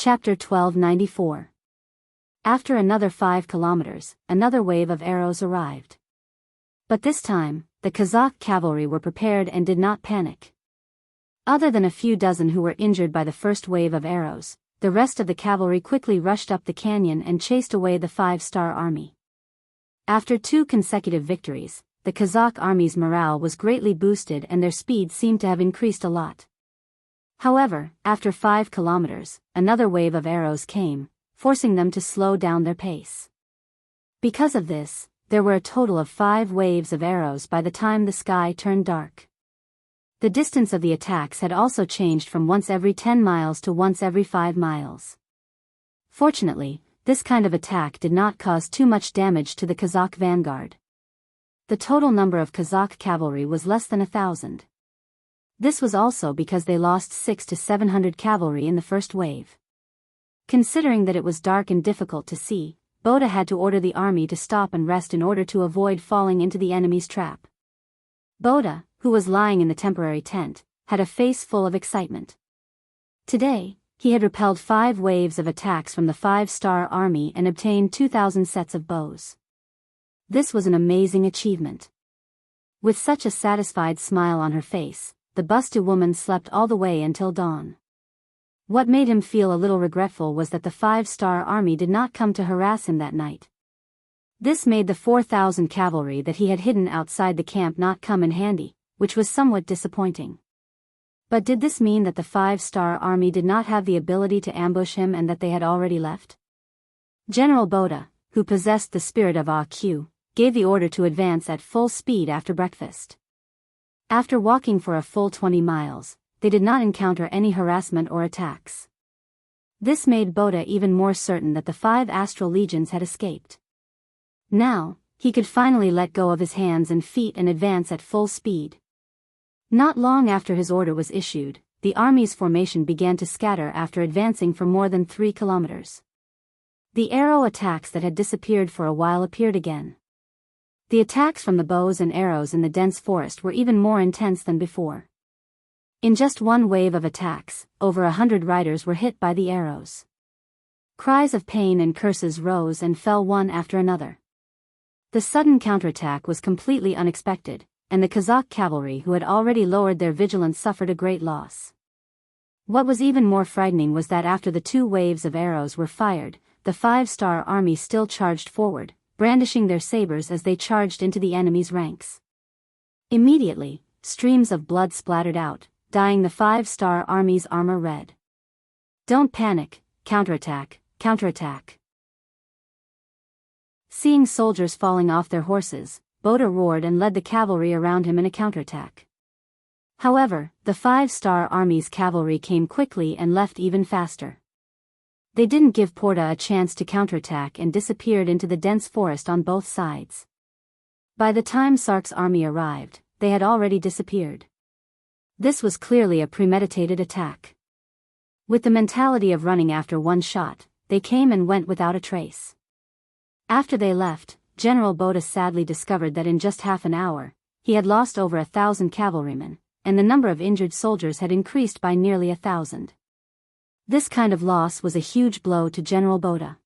Chapter 1294. After another 5 kilometers, another wave of arrows arrived. But this time, the Kazakh cavalry were prepared and did not panic. Other than a few dozen who were injured by the first wave of arrows, the rest of the cavalry quickly rushed up the canyon and chased away the 5-star army. After 2 consecutive victories, the Kazakh army's morale was greatly boosted and their speed seemed to have increased a lot. However, after 5 kilometers, another wave of arrows came, forcing them to slow down their pace. Because of this, there were a total of 5 waves of arrows by the time the sky turned dark. The distance of the attacks had also changed from once every 10 miles to once every 5 miles. Fortunately, this kind of attack did not cause too much damage to the Kazakh vanguard. The total number of Kazakh cavalry was less than 1,000. This was also because they lost 600 to 700 cavalry in the first wave. Considering that it was dark and difficult to see, Boda had to order the army to stop and rest in order to avoid falling into the enemy's trap. Boda, who was lying in the temporary tent, had a face full of excitement. Today, he had repelled 5 waves of attacks from the 5-star army and obtained 2,000 sets of bows. This was an amazing achievement. With such a satisfied smile on her face, the Bustu woman slept all the way until dawn. What made him feel a little regretful was that the 5-star army did not come to harass him that night. This made the 4,000 cavalry that he had hidden outside the camp not come in handy, which was somewhat disappointing. But did this mean that the 5-star army did not have the ability to ambush him and that they had already left? General Boda, who possessed the spirit of AQ, gave the order to advance at full speed after breakfast. After walking for a full 20 miles, they did not encounter any harassment or attacks. This made Boda even more certain that the 5 astral legions had escaped. Now, he could finally let go of his hands and feet and advance at full speed. Not long after his order was issued, the army's formation began to scatter after advancing for more than 3 kilometers. The arrow attacks that had disappeared for a while appeared again. The attacks from the bows and arrows in the dense forest were even more intense than before. In just one wave of attacks, over 100 riders were hit by the arrows. Cries of pain and curses rose and fell one after another. The sudden counterattack was completely unexpected, and the Kazakh cavalry who had already lowered their vigilance suffered a great loss. What was even more frightening was that after the 2 waves of arrows were fired, the 5-star army still charged forward, brandishing their sabers as they charged into the enemy's ranks. Immediately, streams of blood splattered out, dyeing the 5-star army's armor red. Don't panic, counterattack, counterattack. Seeing soldiers falling off their horses, Boda roared and led the cavalry around him in a counterattack. However, the 5-star army's cavalry came quickly and left even faster. They didn't give Porta a chance to counterattack and disappeared into the dense forest on both sides. By the time Sark's army arrived, they had already disappeared. This was clearly a premeditated attack. With the mentality of running after one shot, they came and went without a trace. After they left, General Boda sadly discovered that in just half an hour, he had lost over 1,000 cavalrymen, and the number of injured soldiers had increased by nearly 1,000. This kind of loss was a huge blow to General Boda.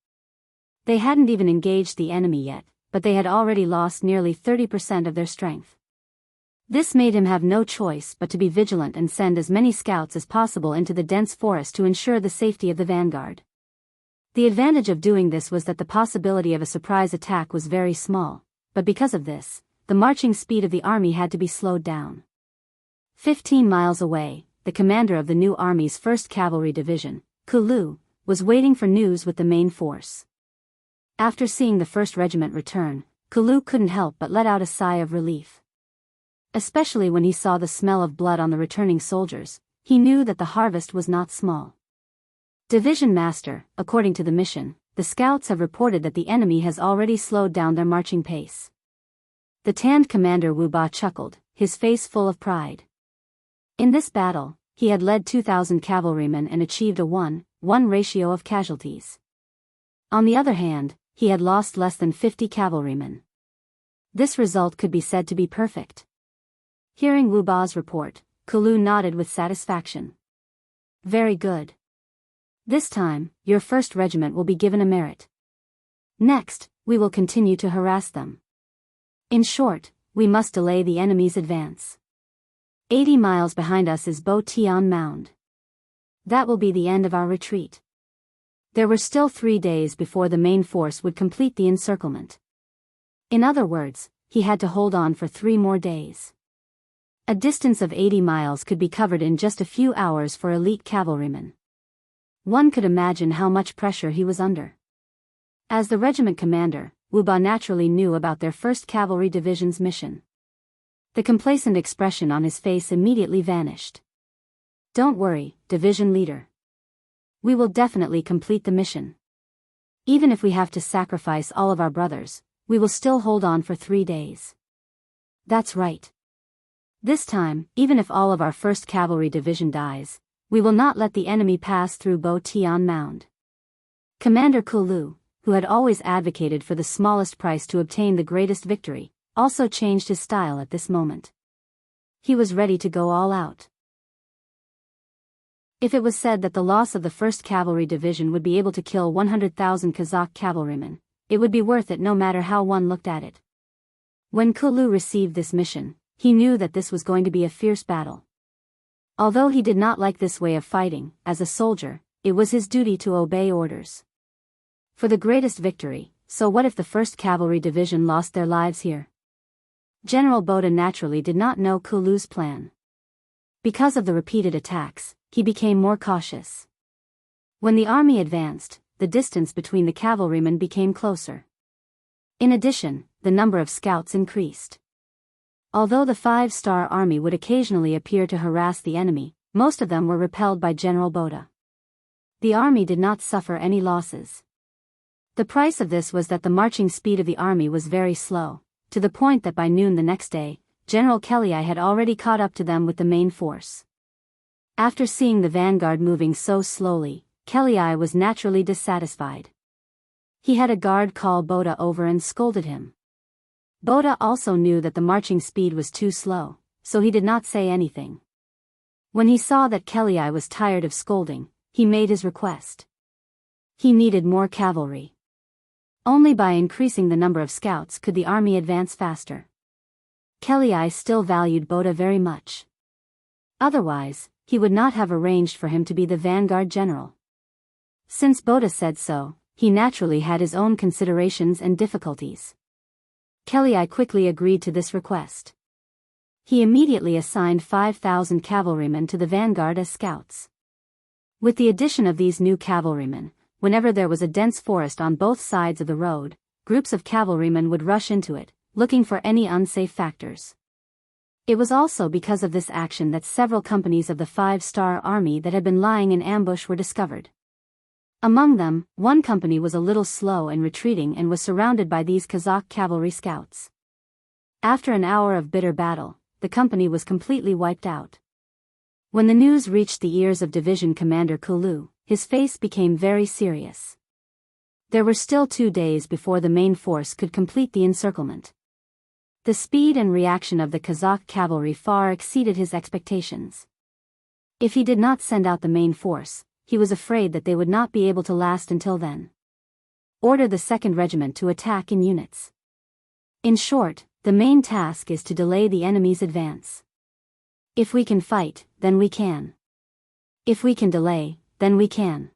They hadn't even engaged the enemy yet, but they had already lost nearly 30% of their strength. This made him have no choice but to be vigilant and send as many scouts as possible into the dense forest to ensure the safety of the vanguard. The advantage of doing this was that the possibility of a surprise attack was very small, but because of this, the marching speed of the army had to be slowed down. 15 miles away, the commander of the new army's 1st Cavalry Division, Kulu, was waiting for news with the main force. After seeing the 1st Regiment return, Kulu couldn't help but let out a sigh of relief. Especially when he saw the smell of blood on the returning soldiers, he knew that the harvest was not small. Division Master, according to the mission, the scouts have reported that the enemy has already slowed down their marching pace. The tanned commander Wu Ba chuckled, his face full of pride. In this battle, he had led 2,000 cavalrymen and achieved a 1:1 ratio of casualties. On the other hand, he had lost less than 50 cavalrymen. This result could be said to be perfect. Hearing Wu Ba's report, Kulu nodded with satisfaction. Very good. This time, your first regiment will be given a merit. Next, we will continue to harass them. In short, we must delay the enemy's advance. 80 miles behind us is Bo Tian Mound. That will be the end of our retreat. There were still 3 days before the main force would complete the encirclement. In other words, he had to hold on for 3 more days. A distance of 80 miles could be covered in just a few hours for elite cavalrymen. One could imagine how much pressure he was under. As the regiment commander, Wu Ba naturally knew about their 1st Cavalry Division's mission. The complacent expression on his face immediately vanished. Don't worry, division leader. We will definitely complete the mission. Even if we have to sacrifice all of our brothers, we will still hold on for 3 days. That's right. This time, even if all of our 1st Cavalry Division dies, we will not let the enemy pass through Bo Tian Mound. Commander Kulu, who had always advocated for the smallest price to obtain the greatest victory, also changed his style at this moment. He was ready to go all out. If it was said that the loss of the 1st Cavalry Division would be able to kill 100,000 Kazakh cavalrymen, it would be worth it no matter how one looked at it. When Kulu received this mission, he knew that this was going to be a fierce battle. Although he did not like this way of fighting, as a soldier, it was his duty to obey orders. For the greatest victory, so what if the 1st Cavalry Division lost their lives here? General Boda naturally did not know Kulu's plan. Because of the repeated attacks, he became more cautious. When the army advanced, the distance between the cavalrymen became closer. In addition, the number of scouts increased. Although the 5-star army would occasionally appear to harass the enemy, most of them were repelled by General Boda. The army did not suffer any losses. The price of this was that the marching speed of the army was very slow, to the point that by noon the next day, General Kelly had already caught up to them with the main force. After seeing the vanguard moving so slowly, Kelly was naturally dissatisfied. He had a guard call Boda over and scolded him. Boda also knew that the marching speed was too slow, so he did not say anything. When he saw that Kelly was tired of scolding, he made his request. He needed more cavalry. Only by increasing the number of scouts could the army advance faster. Kelly still valued Boda very much. Otherwise, he would not have arranged for him to be the vanguard general. Since Boda said so, he naturally had his own considerations and difficulties. Kelly quickly agreed to this request. He immediately assigned 5,000 cavalrymen to the vanguard as scouts. With the addition of these new cavalrymen, whenever there was a dense forest on both sides of the road, groups of cavalrymen would rush into it, looking for any unsafe factors. It was also because of this action that several companies of the 5-star army that had been lying in ambush were discovered. Among them, one company was a little slow in retreating and was surrounded by these Kazakh cavalry scouts. After an hour of bitter battle, the company was completely wiped out. When the news reached the ears of Division Commander Kulu, his face became very serious. There were still 2 days before the main force could complete the encirclement. The speed and reaction of the Kazakh cavalry far exceeded his expectations. If he did not send out the main force, he was afraid that they would not be able to last until then. Order the 2nd Regiment to attack in units. In short, the main task is to delay the enemy's advance. If we can fight, then we can. If we can delay, then we can.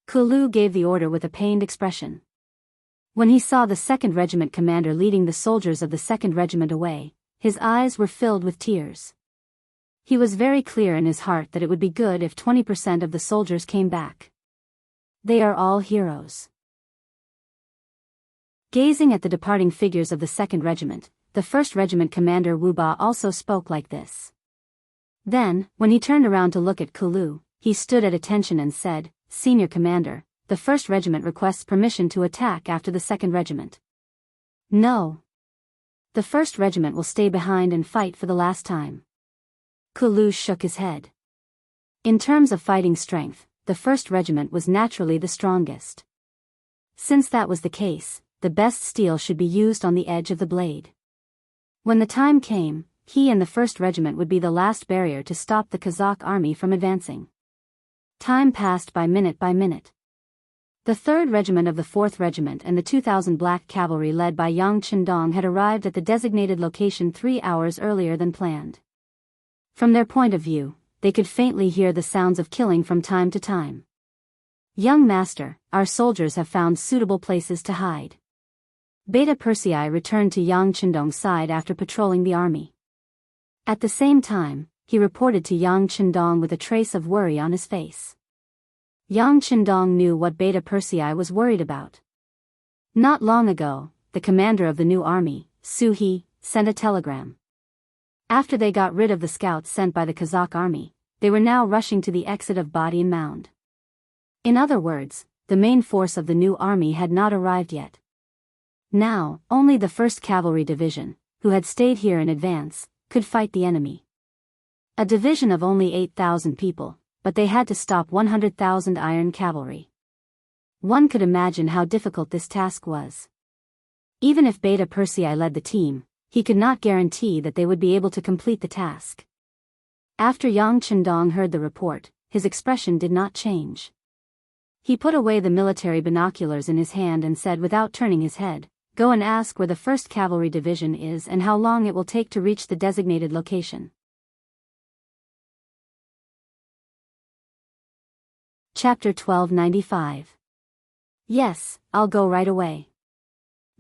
Kulu gave the order with a pained expression. When he saw the 2nd Regiment commander leading the soldiers of the 2nd Regiment away, his eyes were filled with tears. He was very clear in his heart that it would be good if 20% of the soldiers came back. They are all heroes. Gazing at the departing figures of the 2nd Regiment, the 1st Regiment commander Wu Ba also spoke like this. Then, when he turned around to look at Kulu, he stood at attention and said, "Senior Commander, the 1st Regiment requests permission to attack after the 2nd Regiment." "No. The 1st Regiment will stay behind and fight for the last time." Kulu shook his head. In terms of fighting strength, the 1st Regiment was naturally the strongest. Since that was the case, the best steel should be used on the edge of the blade. When the time came, he and the 1st Regiment would be the last barrier to stop the Kazakh army from advancing. Time passed by minute by minute. The 3rd Regiment of the 4th Regiment and the 2,000 Black Cavalry led by Yang Qindong had arrived at the designated location 3 hours earlier than planned. From their point of view, they could faintly hear the sounds of killing from time to time. "Young master, our soldiers have found suitable places to hide." Beta Persei returned to Yang Qindong's side after patrolling the army. At the same time, he reported to Yang Qindong with a trace of worry on his face. Yang Qindong knew what Beta Persei was worried about. Not long ago, the commander of the new army, Su He, sent a telegram. After they got rid of the scouts sent by the Kazakh army, they were now rushing to the exit of Badian Mound. In other words, the main force of the new army had not arrived yet. Now, only the 1st Cavalry Division, who had stayed here in advance, could fight the enemy. A division of only 8,000 people, but they had to stop 100,000 iron cavalry. One could imagine how difficult this task was. Even if Beta Persei led the team, he could not guarantee that they would be able to complete the task. After Yang Qindong heard the report, his expression did not change. He put away the military binoculars in his hand and said without turning his head, "Go and ask where the 1st Cavalry Division is and how long it will take to reach the designated location." Chapter 1295. "Yes, I'll go right away."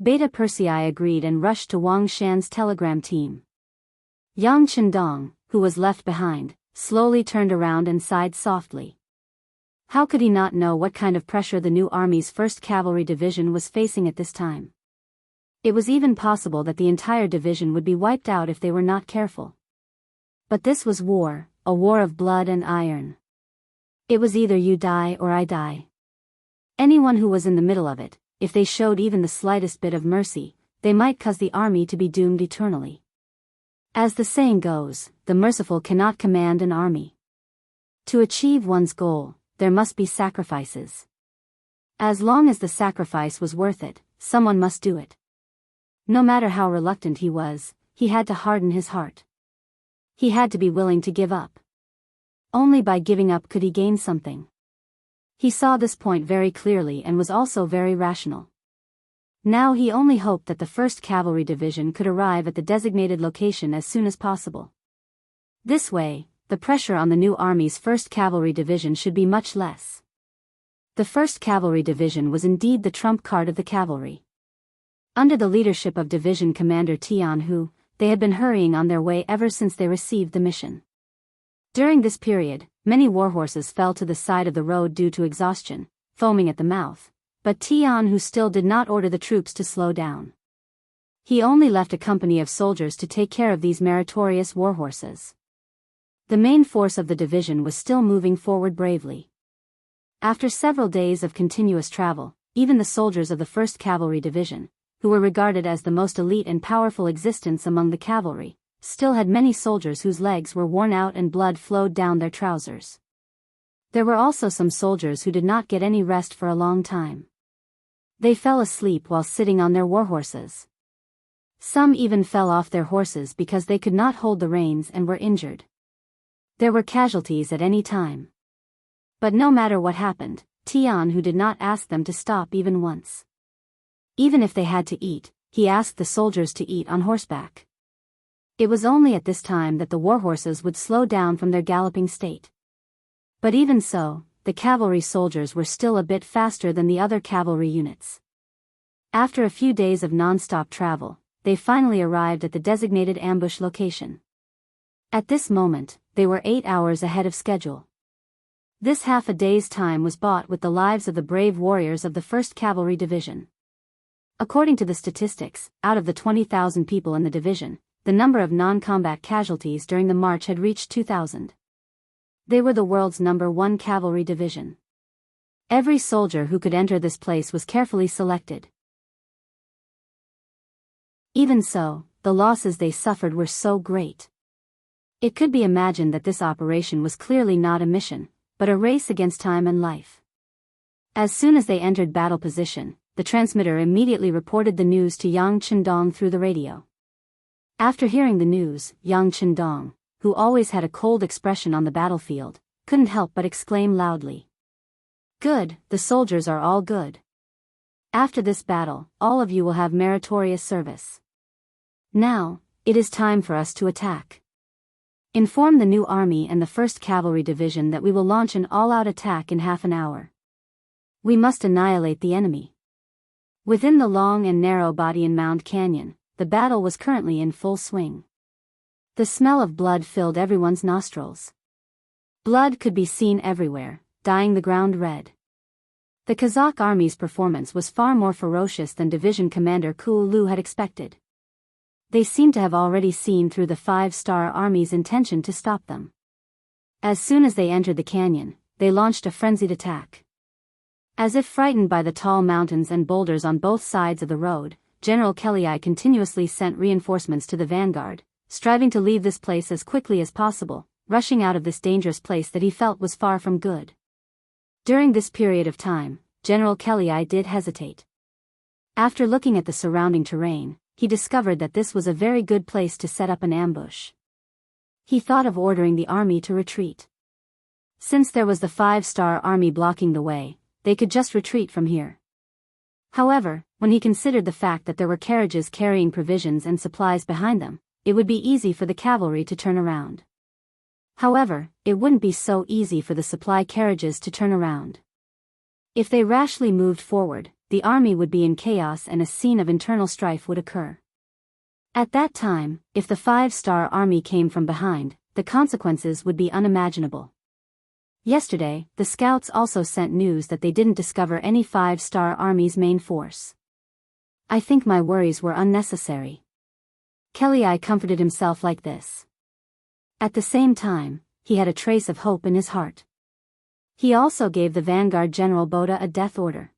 Beta Persei agreed and rushed to Wang Shan's telegram team. Yang Qindong, who was left behind, slowly turned around and sighed softly. How could he not know what kind of pressure the new army's 1st Cavalry Division was facing at this time? It was even possible that the entire division would be wiped out if they were not careful. But this was war, a war of blood and iron. It was either you die or I die. Anyone who was in the middle of it, if they showed even the slightest bit of mercy, they might cause the army to be doomed eternally. As the saying goes, the merciful cannot command an army. To achieve one's goal, there must be sacrifices. As long as the sacrifice was worth it, someone must do it. No matter how reluctant he was, he had to harden his heart. He had to be willing to give up. Only by giving up could he gain something. He saw this point very clearly and was also very rational. Now he only hoped that the 1st Cavalry Division could arrive at the designated location as soon as possible. This way, the pressure on the new army's 1st Cavalry Division should be much less. The 1st Cavalry Division was indeed the trump card of the cavalry. Under the leadership of Division Commander Jianghu, they had been hurrying on their way ever since they received the mission. During this period, many warhorses fell to the side of the road due to exhaustion, foaming at the mouth, but Jianghu still did not order the troops to slow down. He only left a company of soldiers to take care of these meritorious warhorses. The main force of the division was still moving forward bravely. After several days of continuous travel, even the soldiers of the 1st Cavalry Division, who were regarded as the most elite and powerful existence among the cavalry, still had many soldiers whose legs were worn out and blood flowed down their trousers. There were also some soldiers who did not get any rest for a long time. They fell asleep while sitting on their warhorses. Some even fell off their horses because they could not hold the reins and were injured. There were casualties at any time. But no matter what happened, Jianghu did not ask them to stop even once. Even if they had to eat, he asked the soldiers to eat on horseback. It was only at this time that the warhorses would slow down from their galloping state. But even so, the cavalry soldiers were still a bit faster than the other cavalry units. After a few days of non-stop travel, they finally arrived at the designated ambush location. At this moment, they were 8 hours ahead of schedule. This half a day's time was bought with the lives of the brave warriors of the 1st Cavalry Division. According to the statistics, out of the 20,000 people in the division, the number of non-combat casualties during the march had reached 2,000. They were the world's #1 cavalry division. Every soldier who could enter this place was carefully selected. Even so, the losses they suffered were so great. It could be imagined that this operation was clearly not a mission, but a race against time and life. As soon as they entered battle position, the transmitter immediately reported the news to Yang Qindong through the radio. After hearing the news, Yang Qindong, who always had a cold expression on the battlefield, couldn't help but exclaim loudly. Good, the soldiers are all good. After this battle, all of you will have meritorious service. Now, it is time for us to attack. Inform the new army and the 1st Cavalry Division that we will launch an all-out attack in half an hour. We must annihilate the enemy. Within the long and narrow Bodian Mound Canyon, the battle was currently in full swing. The smell of blood filled everyone's nostrils. Blood could be seen everywhere, dyeing the ground red. The Kazakh army's performance was far more ferocious than Division Commander Kulu had expected. They seemed to have already seen through the 5-star army's intention to stop them. As soon as they entered the canyon, they launched a frenzied attack. As if frightened by the tall mountains and boulders on both sides of the road, General Kelly continuously sent reinforcements to the vanguard, striving to leave this place as quickly as possible, rushing out of this dangerous place that he felt was far from good. During this period of time, General Kelly did hesitate. After looking at the surrounding terrain, he discovered that this was a very good place to set up an ambush. He thought of ordering the army to retreat. Since there was the 5-star army blocking the way, they could just retreat from here. However, when he considered the fact that there were carriages carrying provisions and supplies behind them, it would be easy for the cavalry to turn around. However, it wouldn't be so easy for the supply carriages to turn around. If they rashly moved forward, the army would be in chaos and a scene of internal strife would occur. At that time, if the 5-star army came from behind, the consequences would be unimaginable. Yesterday, the scouts also sent news that they didn't discover any 5-star army's main force. I think my worries were unnecessary. Kelly comforted himself like this. At the same time, he had a trace of hope in his heart. He also gave the vanguard General Boda a death order.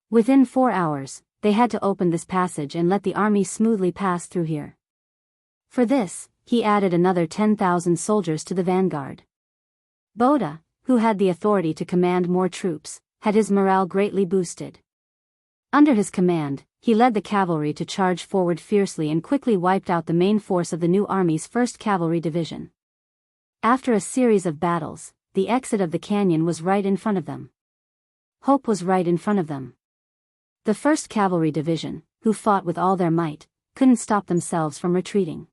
Within 4 hours, they had to open this passage and let the army smoothly pass through here. For this, he added another 10,000 soldiers to the vanguard. Boda, who had the authority to command more troops, had his morale greatly boosted. Under his command, he led the cavalry to charge forward fiercely and quickly wiped out the main force of the new army's 1st Cavalry Division. After a series of battles, the exit of the canyon was right in front of them. Hope was right in front of them. The 1st Cavalry Division, who fought with all their might, couldn't stop themselves from retreating.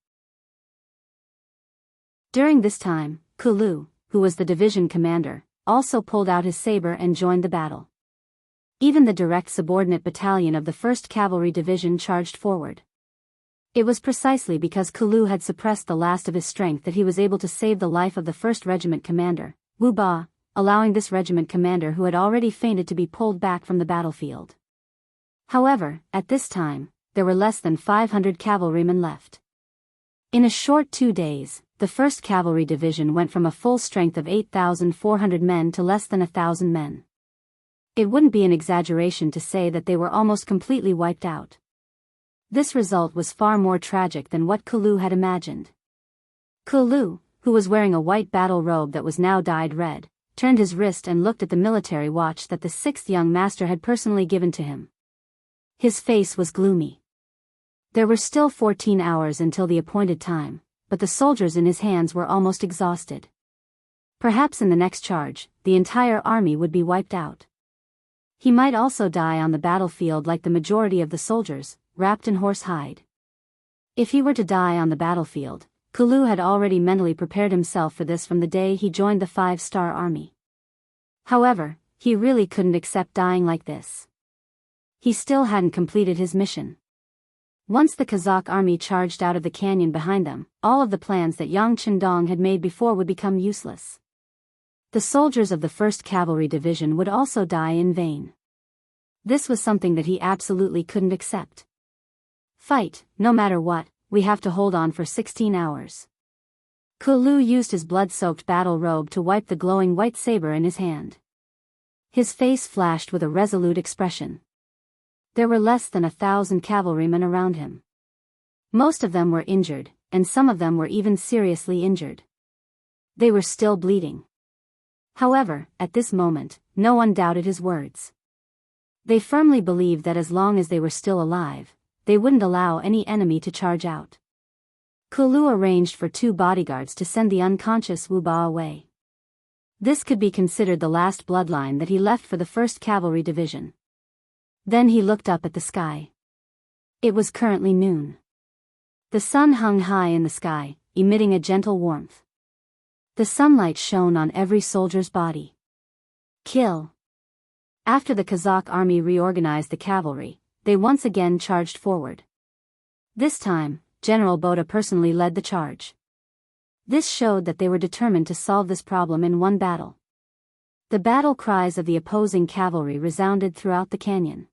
During this time, Kulu, who was the division commander, also pulled out his saber and joined the battle. Even the direct subordinate battalion of the 1st Cavalry Division charged forward. It was precisely because Kulu had suppressed the last of his strength that he was able to save the life of the 1st Regiment commander, Wu Ba, allowing this regiment commander who had already fainted to be pulled back from the battlefield. However, at this time, there were less than 500 cavalrymen left. In a short 2 days, the 1st Cavalry Division went from a full strength of 8,400 men to less than 1,000 men. It wouldn't be an exaggeration to say that they were almost completely wiped out. This result was far more tragic than what Kulu had imagined. Kulu, who was wearing a white battle robe that was now dyed red, turned his wrist and looked at the military watch that the 6th young master had personally given to him. His face was gloomy. There were still 14 hours until the appointed time, but the soldiers in his hands were almost exhausted. Perhaps in the next charge, the entire army would be wiped out. He might also die on the battlefield like the majority of the soldiers, wrapped in horse hide. If he were to die on the battlefield, Kulu had already mentally prepared himself for this from the day he joined the 5-star army. However, he really couldn't accept dying like this. He still hadn't completed his mission. Once the Kazakh army charged out of the canyon behind them, all of the plans that Yang Qindong had made before would become useless. The soldiers of the 1st Cavalry Division would also die in vain. This was something that he absolutely couldn't accept. Fight, no matter what, we have to hold on for 16 hours. Kulu used his blood-soaked battle robe to wipe the glowing white saber in his hand. His face flashed with a resolute expression. There were less than 1,000 cavalrymen around him. Most of them were injured, and some of them were even seriously injured. They were still bleeding. However, at this moment, no one doubted his words. They firmly believed that as long as they were still alive, they wouldn't allow any enemy to charge out. Kulu arranged for 2 bodyguards to send the unconscious Wu Ba away. This could be considered the last bloodline that he left for the 1st Cavalry Division. Then he looked up at the sky. It was currently noon. The sun hung high in the sky, emitting a gentle warmth. The sunlight shone on every soldier's body. Kill. After the Kazakh army reorganized the cavalry, they once again charged forward. This time, General Boda personally led the charge. This showed that they were determined to solve this problem in one battle. The battle cries of the opposing cavalry resounded throughout the canyon.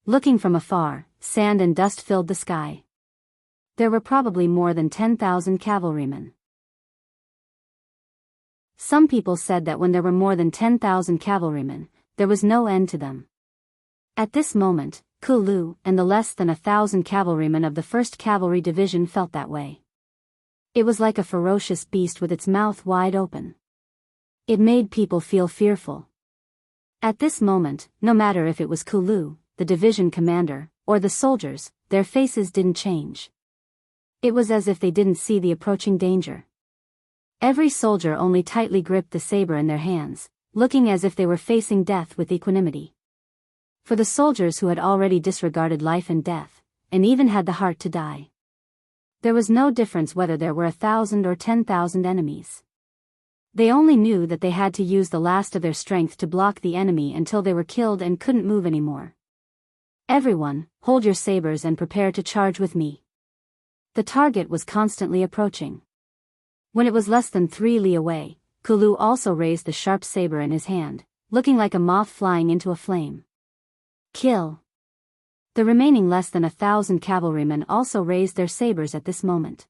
Looking from afar, sand and dust filled the sky. There were probably more than 10,000 cavalrymen. Some people said that when there were more than 10,000 cavalrymen, there was no end to them. At this moment, Kulu and the less than 1,000 cavalrymen of the 1st Cavalry Division felt that way. It was like a ferocious beast with its mouth wide open. It made people feel fearful. At this moment, no matter if it was Kulu, the division commander, or the soldiers, their faces didn't change. It was as if they didn't see the approaching danger. Every soldier only tightly gripped the saber in their hands, looking as if they were facing death with equanimity. For the soldiers who had already disregarded life and death, and even had the heart to die, there was no difference whether there were 1,000 or 10,000 enemies. They only knew that they had to use the last of their strength to block the enemy until they were killed and couldn't move anymore. Everyone, hold your sabers and prepare to charge with me. The target was constantly approaching. When it was less than 3 li away, Kulu also raised the sharp saber in his hand, looking like a moth flying into a flame. Kill. The remaining less than 1,000 cavalrymen also raised their sabers at this moment.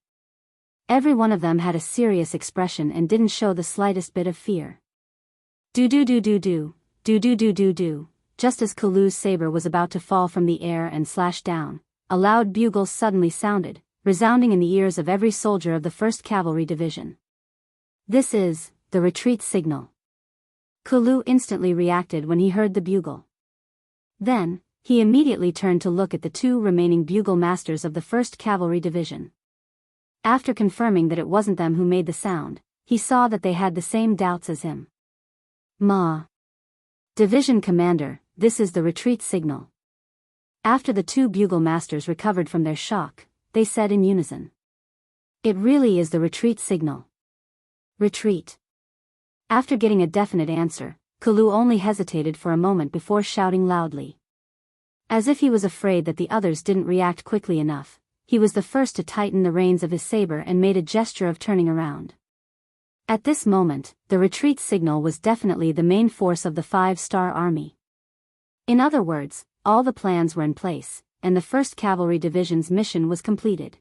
Every one of them had a serious expression and didn't show the slightest bit of fear. Do-do-do-do-do, do-do-do-do-do, just as Kulu's saber was about to fall from the air and slash down, a loud bugle suddenly sounded, resounding in the ears of every soldier of the 1st Cavalry Division. This is the retreat signal. Kulu instantly reacted when he heard the bugle. Then, he immediately turned to look at the 2 remaining bugle masters of the 1st Cavalry Division. After confirming that it wasn't them who made the sound, he saw that they had the same doubts as him. Ma. Division Commander, this is the retreat signal. After the 2 bugle masters recovered from their shock, they said in unison. It really is the retreat signal. Retreat. After getting a definite answer, Kulu only hesitated for a moment before shouting loudly. As if he was afraid that the others didn't react quickly enough, he was the first to tighten the reins of his saber and made a gesture of turning around. At this moment, the retreat signal was definitely the main force of the 5-star army. In other words, all the plans were in place, and the 1st Cavalry Division's mission was completed.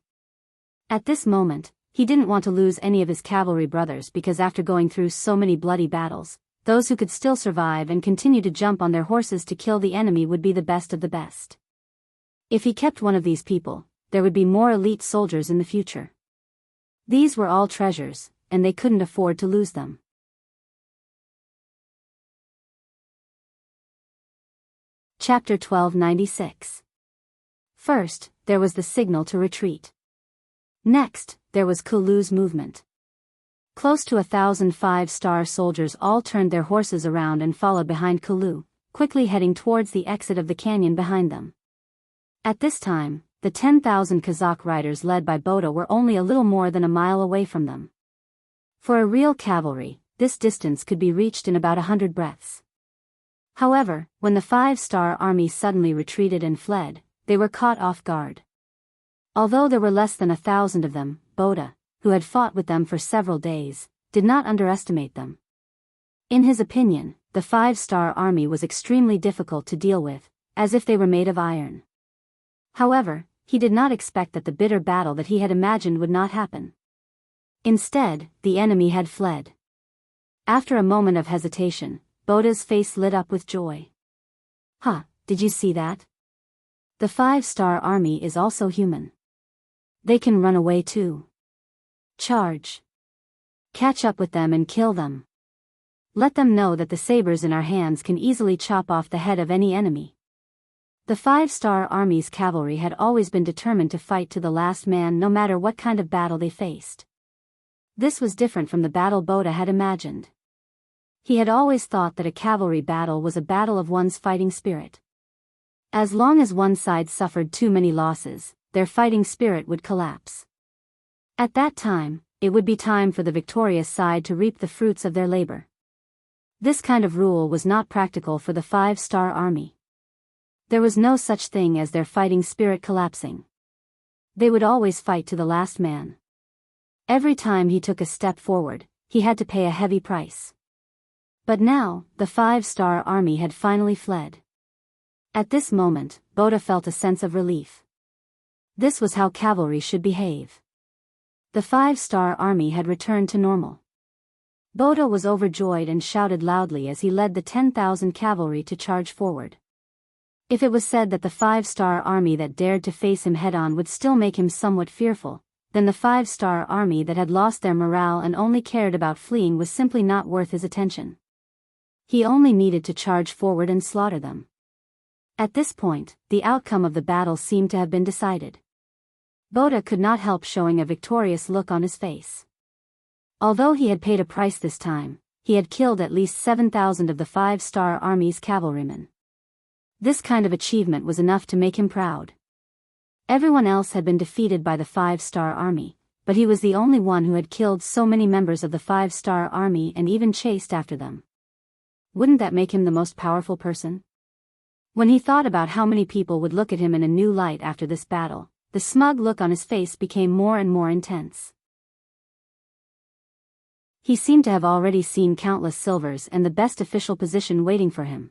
At this moment, he didn't want to lose any of his cavalry brothers because after going through so many bloody battles, those who could still survive and continue to jump on their horses to kill the enemy would be the best of the best. If he kept one of these people, there would be more elite soldiers in the future. These were all treasures, and they couldn't afford to lose them. Chapter 1296. First, there was the signal to retreat. Next, there was Kulu's movement. Close to 1,000 5-star soldiers all turned their horses around and followed behind Kulu, quickly heading towards the exit of the canyon behind them. At this time, the 10,000 Kazakh riders led by Boda were only a little more than a mile away from them. For a real cavalry, this distance could be reached in about 100 breaths. However, when the 5-star army suddenly retreated and fled, they were caught off guard. Although there were less than 1,000 of them, Boda, who had fought with them for several days, did not underestimate them. In his opinion, the 5-star army was extremely difficult to deal with, as if they were made of iron. However, he did not expect that the bitter battle that he had imagined would not happen. Instead, the enemy had fled. After a moment of hesitation, Boda's face lit up with joy. "Huh, did you see that? The 5-star army is also human. They can run away too. Charge. Catch up with them and kill them. Let them know that the sabers in our hands can easily chop off the head of any enemy." The 5-star army's cavalry had always been determined to fight to the last man no matter what kind of battle they faced. This was different from the battle Boda had imagined. He had always thought that a cavalry battle was a battle of one's fighting spirit. As long as one side suffered too many losses, their fighting spirit would collapse. At that time, it would be time for the victorious side to reap the fruits of their labor. This kind of rule was not practical for the 5-star army. There was no such thing as their fighting spirit collapsing. They would always fight to the last man. Every time he took a step forward, he had to pay a heavy price. But now, the 5-star army had finally fled. At this moment, Boda felt a sense of relief. This was how cavalry should behave. The 5-star army had returned to normal. Boda was overjoyed and shouted loudly as he led the 10,000 cavalry to charge forward. If it was said that the 5-star army that dared to face him head-on would still make him somewhat fearful, then the 5-star army that had lost their morale and only cared about fleeing was simply not worth his attention. He only needed to charge forward and slaughter them. At this point, the outcome of the battle seemed to have been decided. Boda could not help showing a victorious look on his face. Although he had paid a price this time, he had killed at least 7,000 of the 5-star army's cavalrymen. This kind of achievement was enough to make him proud. Everyone else had been defeated by the 5-star army, but he was the only one who had killed so many members of the 5-star army and even chased after them. Wouldn't that make him the most powerful person? When he thought about how many people would look at him in a new light after this battle, the smug look on his face became more and more intense. He seemed to have already seen countless silvers and the best official position waiting for him.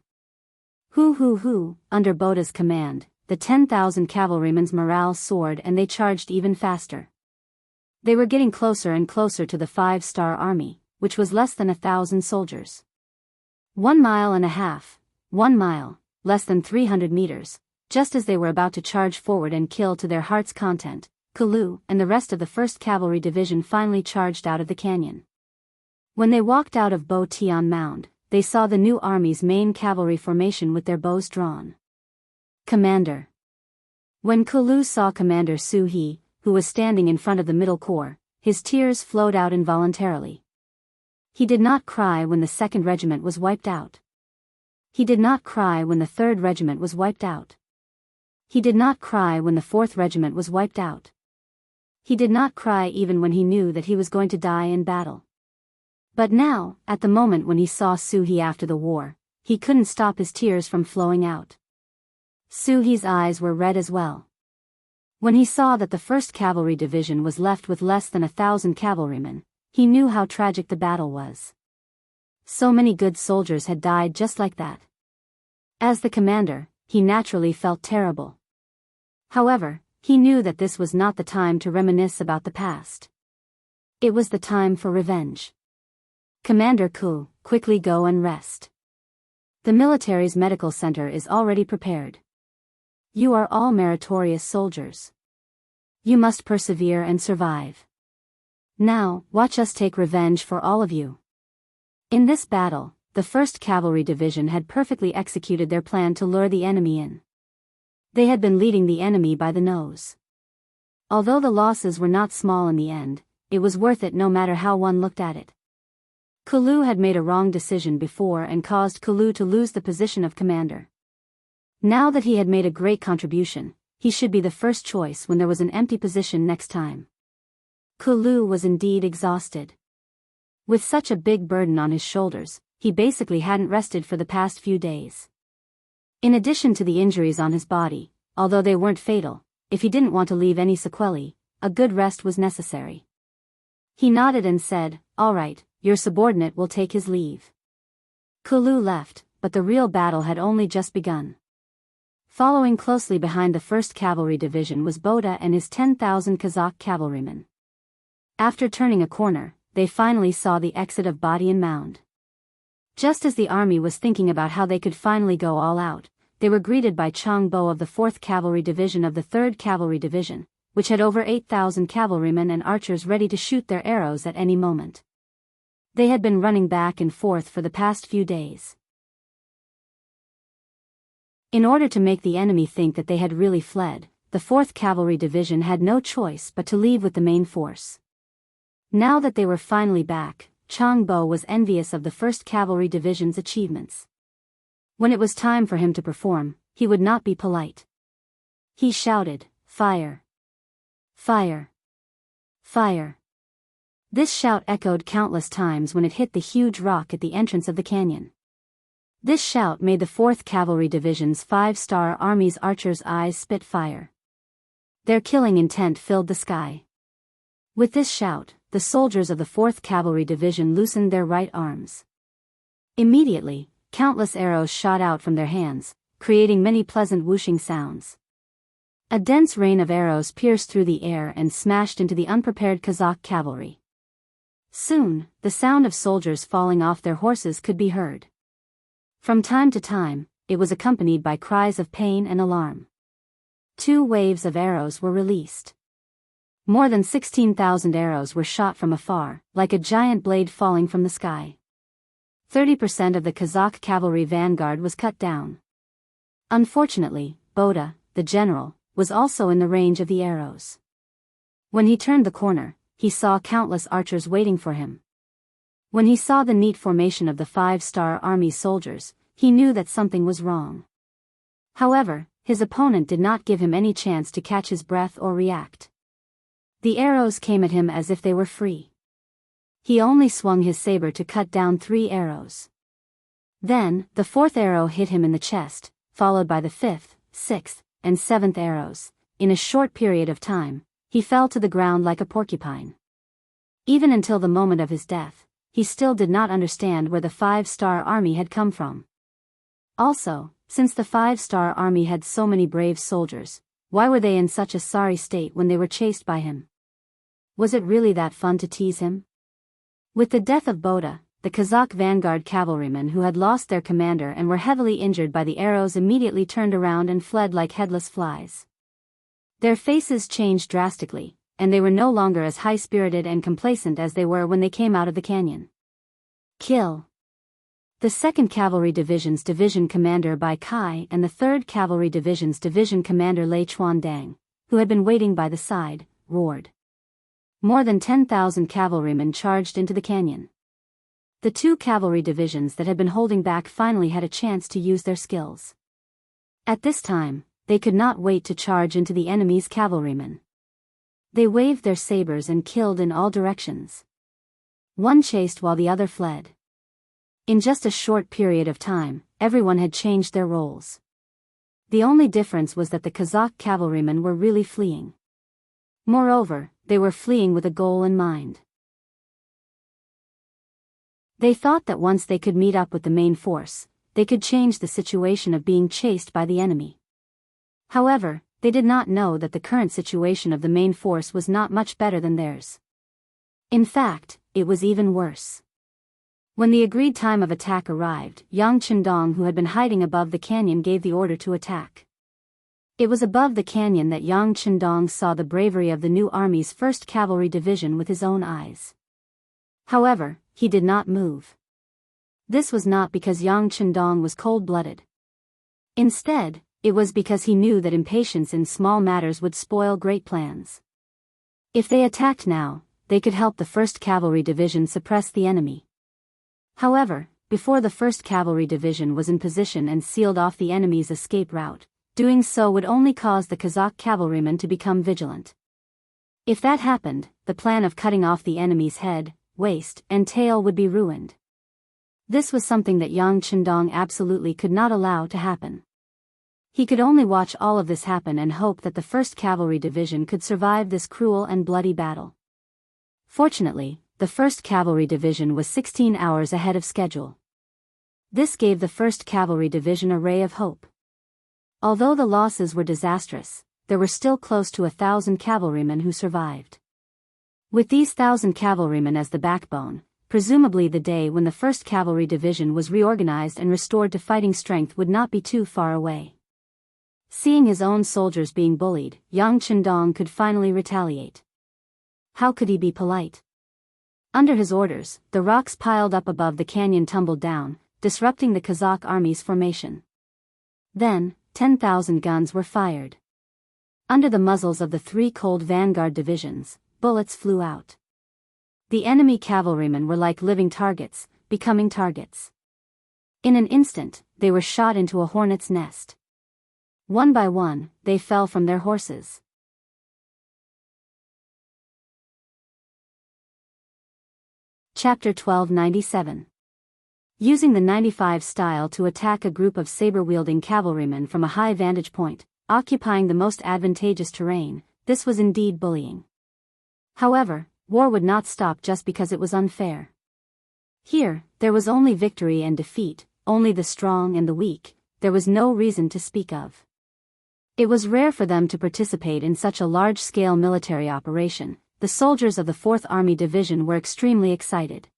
Under Boda's command, the 10,000 cavalrymen's morale soared and they charged even faster. They were getting closer and closer to the 5-star army, which was less than 1,000 soldiers. 1.5 miles, 1 mile, less than 300 meters, just as they were about to charge forward and kill to their heart's content, Kulu and the rest of the 1st Cavalry Division finally charged out of the canyon. When they walked out of Bo Tian Mound, they saw the new army's main cavalry formation with their bows drawn. Commander. When Kulu saw Commander Su He, who was standing in front of the middle corps, his tears flowed out involuntarily. He did not cry when the 2nd Regiment was wiped out. He did not cry when the 3rd Regiment was wiped out. He did not cry when the 4th Regiment was wiped out. He did not cry even when he knew that he was going to die in battle. But now, at the moment when he saw Su He after the war, he couldn't stop his tears from flowing out. Su He's eyes were red as well. When he saw that the 1st Cavalry Division was left with less than 1,000 cavalrymen, he knew how tragic the battle was. So many good soldiers had died just like that. As the commander, he naturally felt terrible. However, he knew that this was not the time to reminisce about the past. It was the time for revenge. Commander Ku, quickly go and rest. The military's medical center is already prepared. You are all meritorious soldiers. You must persevere and survive. Now, watch us take revenge for all of you. In this battle, the 1st Cavalry Division had perfectly executed their plan to lure the enemy in. They had been leading the enemy by the nose. Although the losses were not small in the end, it was worth it no matter how one looked at it. Kulu had made a wrong decision before and caused Kulu to lose the position of commander. Now that he had made a great contribution, he should be the first choice when there was an empty position next time. Kulu was indeed exhausted. With such a big burden on his shoulders, he basically hadn't rested for the past few days. In addition to the injuries on his body, although they weren't fatal, if he didn't want to leave any sequelae, a good rest was necessary. He nodded and said, "All right, your subordinate will take his leave." Kulu left, but the real battle had only just begun. Following closely behind the 1st Cavalry Division was Boda and his 10,000 Kazakh cavalrymen. After turning a corner, they finally saw the exit of Badian Mound. Just as the army was thinking about how they could finally go all out, they were greeted by Chang Bo of the 4th Cavalry Division of the 3rd Cavalry Division, which had over 8,000 cavalrymen and archers ready to shoot their arrows at any moment. They had been running back and forth for the past few days. In order to make the enemy think that they had really fled, the 4th Cavalry Division had no choice but to leave with the main force. Now that they were finally back, Chang Bo was envious of the 1st Cavalry Division's achievements. When it was time for him to perform, he would not be polite. He shouted, "Fire! Fire! Fire!" This shout echoed countless times when it hit the huge rock at the entrance of the canyon. This shout made the 4th Cavalry Division's 5-star Army's archers' eyes spit fire. Their killing intent filled the sky. With this shout, the soldiers of the 4th Cavalry Division loosened their right arms. Immediately, countless arrows shot out from their hands, creating many pleasant whooshing sounds. A dense rain of arrows pierced through the air and smashed into the unprepared Kazakh cavalry. Soon, the sound of soldiers falling off their horses could be heard. From time to time, it was accompanied by cries of pain and alarm. 2 waves of arrows were released. More than 16,000 arrows were shot from afar, like a giant blade falling from the sky. 30% of the Kazakh cavalry vanguard was cut down. Unfortunately, Boda, the general, was also in the range of the arrows. When he turned the corner, he saw countless archers waiting for him. When he saw the neat formation of the 5-star army soldiers, he knew that something was wrong. However, his opponent did not give him any chance to catch his breath or react. The arrows came at him as if they were free. He only swung his saber to cut down 3 arrows. Then, the 4th arrow hit him in the chest, followed by the 5th, 6th, and 7th arrows. In a short period of time, he fell to the ground like a porcupine. Even until the moment of his death, he still did not understand where the 5-star army had come from. Also, since the 5-star army had so many brave soldiers, why were they in such a sorry state when they were chased by him? Was it really that fun to tease him? With the death of Boda, the Kazakh vanguard cavalrymen who had lost their commander and were heavily injured by the arrows immediately turned around and fled like headless flies. Their faces changed drastically, and they were no longer as high-spirited and complacent as they were when they came out of the canyon. Kill. The 2nd Cavalry Division's division commander Bai Kai and the 3rd Cavalry Division's division commander Lei Chuandang, who had been waiting by the side, roared. More than 10,000 cavalrymen charged into the canyon. The 2 cavalry divisions that had been holding back finally had a chance to use their skills. At this time, they could not wait to charge into the enemy's cavalrymen. They waved their sabers and killed in all directions. One chased while the other fled. In just a short period of time, everyone had changed their roles. The only difference was that the Kazakh cavalrymen were really fleeing. Moreover, they were fleeing with a goal in mind. They thought that once they could meet up with the main force, they could change the situation of being chased by the enemy. However, they did not know that the current situation of the main force was not much better than theirs. In fact, it was even worse. When the agreed time of attack arrived, Yang Qindong, who had been hiding above the canyon, gave the order to attack. It was above the canyon that Yang Qindong saw the bravery of the new army's 1st Cavalry Division with his own eyes. However, he did not move. This was not because Yang Qindong was cold-blooded. Instead, it was because he knew that impatience in small matters would spoil great plans. If they attacked now, they could help the 1st Cavalry Division suppress the enemy. However, before the 1st Cavalry Division was in position and sealed off the enemy's escape route, doing so would only cause the Kazakh cavalrymen to become vigilant. If that happened, the plan of cutting off the enemy's head, waist, and tail would be ruined. This was something that Yang Qindong absolutely could not allow to happen. He could only watch all of this happen and hope that the 1st Cavalry Division could survive this cruel and bloody battle. Fortunately, the 1st Cavalry Division was 16 hours ahead of schedule. This gave the 1st Cavalry Division a ray of hope. Although the losses were disastrous, there were still close to 1,000 cavalrymen who survived. With these 1,000 cavalrymen as the backbone, presumably the day when the 1st Cavalry Division was reorganized and restored to fighting strength would not be too far away. Seeing his own soldiers being bullied, Yang Qindong could finally retaliate. How could he be polite? Under his orders, the rocks piled up above the canyon tumbled down, disrupting the Kazakh army's formation. Then, 10,000 guns were fired. Under the muzzles of the 3 cold vanguard divisions, bullets flew out. The enemy cavalrymen were like living targets, becoming targets. In an instant, they were shot into a hornet's nest. One by one, they fell from their horses. Chapter 1297. Using the 95 style to attack a group of saber-wielding cavalrymen from a high vantage point, occupying the most advantageous terrain, this was indeed bullying. However, war would not stop just because it was unfair. Here, there was only victory and defeat, only the strong and the weak, there was no reason to speak of. It was rare for them to participate in such a large-scale military operation. The soldiers of the 4th Army Division were extremely excited.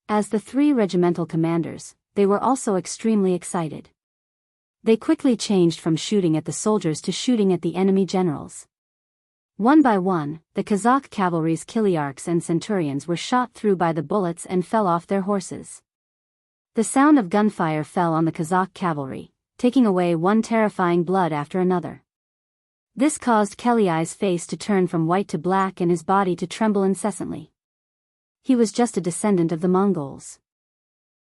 As the 3 regimental commanders, they were also extremely excited. They quickly changed from shooting at the soldiers to shooting at the enemy generals. One by one, the Kazakh cavalry's kiliarchs and centurions were shot through by the bullets and fell off their horses. The sound of gunfire fell on the Kazakh cavalry, taking away one terrifying blood after another. This caused Kellyai's face to turn from white to black and his body to tremble incessantly. He was just a descendant of the Mongols.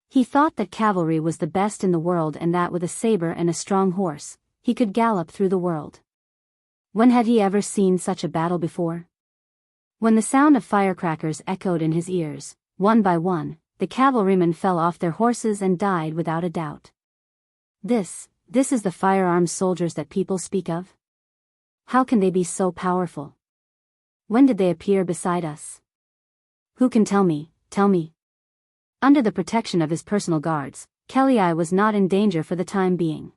He thought that cavalry was the best in the world and that with a saber and a strong horse, he could gallop through the world. When had he ever seen such a battle before? When the sound of firecrackers echoed in his ears, one by one, the cavalrymen fell off their horses and died without a doubt. This is the firearms soldiers that people speak of? How can they be so powerful? When did they appear beside us? Who can tell me, tell me? Under the protection of his personal guards, Kellei was not in danger for the time being.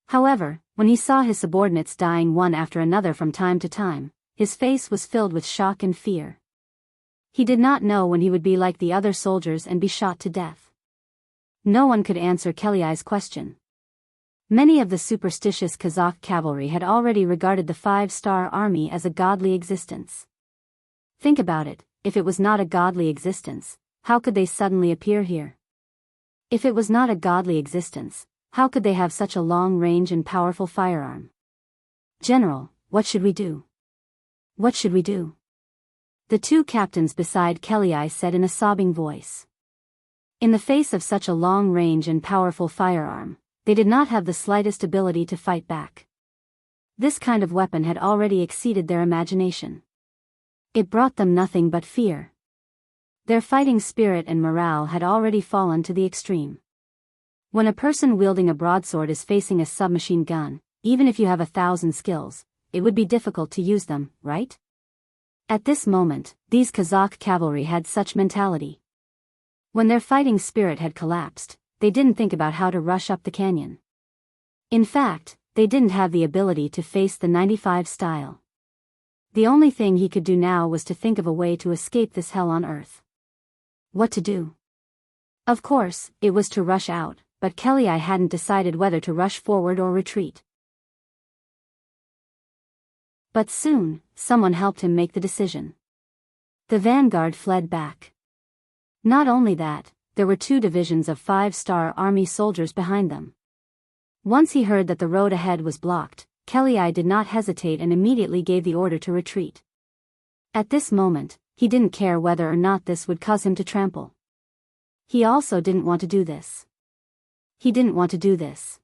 However, when he saw his subordinates dying one after another from time to time, his face was filled with shock and fear. He did not know when he would be like the other soldiers and be shot to death. No one could answer Kellei's question. Many of the superstitious Kazakh cavalry had already regarded the 5-star army as a godly existence. Think about it, if it was not a godly existence, how could they suddenly appear here? If it was not a godly existence, how could they have such a long range and powerful firearm? General, what should we do? What should we do? The 2 captains beside Kellei said in a sobbing voice. In the face of such a long range and powerful firearm, they did not have the slightest ability to fight back. This kind of weapon had already exceeded their imagination. It brought them nothing but fear. Their fighting spirit and morale had already fallen to the extreme. When a person wielding a broadsword is facing a submachine gun, even if you have 1,000 skills, it would be difficult to use them, right? At this moment, these Kazakh cavalry had such mentality. When their fighting spirit had collapsed, they didn't think about how to rush up the canyon. In fact, they didn't have the ability to face the 95 style. The only thing he could do now was to think of a way to escape this hell on earth. What to do? Of course, it was to rush out, but Kellei hadn't decided whether to rush forward or retreat. But soon, someone helped him make the decision. The vanguard fled back. Not only that, there were 2 divisions of 5-star army soldiers behind them. Once he heard that the road ahead was blocked, Kellei did not hesitate and immediately gave the order to retreat. At this moment, he didn't care whether or not this would cause him to trample. He also didn't want to do this. He didn't want to do this.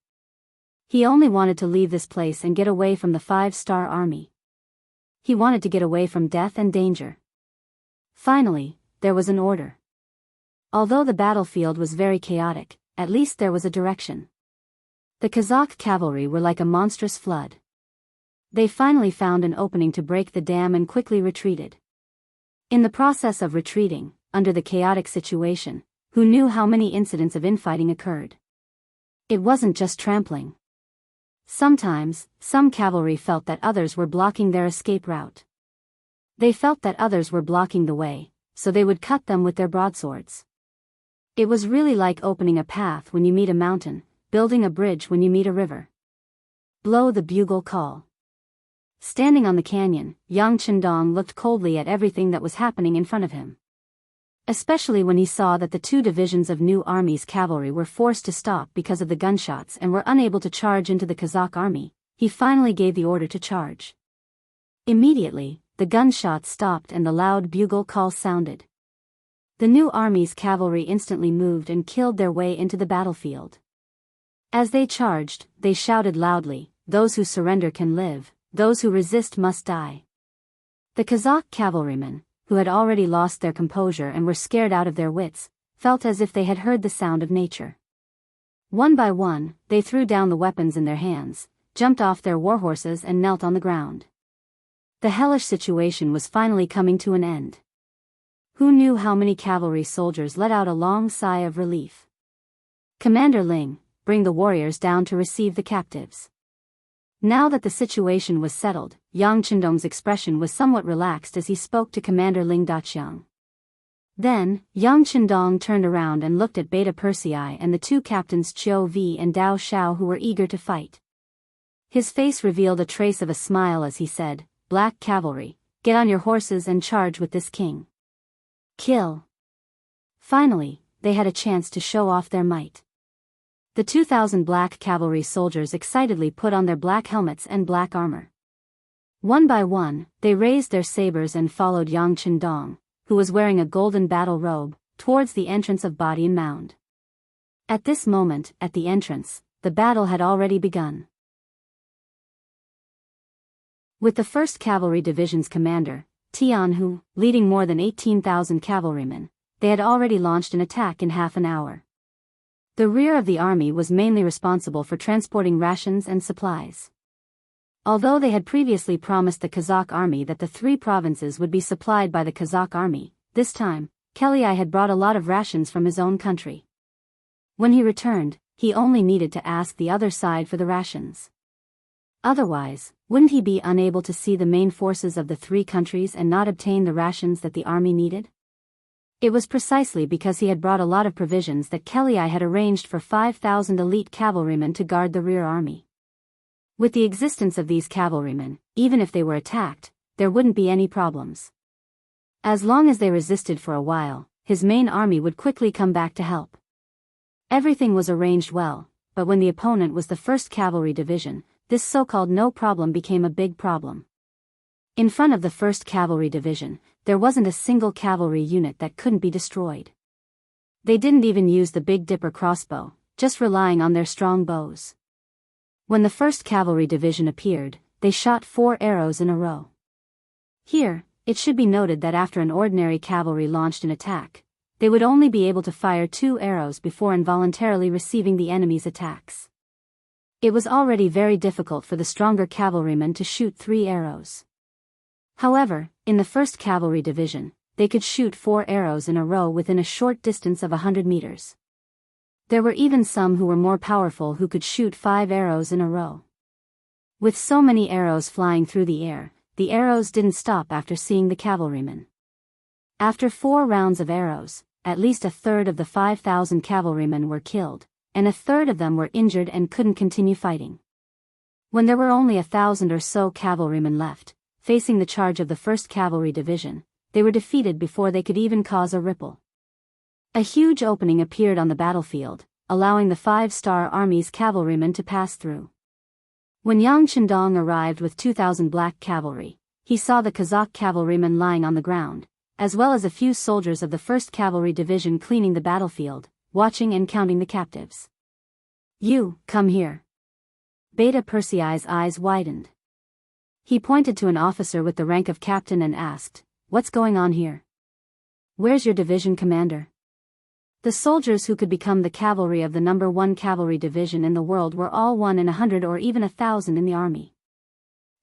He only wanted to leave this place and get away from the 5-star army. He wanted to get away from death and danger. Finally, there was an order. Although the battlefield was very chaotic, at least there was a direction. The Kazakh cavalry were like a monstrous flood. They finally found an opening to break the dam and quickly retreated. In the process of retreating, under the chaotic situation, who knew how many incidents of infighting occurred? It wasn't just trampling. Sometimes, some cavalry felt that others were blocking their escape route. They felt that others were blocking the way, so they would cut them with their broadswords. It was really like opening a path when you meet a mountain, building a bridge when you meet a river. Blow the bugle call. Standing on the canyon, Yang Chendong looked coldly at everything that was happening in front of him. Especially when he saw that the 2 divisions of New Army's cavalry were forced to stop because of the gunshots and were unable to charge into the Kazakh army, he finally gave the order to charge. Immediately, the gunshots stopped and the loud bugle call sounded. The new army's cavalry instantly moved and killed their way into the battlefield. As they charged, they shouted loudly, "Those who surrender can live, those who resist must die." The Kazakh cavalrymen, who had already lost their composure and were scared out of their wits, felt as if they had heard the sound of nature. One by one, they threw down the weapons in their hands, jumped off their warhorses and knelt on the ground. The hellish situation was finally coming to an end. Who knew how many cavalry soldiers let out a long sigh of relief? "Commander Ling, bring the warriors down to receive the captives." Now that the situation was settled, Yang Chendong's expression was somewhat relaxed as he spoke to Commander Ling Daqiang. Then, Yang Chendong turned around and looked at Beta Persei and the two captains Qiu Vi and Dao Shao who were eager to fight. His face revealed a trace of a smile as he said, "Black cavalry, get on your horses and charge with this king. Kill." Finally, they had a chance to show off their might. The 2,000 black cavalry soldiers excitedly put on their black helmets and black armor. One by one, they raised their sabers and followed Yang Chendong, who was wearing a golden battle robe, towards the entrance of Badian Mound. At this moment, at the entrance, the battle had already begun. With the 1st Cavalry Division's commander, Tianhu, leading more than 18,000 cavalrymen, they had already launched an attack in half an hour. The rear of the army was mainly responsible for transporting rations and supplies. Although they had previously promised the Kazakh army that the 3 provinces would be supplied by the Kazakh army, this time, Kelei had brought a lot of rations from his own country. When he returned, he only needed to ask the other side for the rations. Otherwise, wouldn't he be unable to see the main forces of the 3 countries and not obtain the rations that the army needed? It was precisely because he had brought a lot of provisions that Kelei had arranged for 5,000 elite cavalrymen to guard the rear army. With the existence of these cavalrymen, even if they were attacked, there wouldn't be any problems. As long as they resisted for a while, his main army would quickly come back to help. Everything was arranged well, but when the opponent was the 1st Cavalry Division, this so-called no problem became a big problem. In front of the 1st Cavalry Division, there wasn't a single cavalry unit that couldn't be destroyed. They didn't even use the Big Dipper crossbow, just relying on their strong bows. When the 1st Cavalry Division appeared, they shot 4 arrows in a row. Here, it should be noted that after an ordinary cavalry launched an attack, they would only be able to fire 2 arrows before involuntarily receiving the enemy's attacks. It was already very difficult for the stronger cavalrymen to shoot 3 arrows. However, in the 1st Cavalry Division, they could shoot 4 arrows in a row within a short distance of 100 meters. There were even some who were more powerful who could shoot 5 arrows in a row. With so many arrows flying through the air, the arrows didn't stop after seeing the cavalrymen. After 4 rounds of arrows, at least a third of the 5,000 cavalrymen were killed, and a third of them were injured and couldn't continue fighting. When there were only 1,000 or so cavalrymen left, facing the charge of the 1st Cavalry Division, they were defeated before they could even cause a ripple. A huge opening appeared on the battlefield, allowing the 5-star army's cavalrymen to pass through. When Yang Chendong arrived with 2,000 black cavalry, he saw the Kazakh cavalrymen lying on the ground, as well as a few soldiers of the 1st Cavalry Division cleaning the battlefield, watching and counting the captives. "You, come here." Beta Persei's eyes widened. He pointed to an officer with the rank of captain and asked, "What's going on here? Where's your division commander?" The soldiers who could become the cavalry of the number 1 cavalry division in the world were all 1 in 100 or even 1,000 in the army.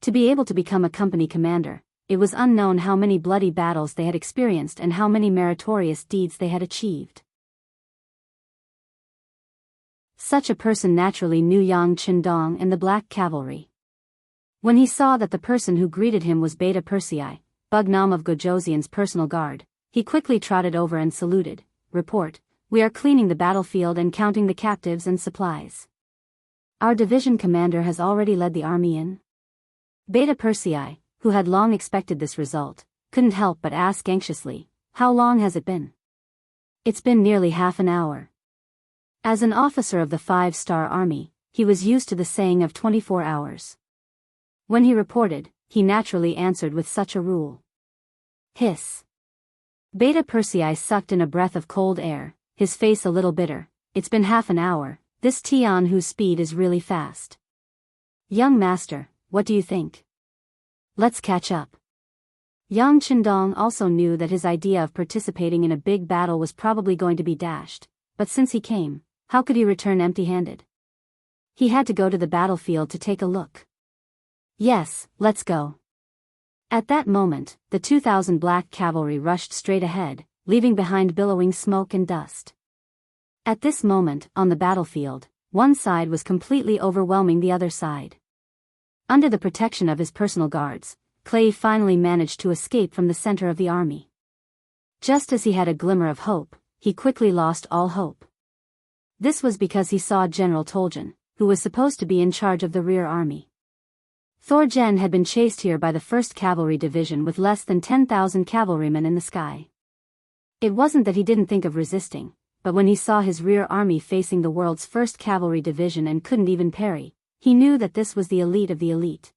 To be able to become a company commander, it was unknown how many bloody battles they had experienced and how many meritorious deeds they had achieved. Such a person naturally knew Yang Chendong and the Black Cavalry. When he saw that the person who greeted him was Beta Persei, Bugnam of Gojoseon's personal guard, he quickly trotted over and saluted. "Report, we are cleaning the battlefield and counting the captives and supplies. Our division commander has already led the army in." Beta Persei, who had long expected this result, couldn't help but ask anxiously, "How long has it been?" "It's been nearly half an hour." As an officer of the 5-star army, he was used to the saying of 24 hours. When he reported, he naturally answered with such a rule. Hiss. Beta Persei sucked in a breath of cold air, his face a little bitter. It's been half an hour, this Tianhu's speed is really fast. Young master, what do you think? Let's catch up. Yang Qindong also knew that his idea of participating in a big battle was probably going to be dashed, but since he came, how could he return empty-handed? He had to go to the battlefield to take a look. Yes, let's go. At that moment, the 2,000 black cavalry rushed straight ahead, leaving behind billowing smoke and dust. At this moment, on the battlefield, one side was completely overwhelming the other side. Under the protection of his personal guards, Clay finally managed to escape from the center of the army. Just as he had a glimmer of hope, he quickly lost all hope. This was because he saw General Toljan, who was supposed to be in charge of the rear army. Thorjen had been chased here by the 1st Cavalry Division with less than 10,000 cavalrymen in the sky. It wasn't that he didn't think of resisting, but when he saw his rear army facing the world's 1st Cavalry Division and couldn't even parry, he knew that this was the elite of the elite.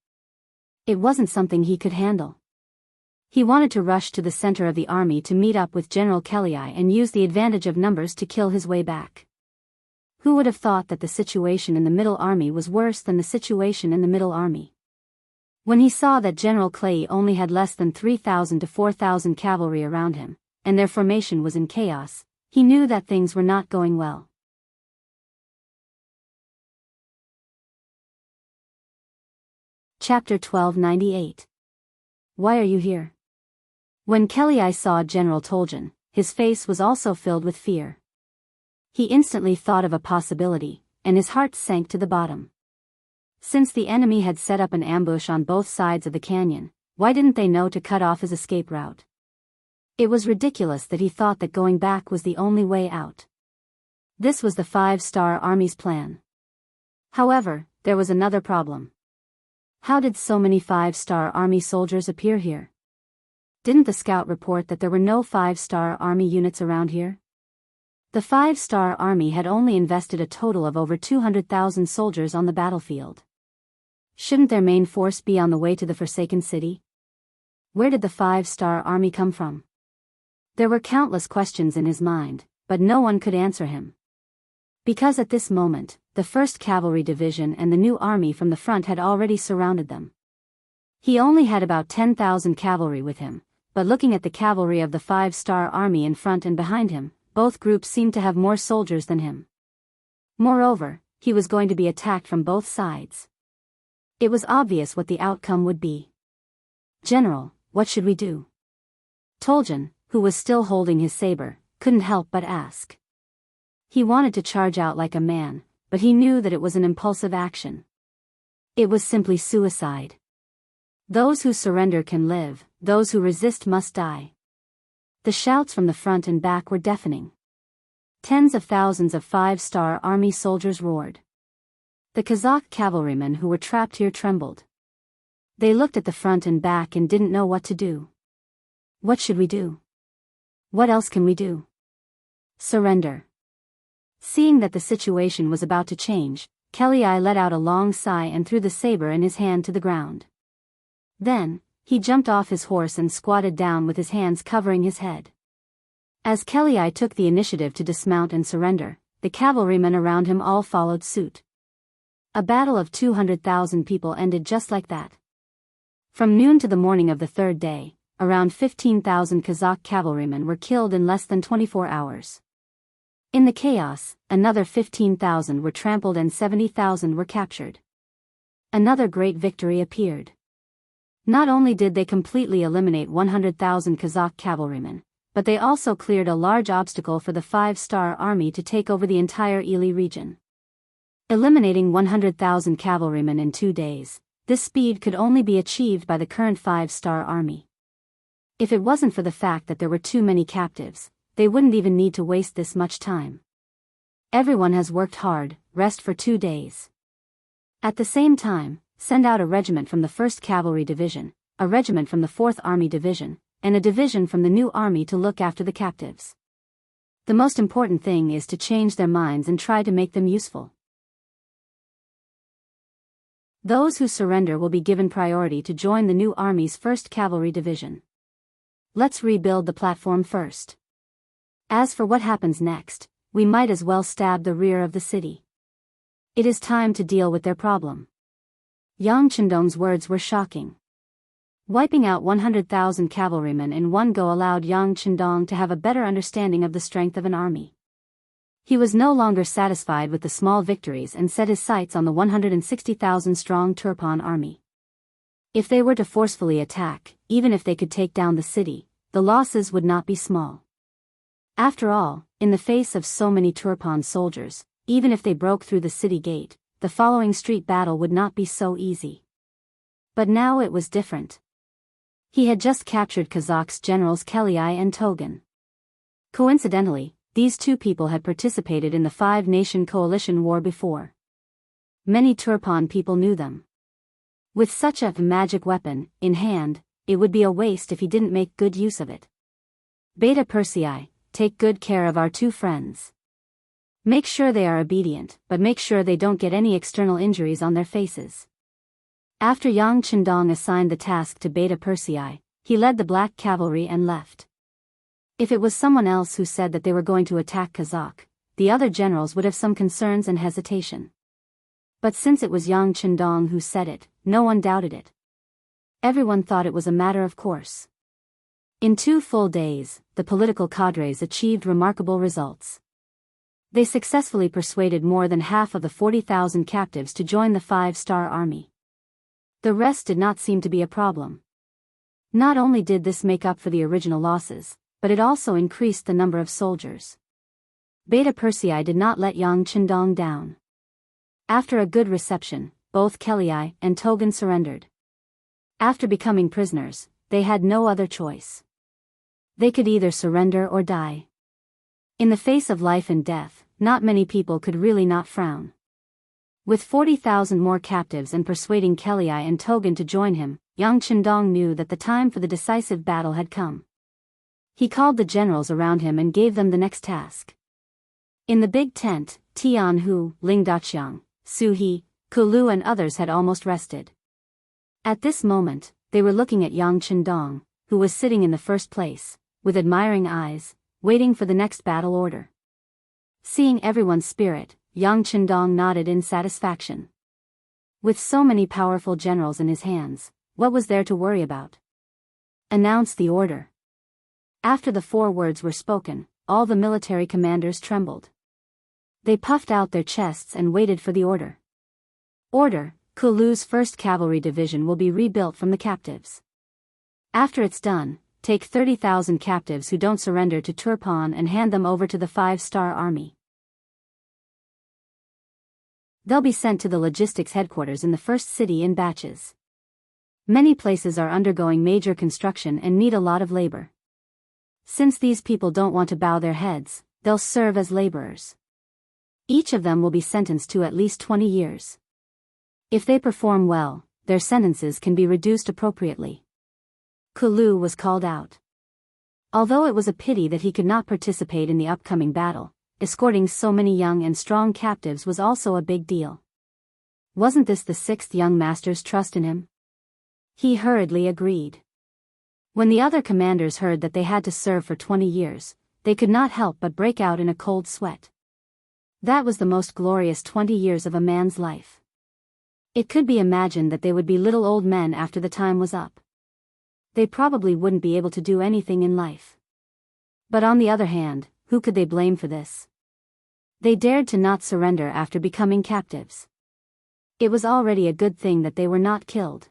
It wasn't something he could handle. He wanted to rush to the center of the army to meet up with General Kellei and use the advantage of numbers to kill his way back. Who would have thought that the situation in the Middle Army was worse than the situation in the Middle Army? When he saw that General Clay only had less than 3,000 to 4,000 cavalry around him, and their formation was in chaos, he knew that things were not going well. Chapter 1298. Why are you here? When Kellei saw General Toljan, his face was also filled with fear. He instantly thought of a possibility, and his heart sank to the bottom. Since the enemy had set up an ambush on both sides of the canyon, why didn't they know to cut off his escape route? It was ridiculous that he thought that going back was the only way out. This was the 5-star army's plan. However, there was another problem. How did so many 5-star army soldiers appear here? Didn't the scout report that there were no 5-star army units around here? The 5-star army had only invested a total of over 200,000 soldiers on the battlefield. Shouldn't their main force be on the way to the Forsaken City? Where did the 5-star army come from? There were countless questions in his mind, but no one could answer him. Because at this moment, the 1st Cavalry Division and the new army from the front had already surrounded them. He only had about 10,000 cavalry with him, but looking at the cavalry of the 5-star army in front and behind him, both groups seemed to have more soldiers than him. Moreover, he was going to be attacked from both sides. It was obvious what the outcome would be. General, what should we do? Toljan, who was still holding his saber, couldn't help but ask. He wanted to charge out like a man, but he knew that it was an impulsive action. It was simply suicide. Those who surrender can live, those who resist must die. The shouts from the front and back were deafening. Tens of thousands of 5-star army soldiers roared. The Kazakh cavalrymen who were trapped here trembled. They looked at the front and back and didn't know what to do. What should we do? What else can we do? Surrender. Seeing that the situation was about to change, Kellei let out a long sigh and threw the saber in his hand to the ground. Then, he jumped off his horse and squatted down with his hands covering his head. As Kellei took the initiative to dismount and surrender, the cavalrymen around him all followed suit. A battle of 200,000 people ended just like that. From noon to the morning of the 3rd day, around 15,000 Kazakh cavalrymen were killed in less than 24 hours. In the chaos, another 15,000 were trampled and 70,000 were captured. Another great victory appeared. Not only did they completely eliminate 100,000 Kazakh cavalrymen, but they also cleared a large obstacle for the 5-star army to take over the entire Ili region. Eliminating 100,000 cavalrymen in 2 days, this speed could only be achieved by the current 5-star army. If it wasn't for the fact that there were too many captives, they wouldn't even need to waste this much time. Everyone has worked hard, rest for 2 days. At the same time, send out a regiment from the 1st Cavalry Division, a regiment from the 4th Army Division, and a division from the new army to look after the captives. The most important thing is to change their minds and try to make them useful. Those who surrender will be given priority to join the new army's 1st Cavalry Division. Let's rebuild the platform first. As for what happens next, we might as well stab the rear of the city. It is time to deal with their problem. Yang Chendong's words were shocking. Wiping out 100,000 cavalrymen in one go allowed Yang Chendong to have a better understanding of the strength of an army. He was no longer satisfied with the small victories and set his sights on the 160,000-strong Turpan army. If they were to forcefully attack, even if they could take down the city, the losses would not be small. After all, in the face of so many Turpan soldiers, even if they broke through the city gate, the following street battle would not be so easy. But now it was different. He had just captured Kazakh's generals Keliai and Togan. Coincidentally, these two people had participated in the Five-Nation Coalition War before. Many Turpan people knew them. With such a magic weapon in hand, it would be a waste if he didn't make good use of it. Beta Persei, take good care of our two friends. Make sure they are obedient, but make sure they don't get any external injuries on their faces. After Yang Chendong assigned the task to Beta Persei, he led the Black Cavalry and left. If it was someone else who said that they were going to attack Kazakh, the other generals would have some concerns and hesitation. But since it was Yang Chendong who said it, no one doubted it. Everyone thought it was a matter of course. In 2 full days, the political cadres achieved remarkable results. They successfully persuaded more than half of the 40,000 captives to join the 5-star army. The rest did not seem to be a problem. Not only did this make up for the original losses, but it also increased the number of soldiers. Beta Persei did not let Yang Chendong down. After a good reception, both Keliai and Togan surrendered. After becoming prisoners, they had no other choice. They could either surrender or die. In the face of life and death, not many people could really not frown. With 40,000 more captives and persuading Keliai and Togan to join him, Yang Chendong knew that the time for the decisive battle had come. He called the generals around him and gave them the next task. In the big tent, Tianhu, Ling Daqiang, Su He, Kulu and others had almost rested. At this moment, they were looking at Yang Chendong, who was sitting in the first place, with admiring eyes, waiting for the next battle order. Seeing everyone's spirit, Yang Chendong nodded in satisfaction. With so many powerful generals in his hands, what was there to worry about? Announce the order. After the 4 words were spoken, all the military commanders trembled. They puffed out their chests and waited for the order. Order: Kulu's 1st Cavalry Division will be rebuilt from the captives. After it's done, take 30,000 captives who don't surrender to Turpan and hand them over to the 5-star army. They'll be sent to the logistics headquarters in the first city in batches. Many places are undergoing major construction and need a lot of labor. Since these people don't want to bow their heads, they'll serve as laborers. Each of them will be sentenced to at least 20 years. If they perform well, their sentences can be reduced appropriately. Kulu was called out. Although it was a pity that he could not participate in the upcoming battle, escorting so many young and strong captives was also a big deal. Wasn't this the 6th young master's trust in him? He hurriedly agreed. When the other commanders heard that they had to serve for 20 years, they could not help but break out in a cold sweat. That was the most glorious 20 years of a man's life. It could be imagined that they would be little old men after the time was up. They probably wouldn't be able to do anything in life. But on the other hand, who could they blame for this? They dared to not surrender after becoming captives. It was already a good thing that they were not killed.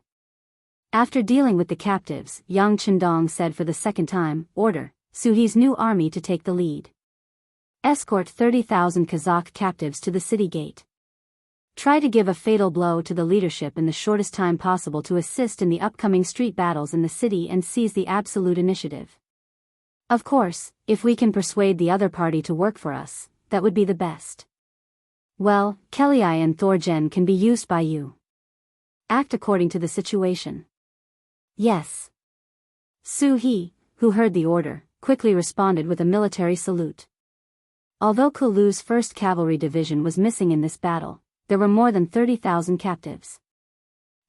After dealing with the captives, Yang Chendong said for the 2nd time, order, Suhi's new army to take the lead. Escort 30,000 Kazakh captives to the city gate. Try to give a fatal blow to the leadership in the shortest time possible to assist in the upcoming street battles in the city and seize the absolute initiative. Of course, if we can persuade the other party to work for us, that would be the best. Well, Keliai and Thorjen can be used by you. Act according to the situation. Yes. Su He, who heard the order, quickly responded with a military salute. Although Kulu's 1st Cavalry Division was missing in this battle, there were more than 30,000 captives.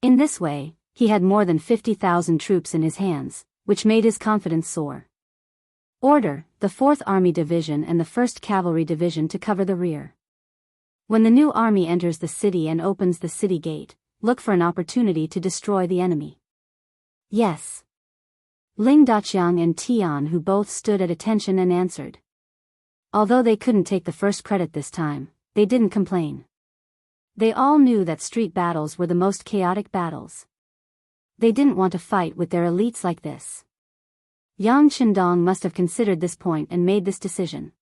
In this way, he had more than 50,000 troops in his hands, which made his confidence soar. Order the 4th Army Division and the 1st Cavalry Division to cover the rear. When the new army enters the city and opens the city gate, look for an opportunity to destroy the enemy. Yes. Ling Daqiang and Tian, who both stood at attention and answered. Although they couldn't take the first credit this time, they didn't complain. They all knew that street battles were the most chaotic battles. They didn't want to fight with their elites like this. Yang Qindong must have considered this point and made this decision.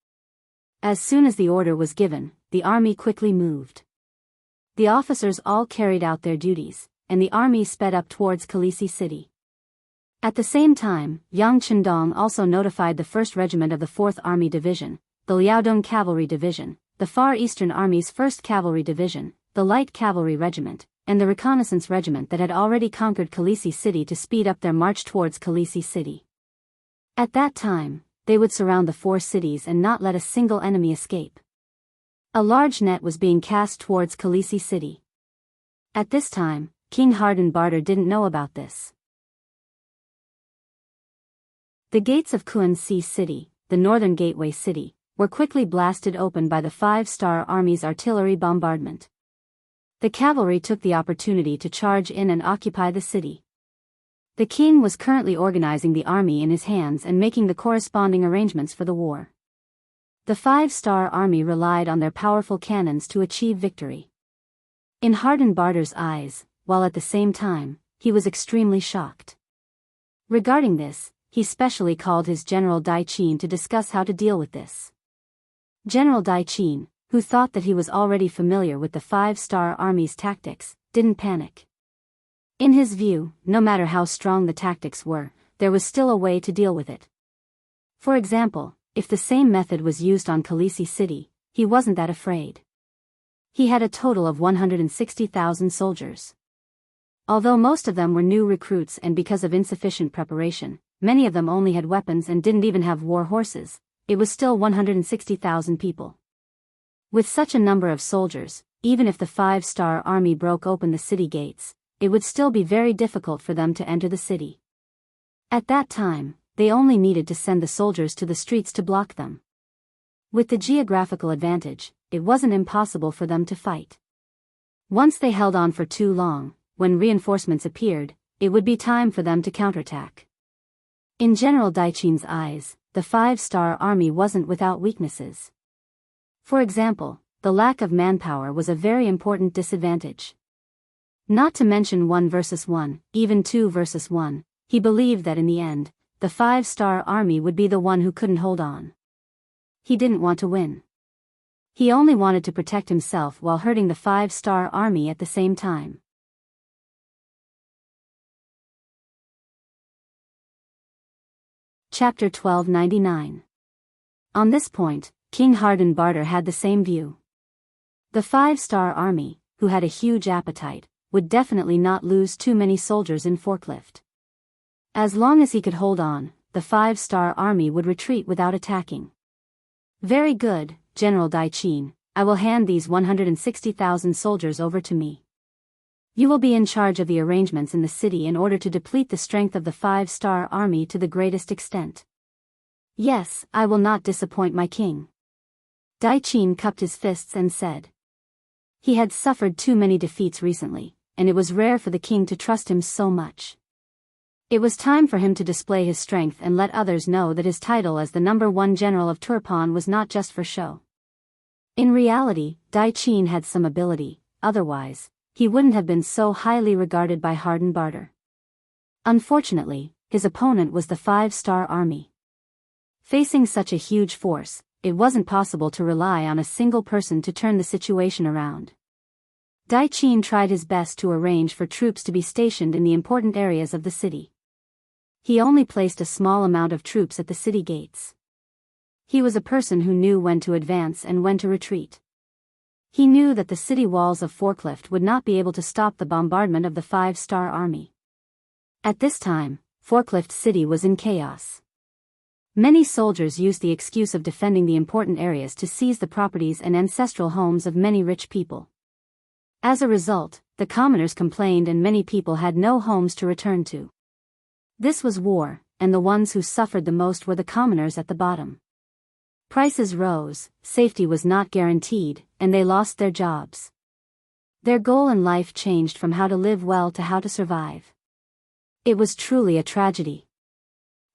As soon as the order was given, the army quickly moved. The officers all carried out their duties, and the army sped up towards Kalisi City. At the same time, Yang Qindong also notified the 1st Regiment of the 4th Army Division, the Liaodong Cavalry Division, the Far Eastern Army's 1st Cavalry Division, the Light Cavalry Regiment, and the Reconnaissance Regiment that had already conquered Kalisi City to speed up their march towards Kalisi City. At that time, they would surround the 4 cities and not let a single enemy escape. A large net was being cast towards Kalisi City. At this time, King Hardenbarter didn't know about this. The gates of Kuanxi City, the northern gateway city, were quickly blasted open by the 5-star Army's artillery bombardment. The cavalry took the opportunity to charge in and occupy the city. The king was currently organizing the army in his hands and making the corresponding arrangements for the war. The 5-star army relied on their powerful cannons to achieve victory. In Hardenbarter's eyes, while at the same time, he was extremely shocked. Regarding this, he specially called his General Dai Qin to discuss how to deal with this. General Dai Qin, who thought that he was already familiar with the 5-star army's tactics, didn't panic. In his view, no matter how strong the tactics were, there was still a way to deal with it. For example, if the same method was used on Kalisi City, he wasn't that afraid. He had a total of 160,000 soldiers. Although most of them were new recruits and because of insufficient preparation, many of them only had weapons and didn't even have war horses, it was still 160,000 people. With such a number of soldiers, even if the 5-star army broke open the city gates, it would still be very difficult for them to enter the city. At that time, they only needed to send the soldiers to the streets to block them. With the geographical advantage, it wasn't impossible for them to fight. Once they held on for too long, when reinforcements appeared, it would be time for them to counterattack. In General Dai Qin's eyes, the 5-star army wasn't without weaknesses. For example, the lack of manpower was a very important disadvantage. Not to mention 1 versus 1, even 2 versus 1, he believed that in the end, the 5-star army would be the one who couldn't hold on. He didn't want to win. He only wanted to protect himself while hurting the 5-star army at the same time. Chapter 1299. On this point, King Hardenbarter had the same view. The 5-star army, who had a huge appetite, would definitely not lose too many soldiers in Forklift. As long as he could hold on, the 5-star army would retreat without attacking. Very good, General Dai Qin, I will hand these 160,000 soldiers over to me. You will be in charge of the arrangements in the city in order to deplete the strength of the 5-star army to the greatest extent. Yes, I will not disappoint my king. Dai Qin cupped his fists and said. He had suffered too many defeats recently, and it was rare for the king to trust him so much. It was time for him to display his strength and let others know that his title as the #1 general of Turpan was not just for show. In reality, Dai Qin had some ability, otherwise, he wouldn't have been so highly regarded by Hardenbarter. Unfortunately, his opponent was the 5-star army. Facing such a huge force, it wasn't possible to rely on a single person to turn the situation around. Dai Qin tried his best to arrange for troops to be stationed in the important areas of the city. He only placed a small amount of troops at the city gates. He was a person who knew when to advance and when to retreat. He knew that the city walls of Forklift would not be able to stop the bombardment of the 5-star army. At this time, Forklift City was in chaos. Many soldiers used the excuse of defending the important areas to seize the properties and ancestral homes of many rich people. As a result, the commoners complained and many people had no homes to return to. This was war, and the ones who suffered the most were the commoners at the bottom. Prices rose, safety was not guaranteed, and they lost their jobs. Their goal in life changed from how to live well to how to survive. It was truly a tragedy.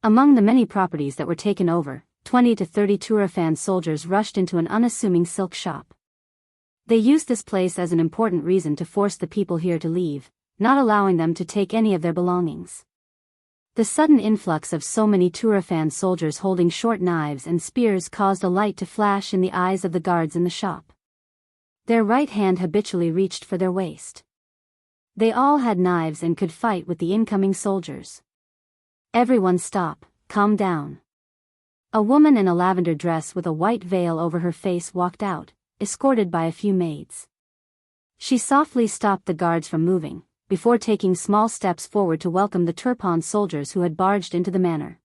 Among the many properties that were taken over, 20 to 30 Turfan soldiers rushed into an unassuming silk shop. They used this place as an important reason to force the people here to leave, not allowing them to take any of their belongings. The sudden influx of so many Turfan soldiers holding short knives and spears caused a light to flash in the eyes of the guards in the shop. Their right hand habitually reached for their waist. They all had knives and could fight with the incoming soldiers. Everyone stop, calm down. A woman in a lavender dress with a white veil over her face walked out, escorted by a few maids. She softly stopped the guards from moving, before taking small steps forward to welcome the Turpan soldiers who had barged into the manor.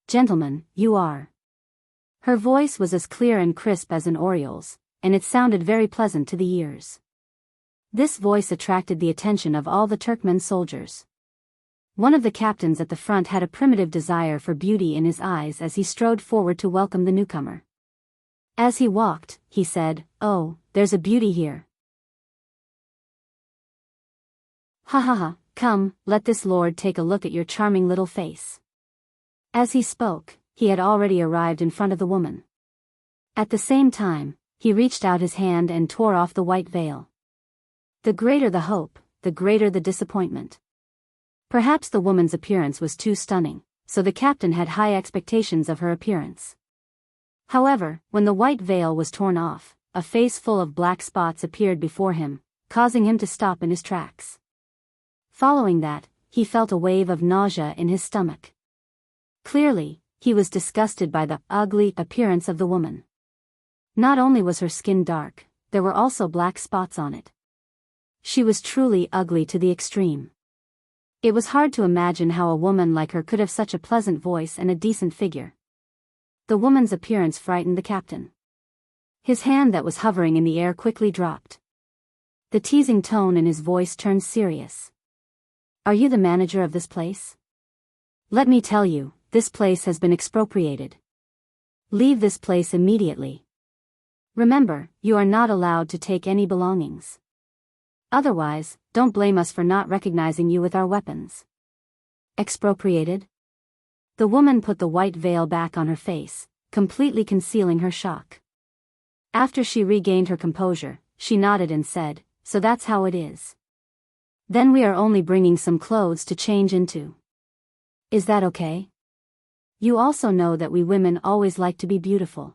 "Gentlemen, you are." Her voice was as clear and crisp as an oriole's, and it sounded very pleasant to the ears. This voice attracted the attention of all the Turkmen soldiers. One of the captains at the front had a primitive desire for beauty in his eyes as he strode forward to welcome the newcomer. As he walked, he said, "Oh, there's a beauty here. Ha ha ha, come, let this lord take a look at your charming little face." As he spoke, he had already arrived in front of the woman. At the same time, he reached out his hand and tore off the white veil. The greater the hope, the greater the disappointment. Perhaps the woman's appearance was too stunning, so the captain had high expectations of her appearance. However, when the white veil was torn off, a face full of black spots appeared before him, causing him to stop in his tracks. Following that, he felt a wave of nausea in his stomach. Clearly, he was disgusted by the ugly appearance of the woman. Not only was her skin dark, there were also black spots on it. She was truly ugly to the extreme. It was hard to imagine how a woman like her could have such a pleasant voice and a decent figure. The woman's appearance frightened the captain. His hand that was hovering in the air quickly dropped. The teasing tone in his voice turned serious. "Are you the manager of this place? Let me tell you, this place has been expropriated. Leave this place immediately. Remember, you are not allowed to take any belongings. Otherwise, don't blame us for not recognizing you with our weapons." Expropriated? The woman put the white veil back on her face, completely concealing her shock. After she regained her composure, she nodded and said, "So that's how it is. Then we are only bringing some clothes to change into. Is that okay? You also know that we women always like to be beautiful."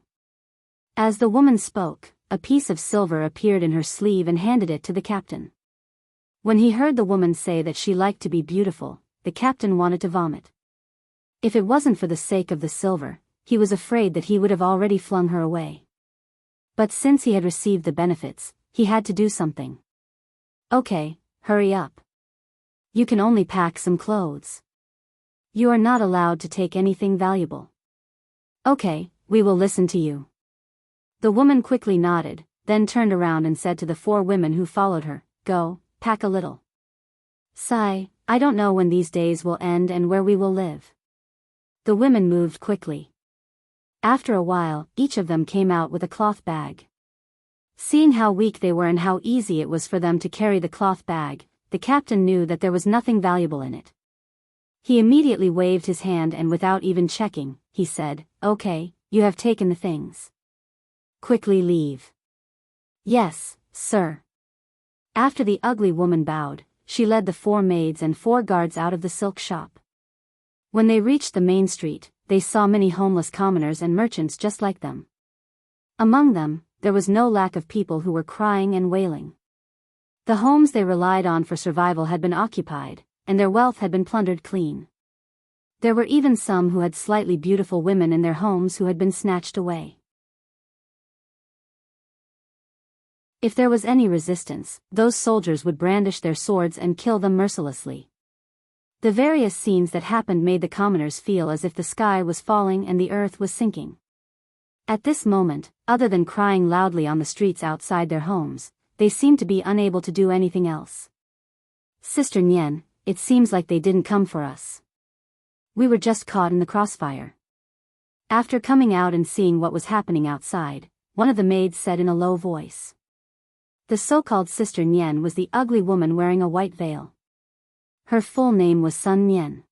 As the woman spoke, a piece of silver appeared in her sleeve and handed it to the captain. When he heard the woman say that she liked to be beautiful, the captain wanted to vomit. If it wasn't for the sake of the silver, he was afraid that he would have already flung her away. But since he had received the benefits, he had to do something. "Okay, hurry up. You can only pack some clothes. You are not allowed to take anything valuable." "Okay, we will listen to you." The woman quickly nodded, then turned around and said to the 4 women who followed her, "Go, pack a little. Sigh, I don't know when these days will end and where we will live." The women moved quickly. After a while, each of them came out with a cloth bag. Seeing how weak they were and how easy it was for them to carry the cloth bag, the captain knew that there was nothing valuable in it. He immediately waved his hand and without even checking, he said, "Okay, you have taken the things. Quickly leave." "Yes, sir." After the ugly woman bowed, she led the 4 maids and 4 guards out of the silk shop. When they reached the main street, they saw many homeless commoners and merchants just like them. Among them, there was no lack of people who were crying and wailing. The homes they relied on for survival had been occupied, and their wealth had been plundered clean. There were even some who had slightly beautiful women in their homes who had been snatched away. If there was any resistance, those soldiers would brandish their swords and kill them mercilessly. The various scenes that happened made the commoners feel as if the sky was falling and the earth was sinking. At this moment, other than crying loudly on the streets outside their homes, they seemed to be unable to do anything else. Sister Nian, it seems like they didn't come for us. We were just caught in the crossfire. After coming out and seeing what was happening outside, one of the maids said in a low voice. The so-called Sister Nian was the ugly woman wearing a white veil. Her full name was Sun Nian.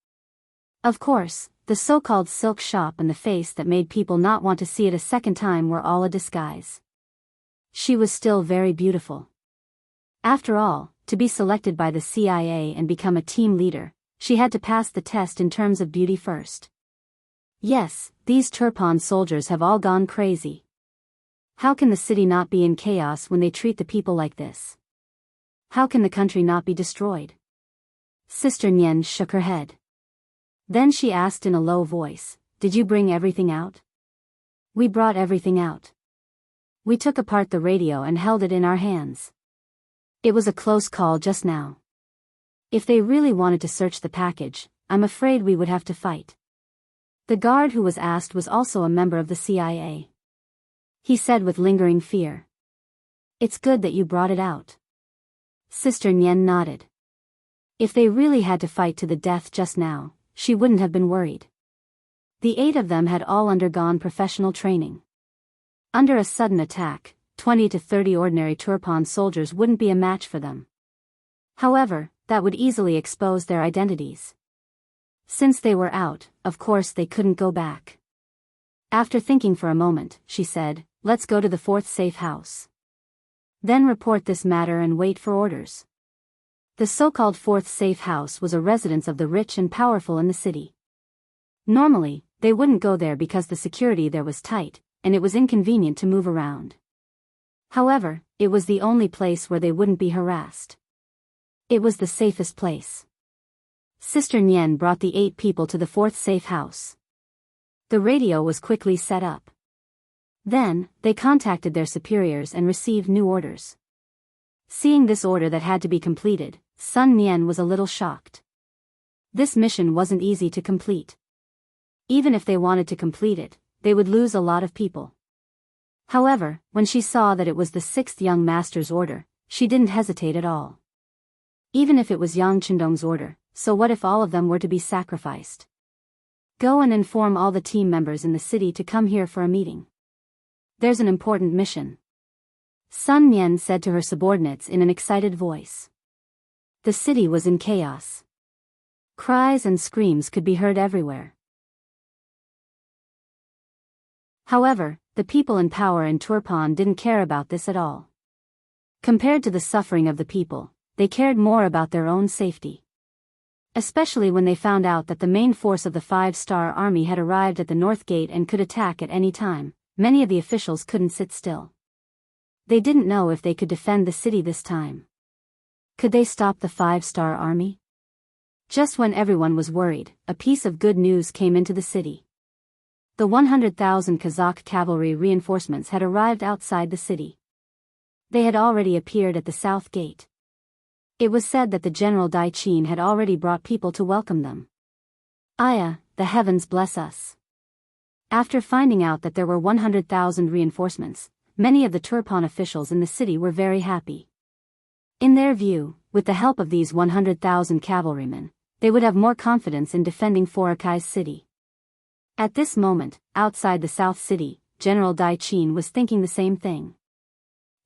Of course, the so-called silk shop and the face that made people not want to see it a second time were all a disguise. She was still very beautiful. After all, to be selected by the CIA and become a team leader, she had to pass the test in terms of beauty first. Yes, these Turpan soldiers have all gone crazy. How can the city not be in chaos when they treat the people like this? How can the country not be destroyed? Sister Nian shook her head. Then she asked in a low voice, "Did you bring everything out?" "We brought everything out. We took apart the radio and held it in our hands. It was a close call just now. If they really wanted to search the package, I'm afraid we would have to fight." The guard who was asked was also a member of the CIA. He said with lingering fear. "It's good that you brought it out." Sister Nian nodded. If they really had to fight to the death just now, she wouldn't have been worried. The 8 of them had all undergone professional training. Under a sudden attack, 20 to 30 ordinary Turpan soldiers wouldn't be a match for them. However, that would easily expose their identities. Since they were out, of course they couldn't go back. After thinking for a moment, she said, "Let's go to the 4th safe house. Then report this matter and wait for orders." The so-called 4th safe house was a residence of the rich and powerful in the city. Normally, they wouldn't go there because the security there was tight, and it was inconvenient to move around. However, it was the only place where they wouldn't be harassed. It was the safest place. Sister Nian brought the 8 people to the 4th safe house. The radio was quickly set up. Then, they contacted their superiors and received new orders. Seeing this order that had to be completed, Sun Nian was a little shocked. This mission wasn't easy to complete. Even if they wanted to complete it, they would lose a lot of people. However, when she saw that it was the 6th young master's order, she didn't hesitate at all. Even if it was Yang Chendong's order, so what if all of them were to be sacrificed? Go and inform all the team members in the city to come here for a meeting. There's an important mission. Sun Nian said to her subordinates in an excited voice. The city was in chaos. Cries and screams could be heard everywhere. However, the people in power in Turpan didn't care about this at all. Compared to the suffering of the people, they cared more about their own safety. Especially when they found out that the main force of the 5-star army had arrived at the north gate and could attack at any time, many of the officials couldn't sit still. They didn't know if they could defend the city this time. Could they stop the 5-star army? Just when everyone was worried, a piece of good news came into the city. The 100,000 Kazakh cavalry reinforcements had arrived outside the city. They had already appeared at the south gate. It was said that the General Dai Qin had already brought people to welcome them. Aya, the heavens bless us. After finding out that there were 100,000 reinforcements, many of the Turpan officials in the city were very happy. In their view, with the help of these 100,000 cavalrymen, they would have more confidence in defending Forokai's city. At this moment, outside the South City, General Dai Qin was thinking the same thing.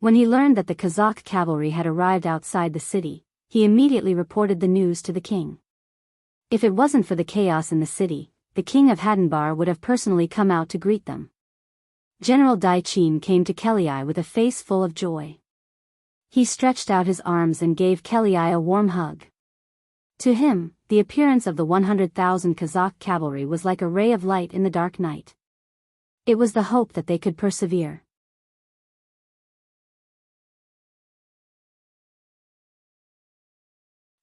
When he learned that the Kazakh cavalry had arrived outside the city, he immediately reported the news to the king. If it wasn't for the chaos in the city, the king of Hadenbar would have personally come out to greet them. General Dai Qin came to Kelly with a face full of joy. He stretched out his arms and gave Kelly a warm hug. To him, the appearance of the 100,000 Kazakh cavalry was like a ray of light in the dark night. It was the hope that they could persevere.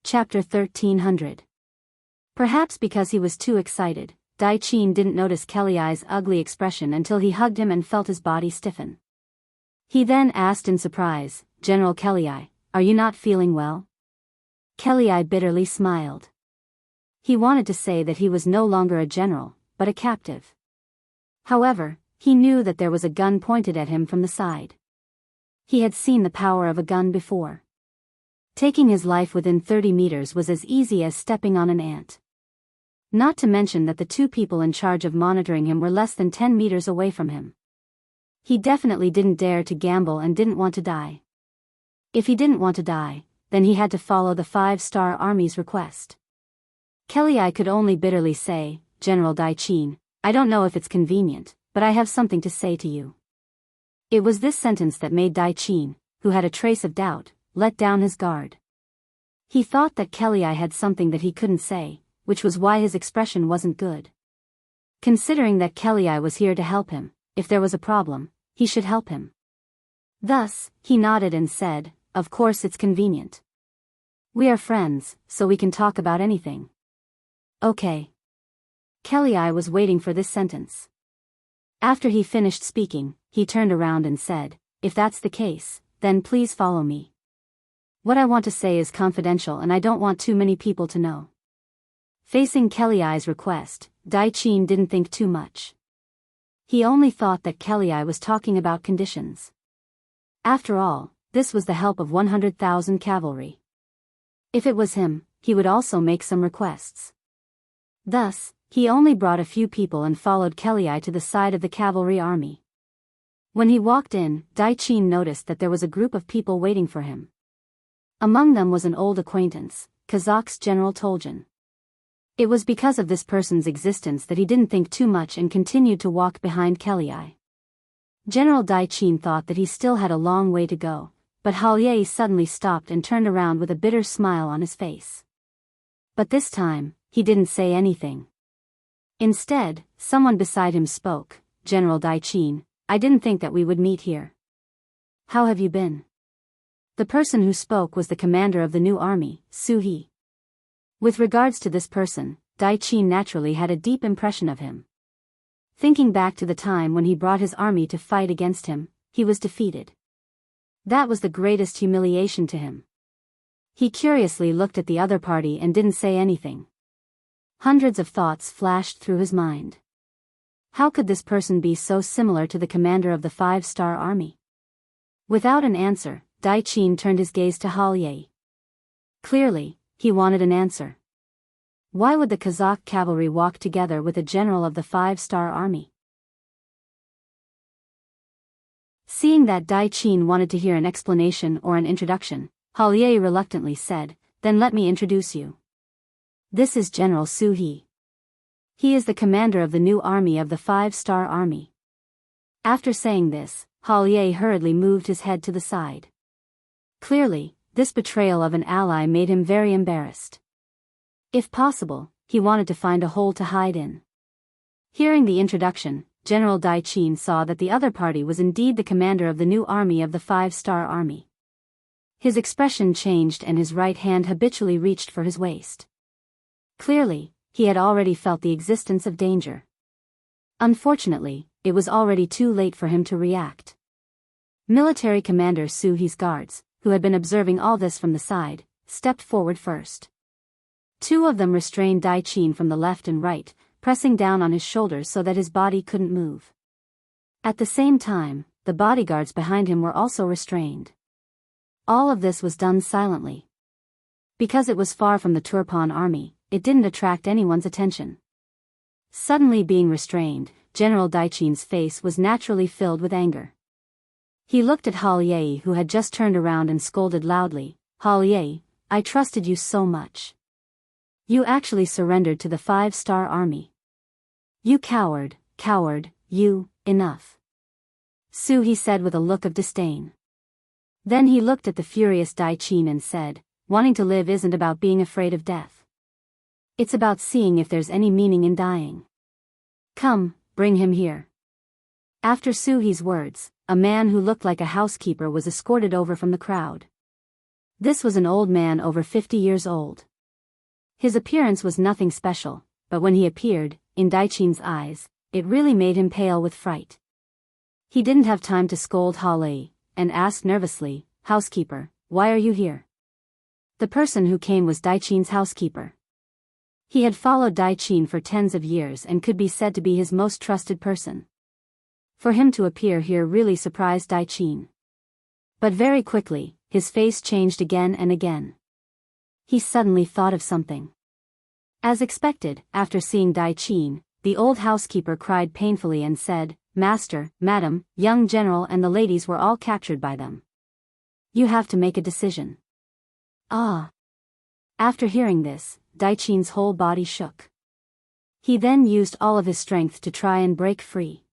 Chapter 1300. Perhaps because he was too excited, Dai Qin didn't notice Kelly's ugly expression until he hugged him and felt his body stiffen. He then asked in surprise, "General Kelly, are you not feeling well?" Kelly bitterly smiled. He wanted to say that he was no longer a general, but a captive. However, he knew that there was a gun pointed at him from the side. He had seen the power of a gun before. Taking his life within 30 meters was as easy as stepping on an ant. Not to mention that the two people in charge of monitoring him were less than 10 meters away from him. He definitely didn't dare to gamble and didn't want to die. If he didn't want to die, then he had to follow the 5-star Army's request. Kellyi could only bitterly say, "General Daiqin, I don't know if it's convenient, but I have something to say to you." It was this sentence that made Daiqin, who had a trace of doubt, let down his guard. He thought that Kellyi had something that he couldn't say, which was why his expression wasn't good. Considering that Kellyi was here to help him, if there was a problem, he should help him. Thus, he nodded and said, "Of course it's convenient. We are friends, so we can talk about anything." Okay. Kellyi was waiting for this sentence. After he finished speaking, he turned around and said, "If that's the case, then please follow me. What I want to say is confidential and I don't want too many people to know." Facing Kellyi's request, Daiqin didn't think too much. He only thought that Kellyi was talking about conditions. After all, this was the help of 100,000 cavalry. If it was him, he would also make some requests. Thus, he only brought a few people and followed Kellyi to the side of the cavalry army. When he walked in, Daiqin noticed that there was a group of people waiting for him. Among them was an old acquaintance, Kazakh's General Toljan. It was because of this person's existence that he didn't think too much and continued to walk behind Kellyi. General Daiqin thought that he still had a long way to go, but Haoye suddenly stopped and turned around with a bitter smile on his face. But this time, he didn't say anything. Instead, someone beside him spoke, "General Daiqin, I didn't think that we would meet here. How have you been?" The person who spoke was the commander of the new army, Suhi. With regards to this person, Daiqin naturally had a deep impression of him. Thinking back to the time when he brought his army to fight against him, he was defeated. That was the greatest humiliation to him. He curiously looked at the other party and didn't say anything. Hundreds of thoughts flashed through his mind. How could this person be so similar to the commander of the 5-star army? Without an answer, Daiqin turned his gaze to Haoye. Clearly, he wanted an answer. Why would the Kazakh cavalry walk together with a general of the 5-star army? Seeing that Daiqin wanted to hear an explanation or an introduction, Haoye reluctantly said, "Then let me introduce you. This is General Suhi. He is the commander of the new army of the 5-star army." After saying this, Haoye hurriedly moved his head to the side. Clearly, this betrayal of an ally made him very embarrassed. If possible, he wanted to find a hole to hide in. Hearing the introduction, General Daiqin saw that the other party was indeed the commander of the new army of the 5-star army. His expression changed and his right hand habitually reached for his waist. Clearly, he had already felt the existence of danger. Unfortunately, it was already too late for him to react. Military Commander Suhi's guards, who had been observing all this from the side, stepped forward first. Two of them restrained Daiqin from the left and right, pressing down on his shoulders so that his body couldn't move. At the same time, the bodyguards behind him were also restrained. All of this was done silently. Because it was far from the Turpan army, it didn't attract anyone's attention. Suddenly being restrained, General Daiqin's face was naturally filled with anger. He looked at Haoye, who had just turned around and scolded loudly, "Haoye, I trusted you so much. You actually surrendered to the 5-star army. You coward, you, enough." Suhi said with a look of disdain. Then he looked at the furious Daiqin and said, "Wanting to live isn't about being afraid of death. It's about seeing if there's any meaning in dying. Come, bring him here." After Suhi's words, a man who looked like a housekeeper was escorted over from the crowd. This was an old man over 50 years old. His appearance was nothing special, but when he appeared, in Daiqin's eyes, it really made him pale with fright. He didn't have time to scold Haoye, and asked nervously, "Housekeeper, why are you here?" The person who came was Daiqin's housekeeper. He had followed Daiqin for tens of years and could be said to be his most trusted person. For him to appear here really surprised Daiqin. But very quickly, his face changed again and again. He suddenly thought of something. As expected, after seeing Dai Qin, the old housekeeper cried painfully and said, "Master, Madam, young general and the ladies were all captured by them. You have to make a decision." Ah! After hearing this, Dai Qin's whole body shook. He then used all of his strength to try and break free.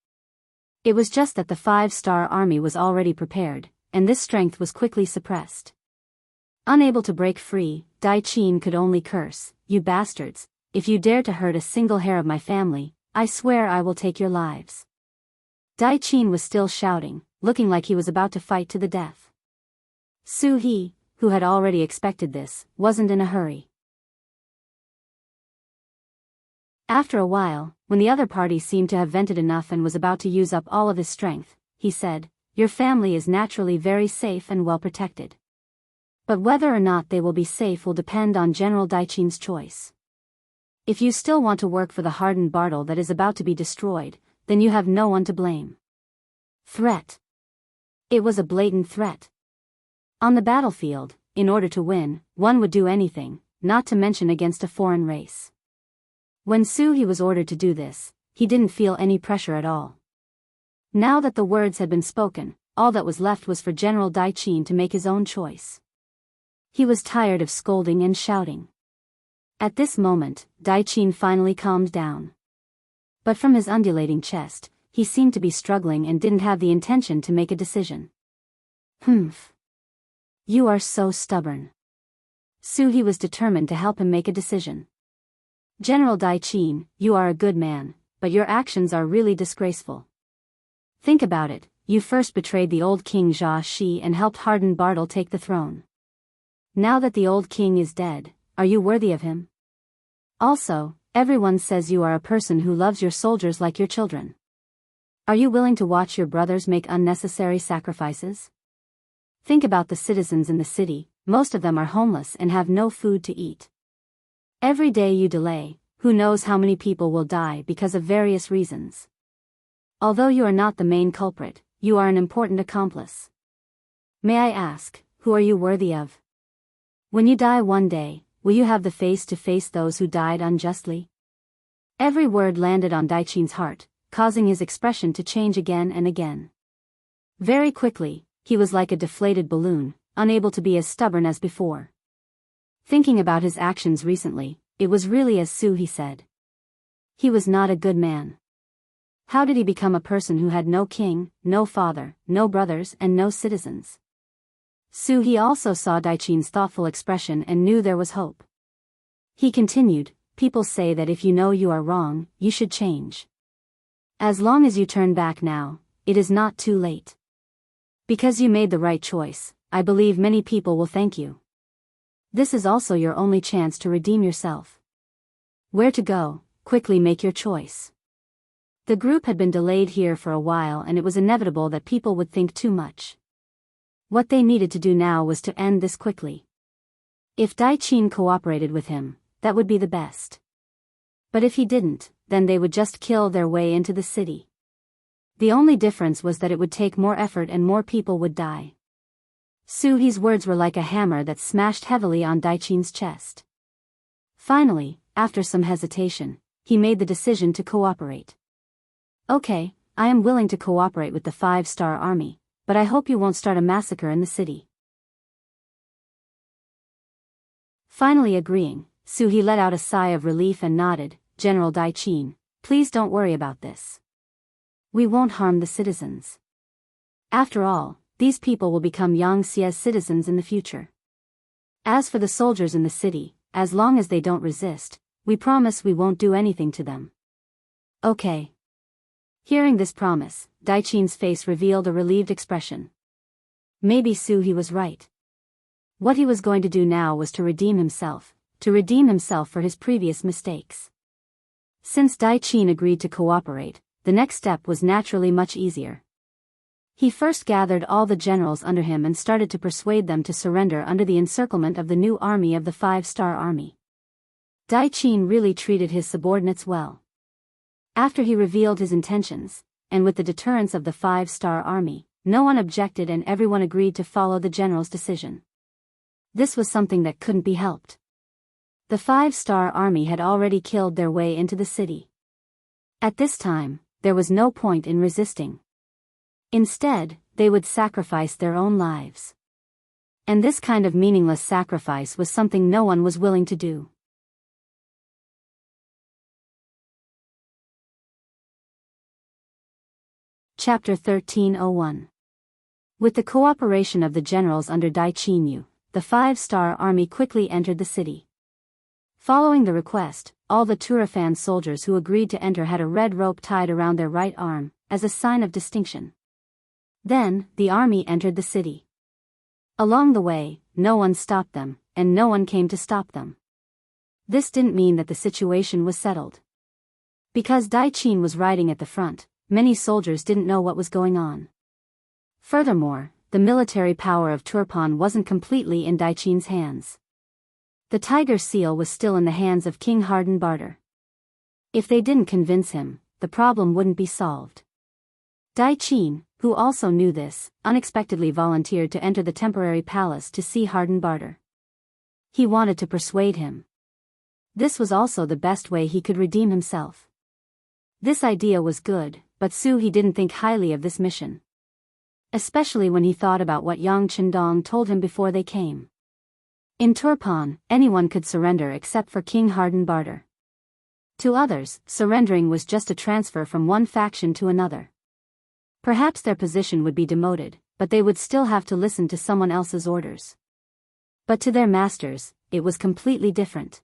It was just that the 5-star army was already prepared, and this strength was quickly suppressed. Unable to break free, Dai Qin could only curse, "You bastards, if you dare to hurt a single hair of my family, I swear I will take your lives." Dai Qin was still shouting, looking like he was about to fight to the death. Su He, who had already expected this, wasn't in a hurry. After a while, when the other party seemed to have vented enough and was about to use up all of his strength, he said, "Your family is naturally very safe and well protected. But whether or not they will be safe will depend on General Dai Qin's choice. If you still want to work for the hardened Bartle that is about to be destroyed, then you have no one to blame." Threat. It was a blatant threat. On the battlefield, in order to win, one would do anything, not to mention against a foreign race. When Su He was ordered to do this, he didn't feel any pressure at all. Now that the words had been spoken, all that was left was for General Dai Qin to make his own choice. He was tired of scolding and shouting. At this moment, Dai Qin finally calmed down. But from his undulating chest, he seemed to be struggling and didn't have the intention to make a decision. "Humph. You are so stubborn." Su He was determined to help him make a decision. "General Dai Qin, you are a good man, but your actions are really disgraceful. Think about it, you first betrayed the old king Jia Shi and helped hardened Bartle take the throne. Now that the old king is dead, are you worthy of him? Also, everyone says you are a person who loves your soldiers like your children. Are you willing to watch your brothers make unnecessary sacrifices? Think about the citizens in the city, most of them are homeless and have no food to eat. Every day you delay, who knows how many people will die because of various reasons. Although you are not the main culprit, you are an important accomplice. May I ask, who are you worthy of? When you die one day, will you have the face to face those who died unjustly?" Every word landed on Dai Qin's heart, causing his expression to change again and again. Very quickly, he was like a deflated balloon, unable to be as stubborn as before. Thinking about his actions recently, it was really as Su He said. He was not a good man. How did he become a person who had no king, no father, no brothers and no citizens? Su He also saw Dai Qin's thoughtful expression and knew there was hope. He continued, "People say that if you know you are wrong, you should change. As long as you turn back now, it is not too late. Because you made the right choice, I believe many people will thank you. This is also your only chance to redeem yourself. Where to go? Quickly make your choice." The group had been delayed here for a while and it was inevitable that people would think too much. What they needed to do now was to end this quickly. If Dai Qin cooperated with him, that would be the best. But if he didn't, then they would just kill their way into the city. The only difference was that it would take more effort and more people would die. Su He's words were like a hammer that smashed heavily on Dai Qin's chest. Finally, after some hesitation, he made the decision to cooperate. "Okay, I am willing to cooperate with the 5-star army, but I hope you won't start a massacre in the city." Finally agreeing, Su He let out a sigh of relief and nodded, "General Dai Qin, please don't worry about this. We won't harm the citizens. After all, these people will become Yangxia's citizens in the future. As for the soldiers in the city, as long as they don't resist, we promise we won't do anything to them." "Okay." Hearing this promise, Dai Qin's face revealed a relieved expression. Maybe Su He was right. What he was going to do now was to redeem himself for his previous mistakes. Since Dai Qin agreed to cooperate, the next step was naturally much easier. He first gathered all the generals under him and started to persuade them to surrender under the encirclement of the new army of the 5-star army. Dai Qin really treated his subordinates well. After he revealed his intentions, and with the deterrence of the 5-star army, no one objected and everyone agreed to follow the general's decision. This was something that couldn't be helped. The 5-star army had already killed their way into the city. At this time, there was no point in resisting. Instead, they would sacrifice their own lives. And this kind of meaningless sacrifice was something no one was willing to do. Chapter 1301. With the cooperation of the generals under Dai Qinyu, the 5-star army quickly entered the city. Following the request, all the Turfan soldiers who agreed to enter had a red rope tied around their right arm, as a sign of distinction. Then, the army entered the city. Along the way, no one stopped them, and no one came to stop them. This didn't mean that the situation was settled. Because Dai Qin was riding at the front, many soldiers didn't know what was going on. Furthermore, the military power of Turpan wasn't completely in Dai Qin's hands. The tiger seal was still in the hands of King Harden Barter. If they didn't convince him, the problem wouldn't be solved. Dai Qin, who also knew this, unexpectedly volunteered to enter the temporary palace to see Harden Barter. He wanted to persuade him. This was also the best way he could redeem himself. This idea was good, but He didn't think highly of this mission. Especially when he thought about what Yang Chendong told him before they came. In Turpan, anyone could surrender except for King Harden Barter. To others, surrendering was just a transfer from one faction to another. Perhaps their position would be demoted, but they would still have to listen to someone else's orders. But to their masters, it was completely different.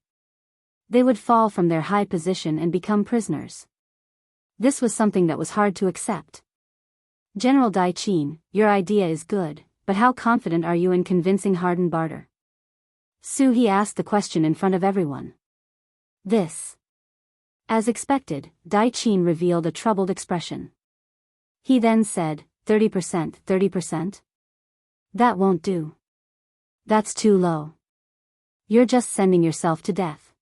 They would fall from their high position and become prisoners. This was something that was hard to accept. General Dai Qin, your idea is good, but how confident are you in convincing Harden Barter? He asked the question in front of everyone. This. As expected, Dai Qin revealed a troubled expression. He then said, 30%, 30%? That won't do. That's too low. You're just sending yourself to death.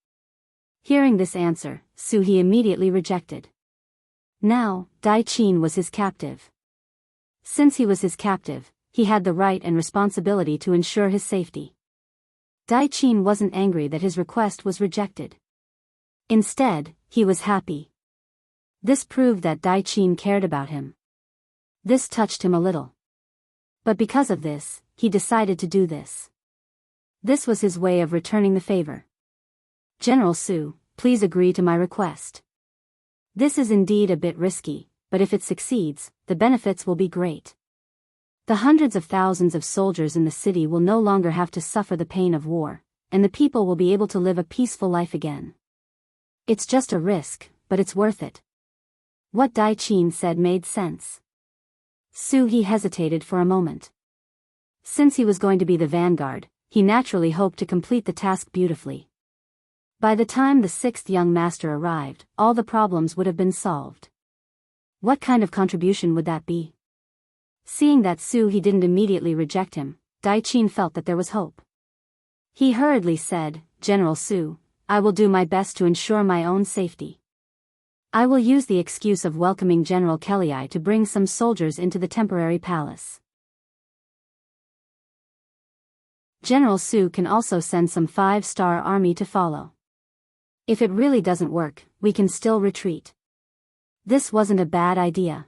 Hearing this answer, he immediately rejected. Now, Dai Qin was his captive. Since he was his captive, he had the right and responsibility to ensure his safety. Dai Qin wasn't angry that his request was rejected. Instead, he was happy. This proved that Dai Qin cared about him. This touched him a little. But because of this, he decided to do this. This was his way of returning the favor. General Su, please agree to my request. This is indeed a bit risky, but if it succeeds, the benefits will be great. The hundreds of thousands of soldiers in the city will no longer have to suffer the pain of war, and the people will be able to live a peaceful life again. It's just a risk, but it's worth it. What Dai Qin said made sense. He hesitated for a moment. Since he was going to be the vanguard, he naturally hoped to complete the task beautifully. By the time the 6th young master arrived, all the problems would have been solved. What kind of contribution would that be? Seeing that he didn't immediately reject him, Dai Qin felt that there was hope. He hurriedly said, General Su, I will do my best to ensure my own safety. I will use the excuse of welcoming General Kelly to bring some soldiers into the temporary palace. General Su can also send some 5-star army to follow. If it really doesn't work, we can still retreat. This wasn't a bad idea.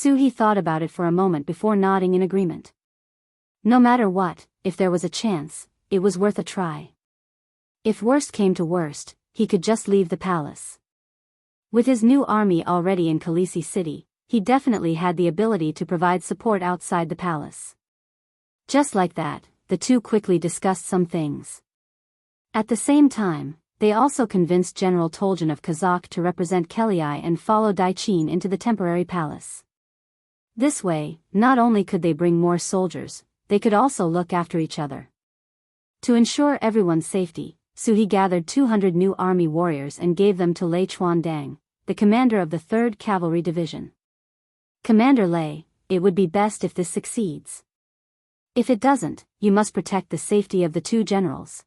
He thought about it for a moment before nodding in agreement. No matter what, if there was a chance, it was worth a try. If worst came to worst, he could just leave the palace. With his new army already in Khaleesi City, he definitely had the ability to provide support outside the palace. Just like that, the two quickly discussed some things. At the same time, they also convinced General Toljan of Kazakh to represent Kelly and follow Dai Qin into the temporary palace. This way, not only could they bring more soldiers, they could also look after each other. To ensure everyone's safety, He gathered 200 new army warriors and gave them to Lei Chuandang, the commander of the 3rd Cavalry Division. Commander Lei, it would be best if this succeeds. If it doesn't, you must protect the safety of the 2 generals.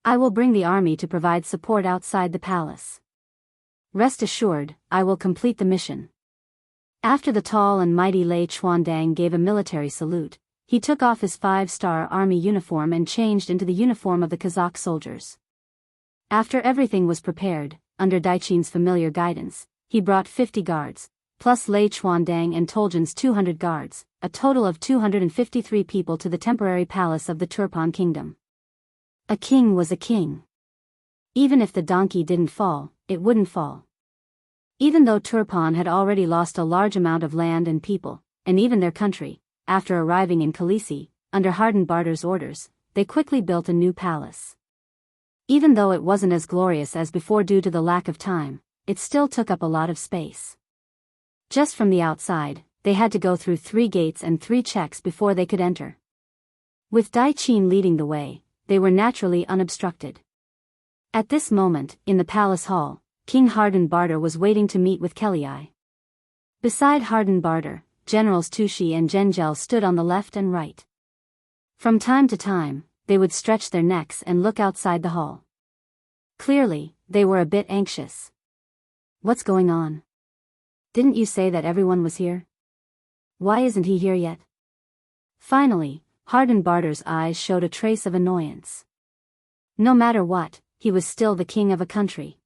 I will bring the army to provide support outside the palace. Rest assured, I will complete the mission. After the tall and mighty Lei Chuandang gave a military salute, he took off his 5-star army uniform and changed into the uniform of the Kazakh soldiers. After everything was prepared, under Daiqin's familiar guidance, he brought 50 guards, plus Lei Chuandang and Toljan's 200 guards, a total of 253 people to the temporary palace of the Turpan kingdom. A king was a king. Even if the donkey didn't fall, it wouldn't fall. Even though Turpan had already lost a large amount of land and people, and even their country, after arriving in Khaleesi, under Hardenbarter's orders, they quickly built a new palace. Even though it wasn't as glorious as before due to the lack of time, it still took up a lot of space. Just from the outside, they had to go through 3 gates and 3 checks before they could enter. With Daiqin leading the way, they were naturally unobstructed. At this moment, in the palace hall, King Hardenbarter was waiting to meet with Kelly. Beside Hardenbarter, Generals Tushi and Gengel stood on the left and right. From time to time, they would stretch their necks and look outside the hall. Clearly, they were a bit anxious. What's going on? Didn't you say that everyone was here? Why isn't he here yet? Finally, Hardenbarter's eyes showed a trace of annoyance. No matter what, he was still the king of a country.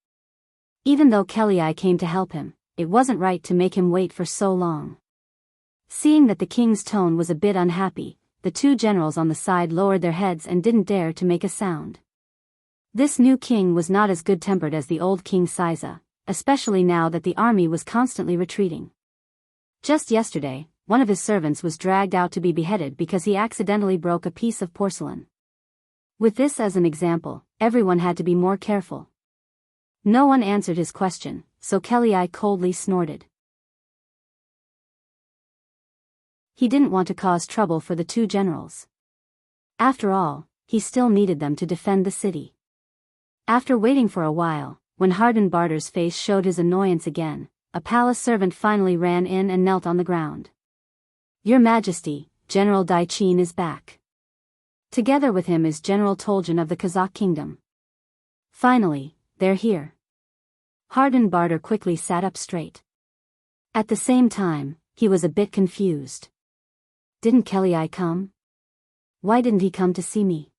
Even though Kelly came to help him, it wasn't right to make him wait for so long. Seeing that the king's tone was a bit unhappy, the 2 generals on the side lowered their heads and didn't dare to make a sound. This new king was not as good-tempered as the old King Siza, especially now that the army was constantly retreating. Just yesterday, one of his servants was dragged out to be beheaded because he accidentally broke a piece of porcelain. With this as an example, everyone had to be more careful. No one answered his question, so Kelly coldly snorted. He didn't want to cause trouble for the 2 generals. After all, he still needed them to defend the city. After waiting for a while, when Hardenbarter's face showed his annoyance again, a palace servant finally ran in and knelt on the ground. Your Majesty, General Daiqin is back. Together with him is General Toljan of the Kazakh kingdom. Finally, they're here. Hardenbarter quickly sat up straight. At the same time, he was a bit confused. Didn't Kelly come? Why didn't he come to see me?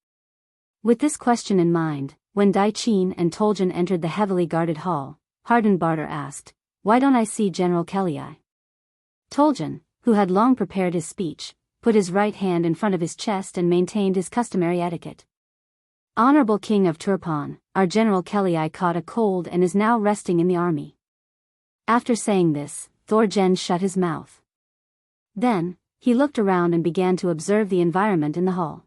With this question in mind, when Daiqin and Toljan entered the heavily guarded hall, Hardenbarter asked, Why don't I see General Kelly? Toljan, who had long prepared his speech, put his right hand in front of his chest and maintained his customary etiquette. Honorable King of Turpan, our General Kelly caught a cold and is now resting in the army. After saying this, Thorjen shut his mouth. Then, he looked around and began to observe the environment in the hall.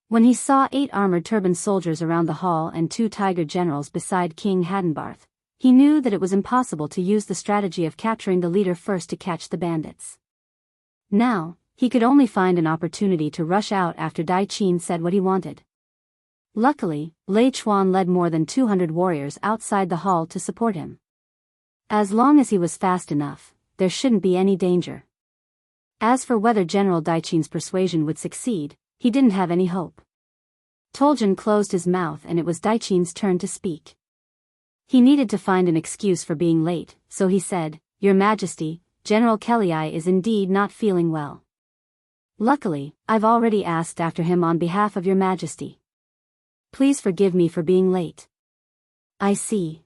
When he saw 8 armored turbaned soldiers around the hall and 2 tiger generals beside King Hardenbarth, he knew that it was impossible to use the strategy of capturing the leader first to catch the bandits. Now, he could only find an opportunity to rush out after Daiqin said what he wanted. Luckily, Lei Chuan led more than 200 warriors outside the hall to support him. As long as he was fast enough, there shouldn't be any danger. As for whether General Daiqin's persuasion would succeed, he didn't have any hope. Toljan closed his mouth and it was Daiqin's turn to speak. He needed to find an excuse for being late, so he said, Your Majesty, General Kelly is indeed not feeling well. Luckily, I've already asked after him on behalf of Your Majesty. Please forgive me for being late. I see.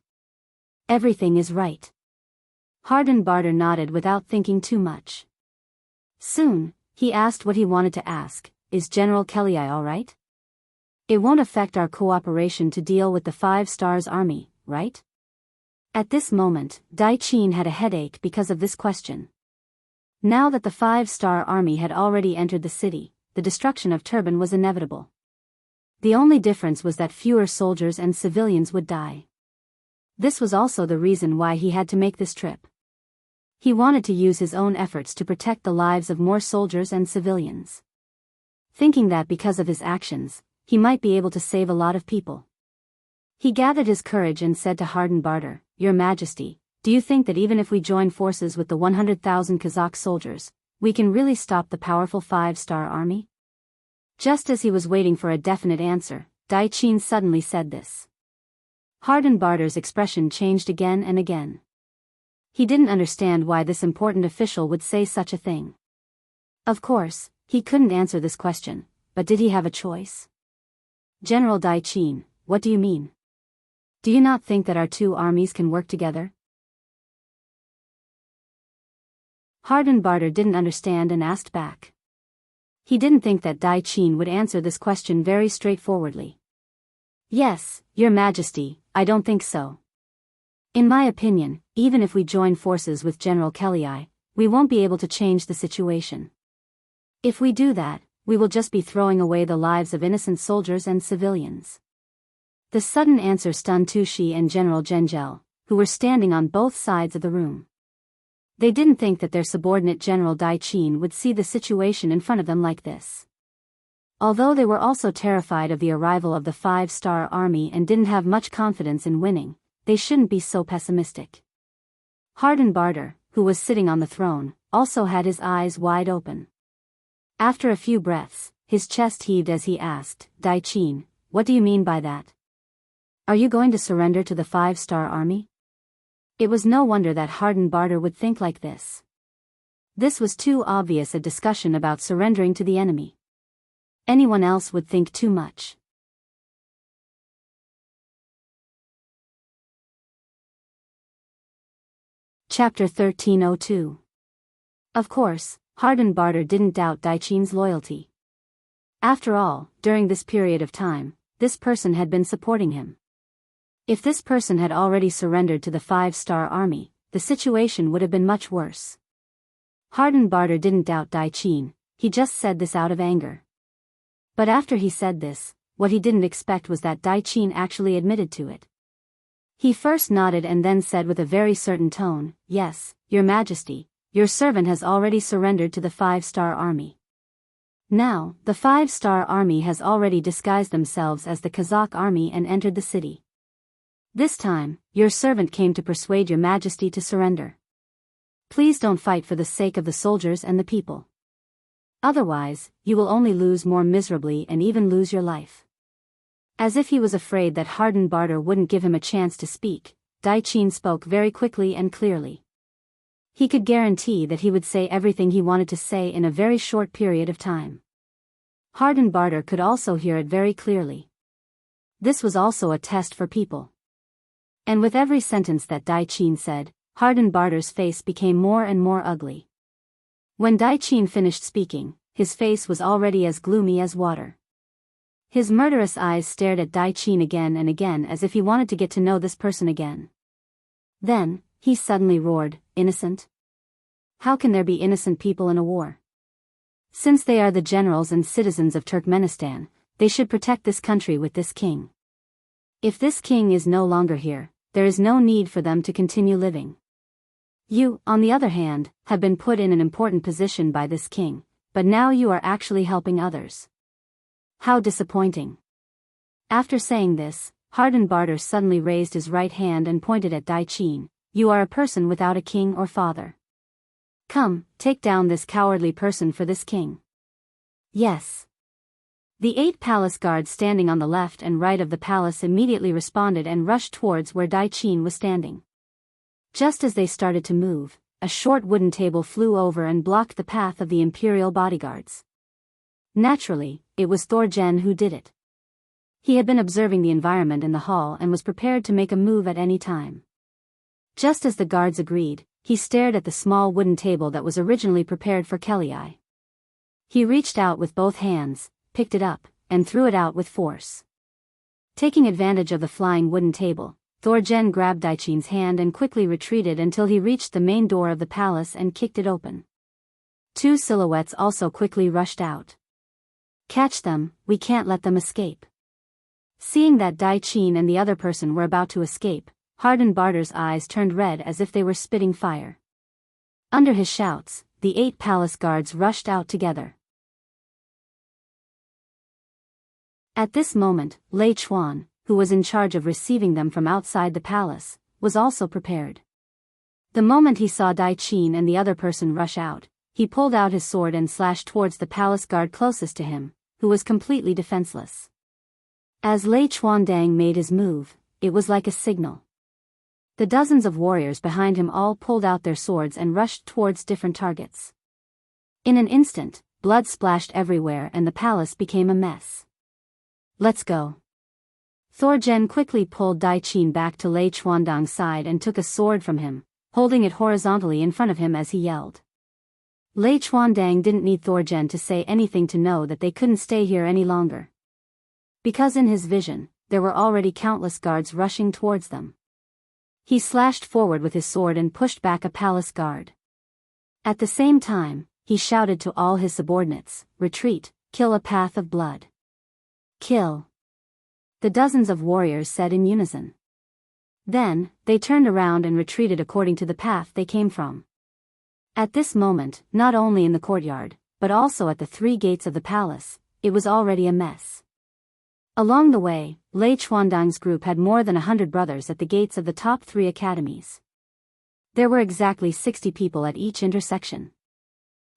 Everything is right. Hardenbarter nodded without thinking too much. Soon, he asked what he wanted to ask, Is General Kelly all right? It won't affect our cooperation to deal with the 5 Stars army, right? At this moment, Daiqin had a headache because of this question. Now that the 5-star army had already entered the city, the destruction of Turban was inevitable. The only difference was that fewer soldiers and civilians would die. This was also the reason why he had to make this trip. He wanted to use his own efforts to protect the lives of more soldiers and civilians. Thinking that because of his actions, he might be able to save a lot of people. He gathered his courage and said to Hardenbarter, Your Majesty, do you think that even if we join forces with the 100,000 Kazakh soldiers, we can really stop the powerful 5-star army? Just as he was waiting for a definite answer, Daiqin suddenly said this. Hardenbarter's expression changed again and again. He didn't understand why this important official would say such a thing. Of course, he couldn't answer this question, but did he have a choice? General Dai Qin, what do you mean? Do you not think that our two armies can work together? Hardenbarter didn't understand and asked back. He didn't think that Dai Qin would answer this question very straightforwardly. Yes, Your Majesty, I don't think so. In my opinion, even if we join forces with General Kelly, we won't be able to change the situation. If we do that, we will just be throwing away the lives of innocent soldiers and civilians. The sudden answer stunned Tu Shi and General Zhengzhou, who were standing on both sides of the room. They didn't think that their subordinate General Dai Qin would see the situation in front of them like this. Although they were also terrified of the arrival of the 5-star army and didn't have much confidence in winning, they shouldn't be so pessimistic. Hardenbarter, who was sitting on the throne, also had his eyes wide open. After a few breaths, his chest heaved as he asked, Dai Qin, what do you mean by that? Are you going to surrender to the 5-star army? It was no wonder that Hardenbarter would think like this. This was too obvious a discussion about surrendering to the enemy. Anyone else would think too much. Chapter 1302. Of course, Hardenbarter didn't doubt Dai Qin's loyalty. After all, during this period of time, this person had been supporting him. If this person had already surrendered to the 5-star army, the situation would have been much worse. Hardenbarter didn't doubt Dai Qin, he just said this out of anger. But after he said this, what he didn't expect was that Dai Qin actually admitted to it. He first nodded and then said with a very certain tone, Yes, Your Majesty, your servant has already surrendered to the 5-star army. Now, the 5-star army has already disguised themselves as the Kazakh army and entered the city. This time, your servant came to persuade Your Majesty to surrender. Please don't fight for the sake of the soldiers and the people. Otherwise, you will only lose more miserably and even lose your life. As if he was afraid that Hardenbarter wouldn't give him a chance to speak, Dai Qin spoke very quickly and clearly. He could guarantee that he would say everything he wanted to say in a very short period of time. Hardenbarter could also hear it very clearly. This was also a test for people. And with every sentence that Dai Qin said, Hardenbarter's face became more and more ugly. When Dai Qin finished speaking, his face was already as gloomy as water. His murderous eyes stared at Dai Qin again and again as if he wanted to get to know this person again. Then, he suddenly roared, Innocent? How can there be innocent people in a war? Since they are the generals and citizens of Turkmenistan, they should protect this country with this king. If this king is no longer here, there is no need for them to continue living. You, on the other hand, have been put in an important position by this king, but now you are actually helping others. How disappointing. After saying this, Hardenbarter suddenly raised his right hand and pointed at Dai Qin. You are a person without a king or father. Come, take down this cowardly person for this king. Yes. The 8 palace guards standing on the left and right of the palace immediately responded and rushed towards where Dai Qin was standing. Just as they started to move, a short wooden table flew over and blocked the path of the imperial bodyguards. Naturally, it was Thorjen who did it. He had been observing the environment in the hall and was prepared to make a move at any time. Just as the guards agreed, he stared at the small wooden table that was originally prepared for Kelly. He reached out with both hands, picked it up, and threw it out with force. Taking advantage of the flying wooden table, Thorjen grabbed Dai Qin's hand and quickly retreated until he reached the main door of the palace and kicked it open. 2 silhouettes also quickly rushed out. Catch them, we can't let them escape. Seeing that Dai Qin and the other person were about to escape, Hardenbarter's eyes turned red as if they were spitting fire. Under his shouts, the 8 palace guards rushed out together. At this moment, Lei Chuan, who was in charge of receiving them from outside the palace, was also prepared. The moment he saw Dai Qin and the other person rush out, he pulled out his sword and slashed towards the palace guard closest to him, who was completely defenseless. As Lei Chuandang made his move, it was like a signal. The dozens of warriors behind him all pulled out their swords and rushed towards different targets. In an instant, blood splashed everywhere and the palace became a mess. Let's go. Thorjen quickly pulled Dai Qin back to Lei Chuandang's side and took a sword from him, holding it horizontally in front of him as he yelled. Lei Chuandang didn't need Thorjen to say anything to know that they couldn't stay here any longer. Because in his vision, there were already countless guards rushing towards them. He slashed forward with his sword and pushed back a palace guard. At the same time, he shouted to all his subordinates, "Retreat, kill a path of blood." Kill. The dozens of warriors said in unison. Then, they turned around and retreated according to the path they came from. At this moment, not only in the courtyard, but also at the 3 gates of the palace, it was already a mess. Along the way, Lei Chuandang's group had more than 100 brothers at the gates of the top 3 academies. There were exactly 60 people at each intersection.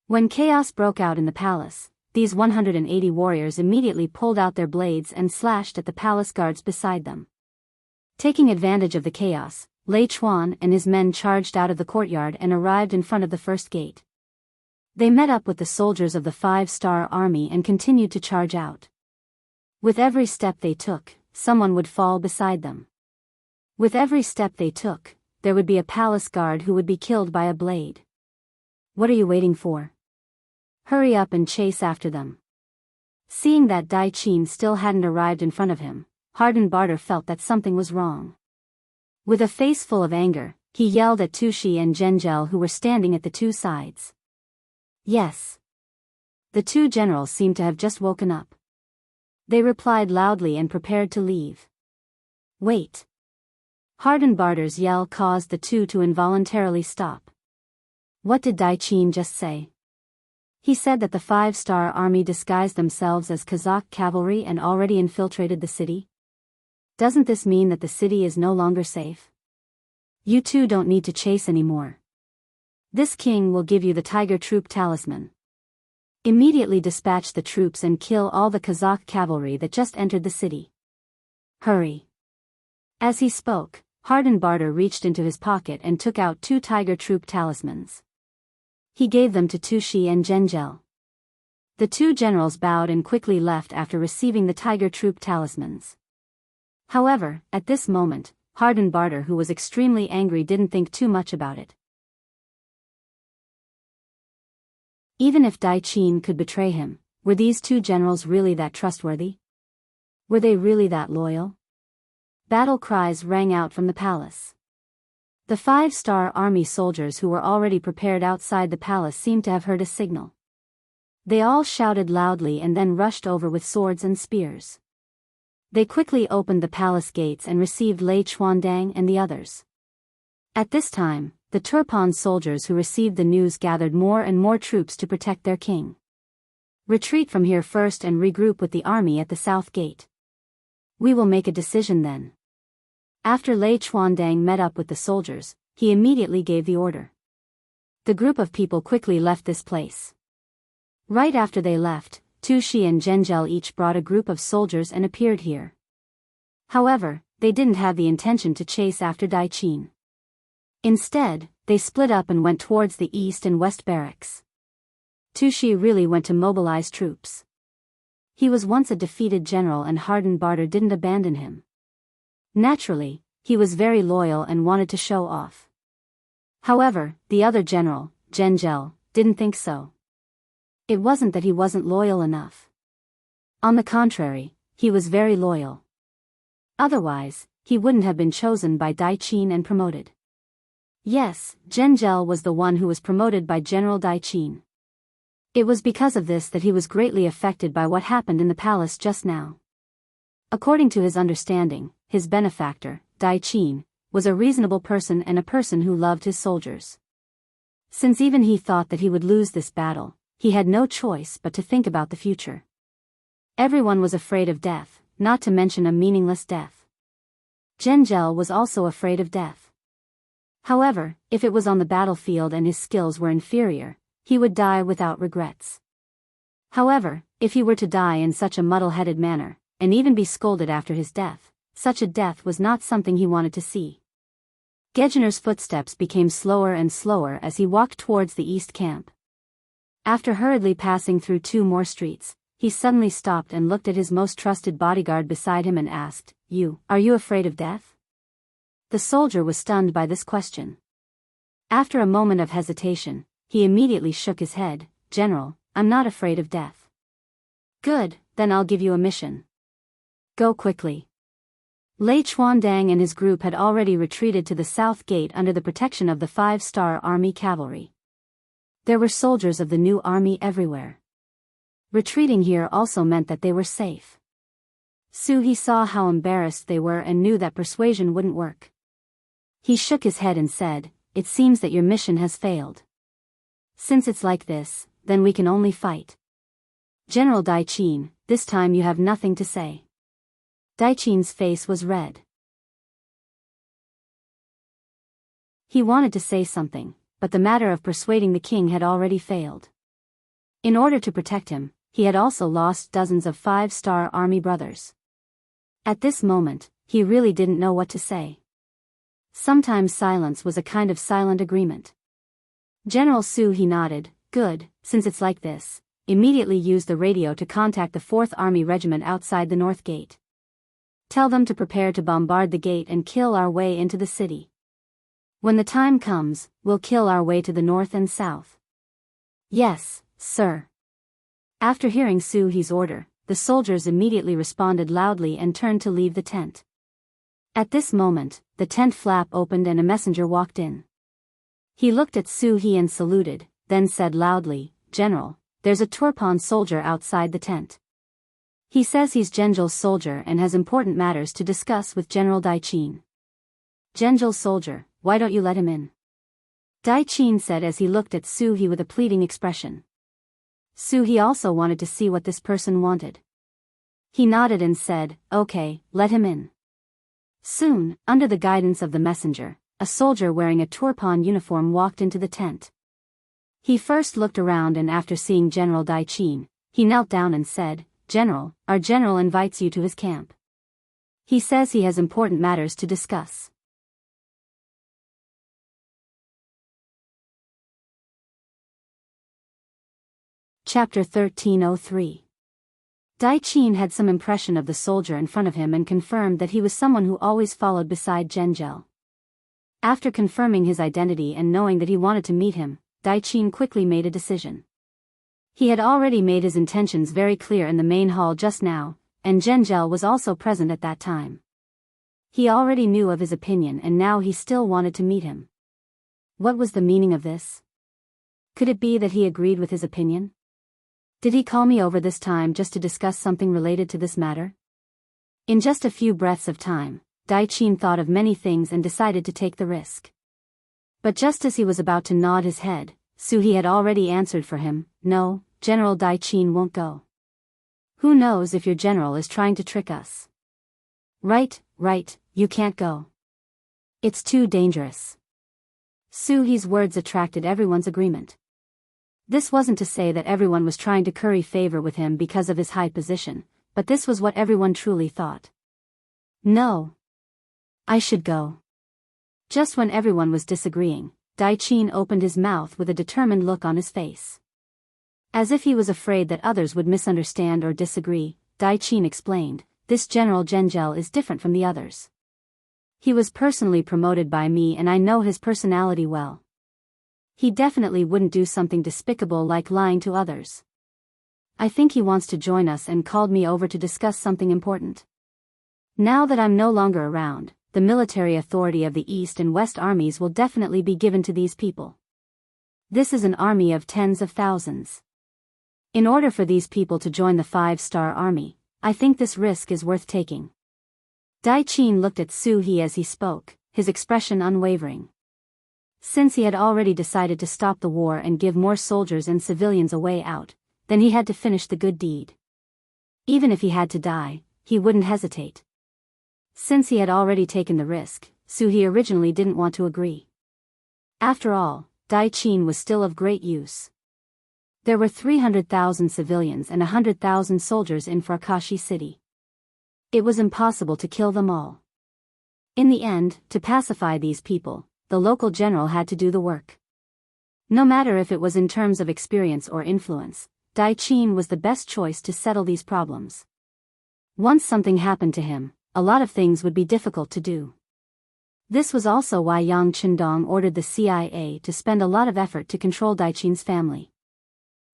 When chaos broke out in the palace, these 180 warriors immediately pulled out their blades and slashed at the palace guards beside them. Taking advantage of the chaos, Lei Chuan and his men charged out of the courtyard and arrived in front of the first gate. They met up with the soldiers of the 5-star army and continued to charge out. With every step they took, someone would fall beside them. With every step they took, there would be a palace guard who would be killed by a blade. What are you waiting for? Hurry up and chase after them. Seeing that Dai Qin still hadn't arrived in front of him, Harden Barter felt that something was wrong. With a face full of anger, he yelled at Tushi and Zhengzhel who were standing at the 2 sides. Yes. The 2 generals seemed to have just woken up. They replied loudly and prepared to leave. Wait. Harden Barter's yell caused the 2 to involuntarily stop. What did Dai Qin just say? He said that the 5-star army disguised themselves as Kazakh cavalry and already infiltrated the city? Doesn't this mean that the city is no longer safe? You 2 don't need to chase anymore. This king will give you the tiger troop talisman. Immediately dispatch the troops and kill all the Kazakh cavalry that just entered the city. Hurry. As he spoke, Harden Barter reached into his pocket and took out 2 tiger troop talismans. He gave them to Tushi and Zhengzhel. The 2 generals bowed and quickly left after receiving the tiger troop talismans. However, at this moment, Harden Barter, who was extremely angry, didn't think too much about it. Even if Dai Qin could betray him, were these 2 generals really that trustworthy? Were they really that loyal? Battle cries rang out from the palace. The 5-star army soldiers who were already prepared outside the palace seemed to have heard a signal. They all shouted loudly and then rushed over with swords and spears. They quickly opened the palace gates and received Lei Chuandang and the others. At this time, the Turpan soldiers who received the news gathered more and more troops to protect their king. Retreat from here first and regroup with the army at the south gate. We will make a decision then. After Lei Chuandang met up with the soldiers, he immediately gave the order. The group of people quickly left this place. Right after they left, Tushi and Zhengzhel each brought a group of soldiers and appeared here. However, they didn't have the intention to chase after Dai Qin. Instead, they split up and went towards the east and west barracks. Tushi really went to mobilize troops. He was once a defeated general and Harden Barter didn't abandon him. Naturally, he was very loyal and wanted to show off. However, the other general, Zhengzhel, didn't think so. It wasn't that he wasn't loyal enough. On the contrary, he was very loyal. Otherwise, he wouldn't have been chosen by Dai Qin and promoted. Yes, Zhengzhel was the one who was promoted by General Dai Qin. It was because of this that he was greatly affected by what happened in the palace just now. According to his understanding, his benefactor, Dai Qin, was a reasonable person and a person who loved his soldiers. Since even he thought that he would lose this battle, he had no choice but to think about the future. Everyone was afraid of death, not to mention a meaningless death. Zhengzhel was also afraid of death. However, if it was on the battlefield and his skills were inferior, he would die without regrets. However, if he were to die in such a muddle-headed manner, and even be scolded after his death, such a death was not something he wanted to see. Gejener's footsteps became slower and slower as he walked towards the east camp. After hurriedly passing through 2 more streets, he suddenly stopped and looked at his most trusted bodyguard beside him and asked, Are you afraid of death? The soldier was stunned by this question. After a moment of hesitation, he immediately shook his head. General, I'm not afraid of death. Good, then I'll give you a mission. Go quickly. Lei Chuandang and his group had already retreated to the south gate under the protection of the 5-star army cavalry. There were soldiers of the new army everywhere. Retreating here also meant that they were safe. He saw how embarrassed they were and knew that persuasion wouldn't work. He shook his head and said, It seems that your mission has failed. Since it's like this, then we can only fight. General Daiqin, this time you have nothing to say. Daiqin's face was red. He wanted to say something, but the matter of persuading the king had already failed. In order to protect him, he had also lost dozens of 5-star army brothers. At this moment, he really didn't know what to say. Sometimes silence was a kind of silent agreement. General he nodded. Good, since it's like this, immediately use the radio to contact the 4th Army Regiment outside the North Gate. Tell them to prepare to bombard the gate and kill our way into the city. When the time comes, we'll kill our way to the north and south. Yes, sir. After hearing He's order, the soldiers immediately responded loudly and turned to leave the tent. At this moment, the tent flap opened and a messenger walked in. He looked at He and saluted, then said loudly, General, there's a Turpan soldier outside the tent. He says he's Genjil's soldier and has important matters to discuss with General Daiqin. Genjil's soldier, why don't you let him in? Daiqin said as he looked at He with a pleading expression. He also wanted to see what this person wanted. He nodded and said, Okay, let him in. Soon, under the guidance of the messenger, a soldier wearing a Turpan uniform walked into the tent. He first looked around and after seeing General Daiqin, he knelt down and said, General, our general invites you to his camp. He says he has important matters to discuss. Chapter 1303. Daiqin had some impression of the soldier in front of him and confirmed that he was someone who always followed beside Genjil. After confirming his identity and knowing that he wanted to meet him, Daiqin quickly made a decision. He had already made his intentions very clear in the main hall just now, and Genjil was also present at that time. He already knew of his opinion and now he still wanted to meet him. What was the meaning of this? Could it be that he agreed with his opinion? Did he call me over this time just to discuss something related to this matter? In just a few breaths of time, Daiqin thought of many things and decided to take the risk. But just as he was about to nod his head, He had already answered for him, No, General Daiqin won't go. Who knows if your general is trying to trick us? Right, you can't go. It's too dangerous. He's words attracted everyone's agreement. This wasn't to say that everyone was trying to curry favor with him because of his high position, but this was what everyone truly thought. No. I should go. Just when everyone was disagreeing, Daiqin opened his mouth with a determined look on his face. As if he was afraid that others would misunderstand or disagree, Daiqin explained, This General Genjil is different from the others. He was personally promoted by me and I know his personality well. He definitely wouldn't do something despicable like lying to others. I think he wants to join us and called me over to discuss something important. Now that I'm no longer around, the military authority of the East and West armies will definitely be given to these people. This is an army of tens of thousands. In order for these people to join the 5-star army, I think this risk is worth taking. Daiqin looked at He as he spoke, his expression unwavering. Since he had already decided to stop the war and give more soldiers and civilians a way out, then he had to finish the good deed. Even if he had to die, he wouldn't hesitate. Since he had already taken the risk, he originally didn't want to agree. After all, Daiqin was still of great use. There were 300,000 civilians and 100,000 soldiers in Farkashi city. It was impossible to kill them all. In the end, to pacify these people, the local general had to do the work. No matter if it was in terms of experience or influence, Dai Qin was the best choice to settle these problems. Once something happened to him, a lot of things would be difficult to do. This was also why Yang Qindong ordered the CIA to spend a lot of effort to control Dai Qin's family.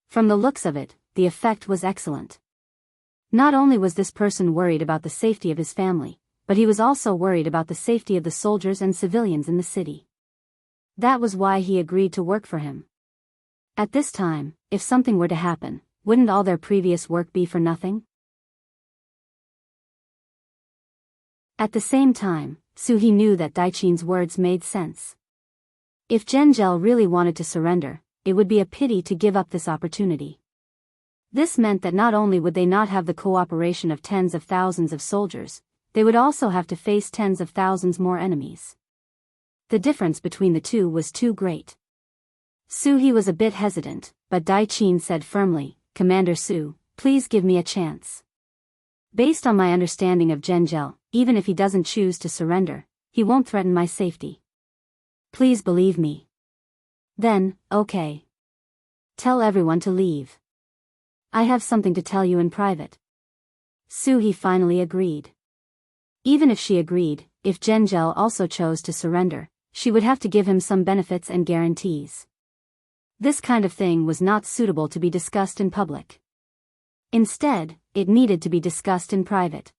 From the looks of it, the effect was excellent. Not only was this person worried about the safety of his family, but he was also worried about the safety of the soldiers and civilians in the city. That was why he agreed to work for him. At this time, if something were to happen, wouldn't all their previous work be for nothing? At the same time, Su He knew that Dai Qin's words made sense. If Zhengzhou really wanted to surrender, it would be a pity to give up this opportunity. This meant that not only would they not have the cooperation of tens of thousands of soldiers, they would also have to face tens of thousands more enemies. The difference between the two was too great. Su He was a bit hesitant, but Dai Qin said firmly, "Commander Su, please give me a chance. Based on my understanding of Zhengzhou, even if he doesn't choose to surrender, he won't threaten my safety. Please believe me." Then, okay. Tell everyone to leave. I have something to tell you in private. Su He finally agreed. Even if she agreed, if Zhengzhou also chose to surrender, she would have to give him some benefits and guarantees. This kind of thing was not suitable to be discussed in public. Instead, it needed to be discussed in private.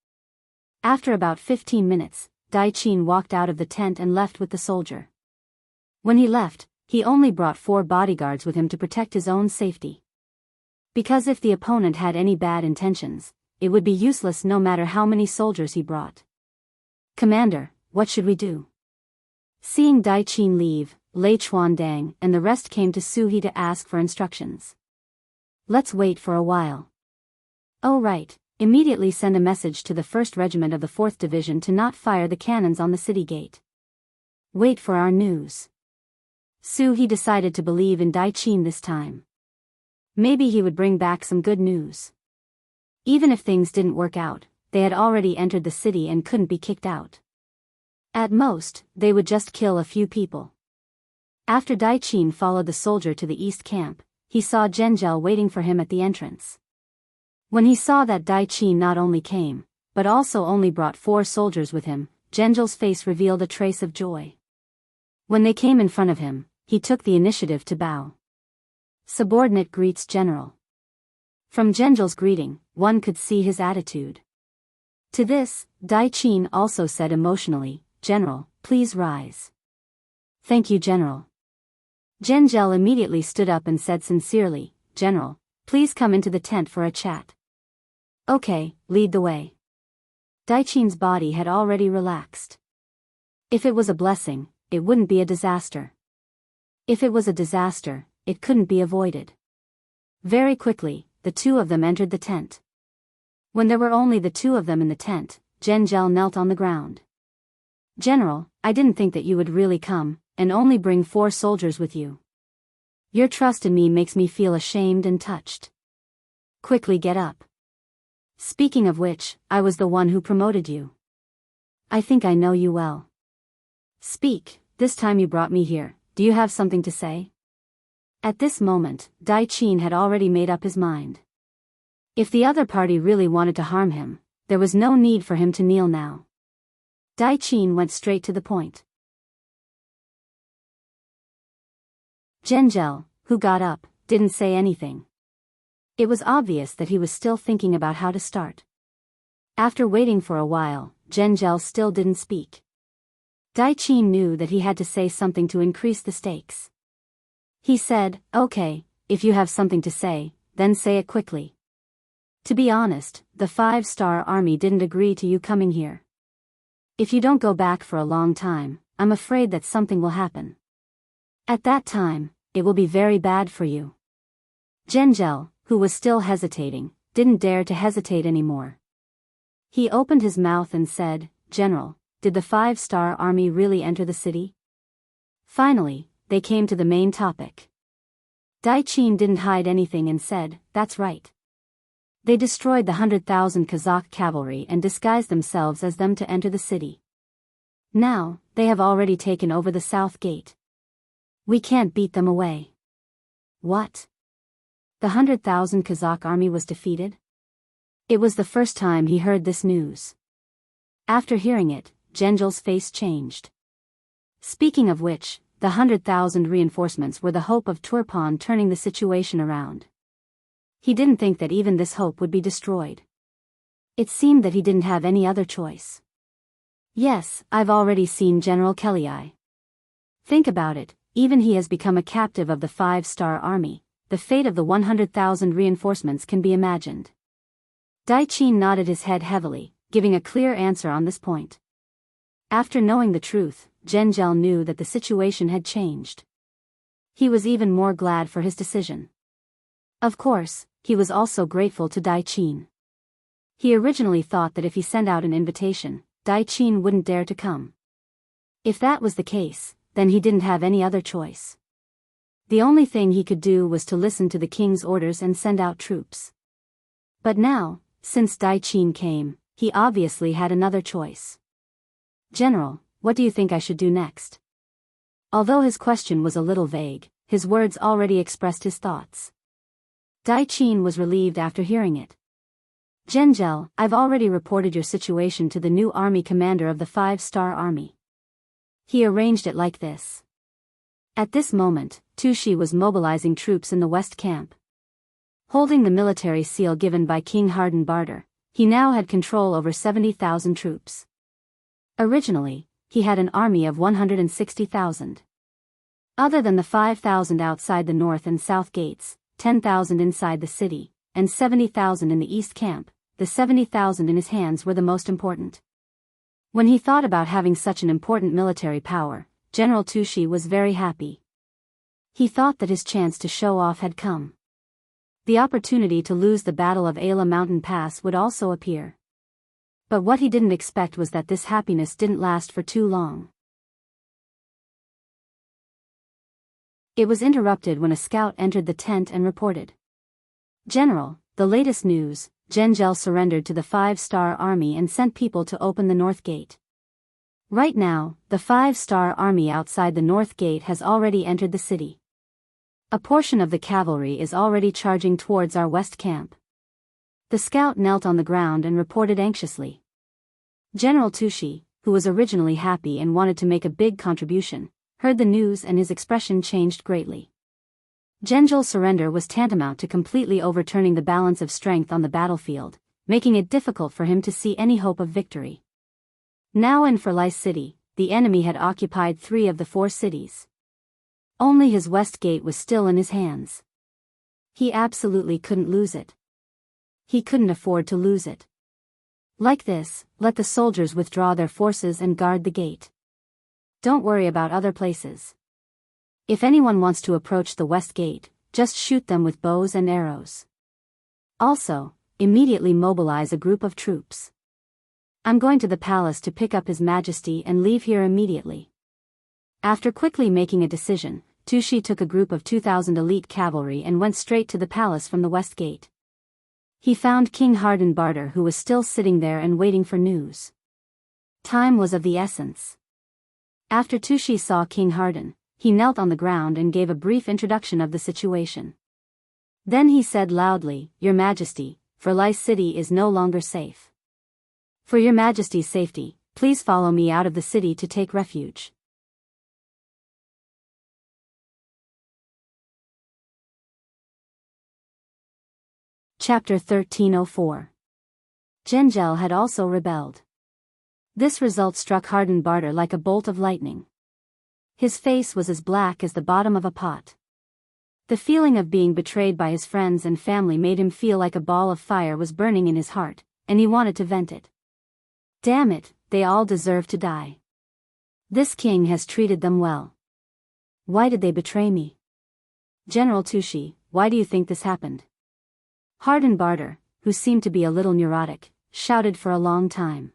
After about 15 minutes, Dai Qin walked out of the tent and left with the soldier. When he left, he only brought 4 bodyguards with him to protect his own safety. Because if the opponent had any bad intentions, it would be useless no matter how many soldiers he brought. "Commander, what should we do?" Seeing Dai Qin leave, Lei Chuandang and the rest came to Su He to ask for instructions. "Let's wait for a while." "Oh right, immediately send a message to the 1st Regiment of the 4th Division to not fire the cannons on the city gate. Wait for our news." Su He decided to believe in Dai Qin this time. Maybe he would bring back some good news. Even if things didn't work out, they had already entered the city and couldn't be kicked out. At most, they would just kill a few people. After Dai Qin followed the soldier to the east camp, he saw Zhengzhou waiting for him at the entrance. When he saw that Dai Qin not only came, but also only brought 4 soldiers with him, Zhengzhou's face revealed a trace of joy. When they came in front of him, he took the initiative to bow. Subordinate greets General. From Zhengzhou's greeting, one could see his attitude. To this, Dai Qin also said emotionally, "General, please rise." "Thank you, General." Zhengzhou immediately stood up and said sincerely, "General, please come into the tent for a chat." "Okay, lead the way." Dai Qin's body had already relaxed. If it was a blessing, it wouldn't be a disaster. If it was a disaster, it couldn't be avoided. Very quickly, the 2 of them entered the tent. When there were only the 2 of them in the tent, Zhengzhou knelt on the ground. "General, I didn't think that you would really come, and only bring 4 soldiers with you. Your trust in me makes me feel ashamed and touched. Quickly get up. Speaking of which, I was the one who promoted you. I think I know you well. Speak, this time you brought me here, do you have something to say?" At this moment, Dai Qin had already made up his mind. If the other party really wanted to harm him, there was no need for him to kneel now. Dai Qin went straight to the point. Zhengzhou, who got up, didn't say anything. It was obvious that he was still thinking about how to start. After waiting for a while, Zhengzhou still didn't speak. Dai Qin knew that he had to say something to increase the stakes. He said, "Okay, if you have something to say, then say it quickly. To be honest, the 5-star army didn't agree to you coming here. If you don't go back for a long time, I'm afraid that something will happen. At that time, it will be very bad for you." Zhengzhou, who was still hesitating, didn't dare to hesitate anymore. He opened his mouth and said, "General, did the 5-star army really enter the city?" Finally, they came to the main topic. Dai Qin didn't hide anything and said, "That's right. They destroyed the 100,000 Kazakh cavalry and disguised themselves as them to enter the city. Now, they have already taken over the south gate. We can't beat them away. What? The 100,000 Kazakh army was defeated? It was the first time he heard this news. After hearing it, Genjil's face changed. Speaking of which, the 100,000 reinforcements were the hope of Turpan turning the situation around. He didn't think that even this hope would be destroyed. It seemed that he didn't have any other choice. Yes, I've already seen General Kelly. Think about it, even he has become a captive of the 5-star army. The fate of the 100,000 reinforcements can be imagined. Dai Qin nodded his head heavily, giving a clear answer on this point. After knowing the truth, Genjil knew that the situation had changed. He was even more glad for his decision. Of course, he was also grateful to Dai Qin. He originally thought that if he sent out an invitation, Dai Qin wouldn't dare to come. If that was the case, then he didn't have any other choice. The only thing he could do was to listen to the king's orders and send out troops. But now, since Dai Qin came, he obviously had another choice. General, what do you think I should do next? Although his question was a little vague, his words already expressed his thoughts. Dai Qin was relieved after hearing it. Genjil, I've already reported your situation to the new army commander of the 5-star army. He arranged it like this. At this moment, Tushi was mobilizing troops in the west camp. Holding the military seal given by King Harden Barter, he now had control over 70,000 troops. Originally, he had an army of 160,000. Other than the 5,000 outside the north and south gates, 10,000 inside the city, and 70,000 in the east camp, the 70,000 in his hands were the most important. When he thought about having such an important military power, General Tushi was very happy. He thought that his chance to show off had come. The opportunity to lose the Battle of Ayla Mountain Pass would also appear. But what he didn't expect was that this happiness didn't last for too long. It was interrupted when a scout entered the tent and reported. General, the latest news, Genjil surrendered to the 5-star army and sent people to open the north gate. Right now, the 5-star army outside the north gate has already entered the city. A portion of the cavalry is already charging towards our west camp. The scout knelt on the ground and reported anxiously. General Tushi, who was originally happy and wanted to make a big contribution, heard the news and his expression changed greatly. Genjil's surrender was tantamount to completely overturning the balance of strength on the battlefield, making it difficult for him to see any hope of victory. Now in Firlai City, the enemy had occupied 3 of the 4 cities. Only his west gate was still in his hands. He absolutely couldn't lose it. He couldn't afford to lose it. Like this, let the soldiers withdraw their forces and guard the gate. Don't worry about other places. If anyone wants to approach the west gate, just shoot them with bows and arrows. Also, immediately mobilize a group of troops. I'm going to the palace to pick up His Majesty and leave here immediately. After quickly making a decision, Tushi took a group of 2,000 elite cavalry and went straight to the palace from the west gate. He found King Harden Barter, who was still sitting there and waiting for news. Time was of the essence. After Tushi saw King Harden, he knelt on the ground and gave a brief introduction of the situation. Then he said loudly, "Your Majesty, Firlai City is no longer safe. For your Majesty's safety, please follow me out of the city to take refuge." Chapter 1304. Genjil had also rebelled. This result struck Harden Barter like a bolt of lightning. His face was as black as the bottom of a pot. The feeling of being betrayed by his friends and family made him feel like a ball of fire was burning in his heart, and he wanted to vent it. Damn it, they all deserve to die. This king has treated them well. Why did they betray me? General Tushi, why do you think this happened? Harden Barter, who seemed to be a little neurotic, shouted for a long time.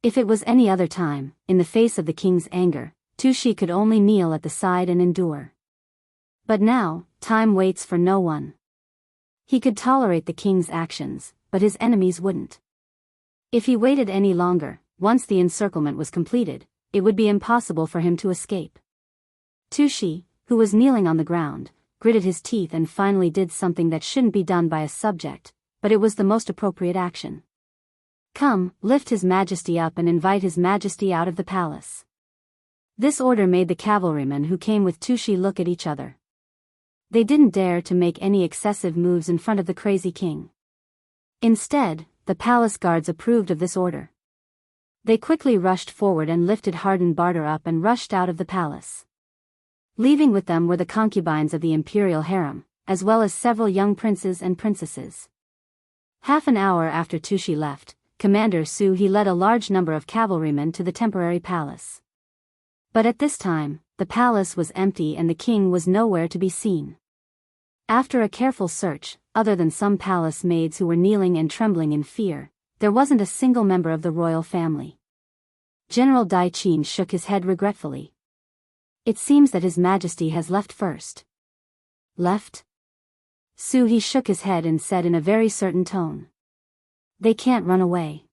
If it was any other time, in the face of the king's anger, Tushi could only kneel at the side and endure. But now, time waits for no one. He could tolerate the king's actions, but his enemies wouldn't. If he waited any longer, once the encirclement was completed, it would be impossible for him to escape. Tushi, who was kneeling on the ground, gritted his teeth and finally did something that shouldn't be done by a subject, but it was the most appropriate action. Come, lift His Majesty up and invite His Majesty out of the palace. This order made the cavalrymen who came with Tushi look at each other. They didn't dare to make any excessive moves in front of the crazy king. Instead, the palace guards approved of this order. They quickly rushed forward and lifted Harden Barter up and rushed out of the palace. Leaving with them were the concubines of the imperial harem, as well as several young princes and princesses. Half an hour after Tushi left, Commander Su He led a large number of cavalrymen to the temporary palace. But at this time, the palace was empty and the king was nowhere to be seen. After a careful search, other than some palace maids who were kneeling and trembling in fear, there wasn't a single member of the royal family. General Dai Qin shook his head regretfully. It seems that His Majesty has left first. Left? Su He shook his head and said in a very certain tone. They can't run away.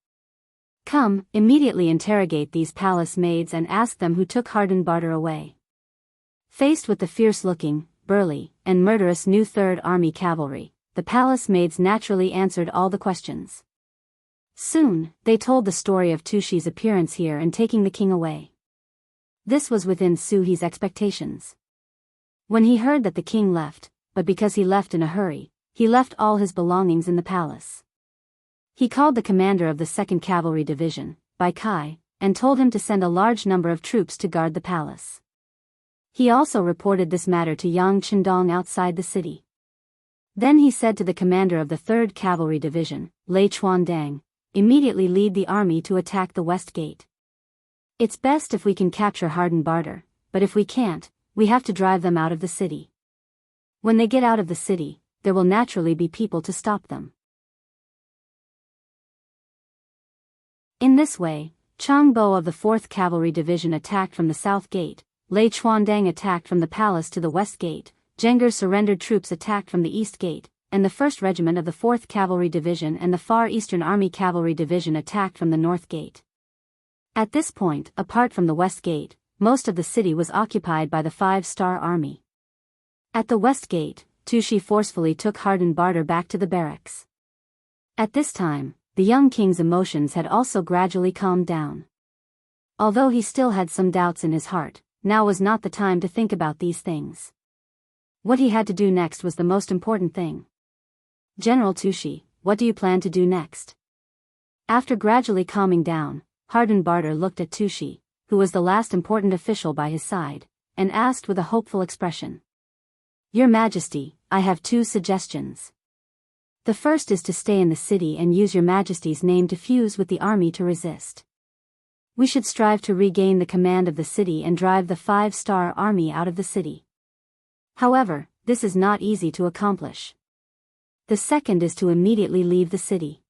Come, immediately interrogate these palace maids and ask them who took Harden Barter away. Faced with the fierce-looking, burly, and murderous new Third Army cavalry, the palace maids naturally answered all the questions. Soon, they told the story of Tushi's appearance here and taking the king away. This was within Su He's expectations. When he heard that the king left, but because he left in a hurry, he left all his belongings in the palace. He called the commander of the 2nd Cavalry Division, Bai Kai, and told him to send a large number of troops to guard the palace. He also reported this matter to Yang Chendong outside the city. Then he said to the commander of the 3rd Cavalry Division, Lei Chuandang, immediately lead the army to attack the West Gate. It's best if we can capture Harden Barter, but if we can't, we have to drive them out of the city. When they get out of the city, there will naturally be people to stop them. In this way, Chang Bo of the 4th Cavalry Division attacked from the South Gate, Lei Chuandang attacked from the palace to the West Gate, Zheng'er's surrendered troops attacked from the East Gate, and the 1st Regiment of the 4th Cavalry Division and the Far Eastern Army Cavalry Division attacked from the North Gate. At this point, apart from the West Gate, most of the city was occupied by the 5-Star Army. At the West Gate, Tushi forcefully took Harden Barter back to the barracks. At this time, the young king's emotions had also gradually calmed down. Although he still had some doubts in his heart, now was not the time to think about these things. What he had to do next was the most important thing. General Tushi, what do you plan to do next? After gradually calming down, Harden Barter looked at Tushi, who was the last important official by his side, and asked with a hopeful expression. Your Majesty, I have 2 suggestions. The first is to stay in the city and use Your Majesty's name to fuse with the army to resist. We should strive to regain the command of the city and drive the 5-Star Army out of the city. However, this is not easy to accomplish. The second is to immediately leave the city.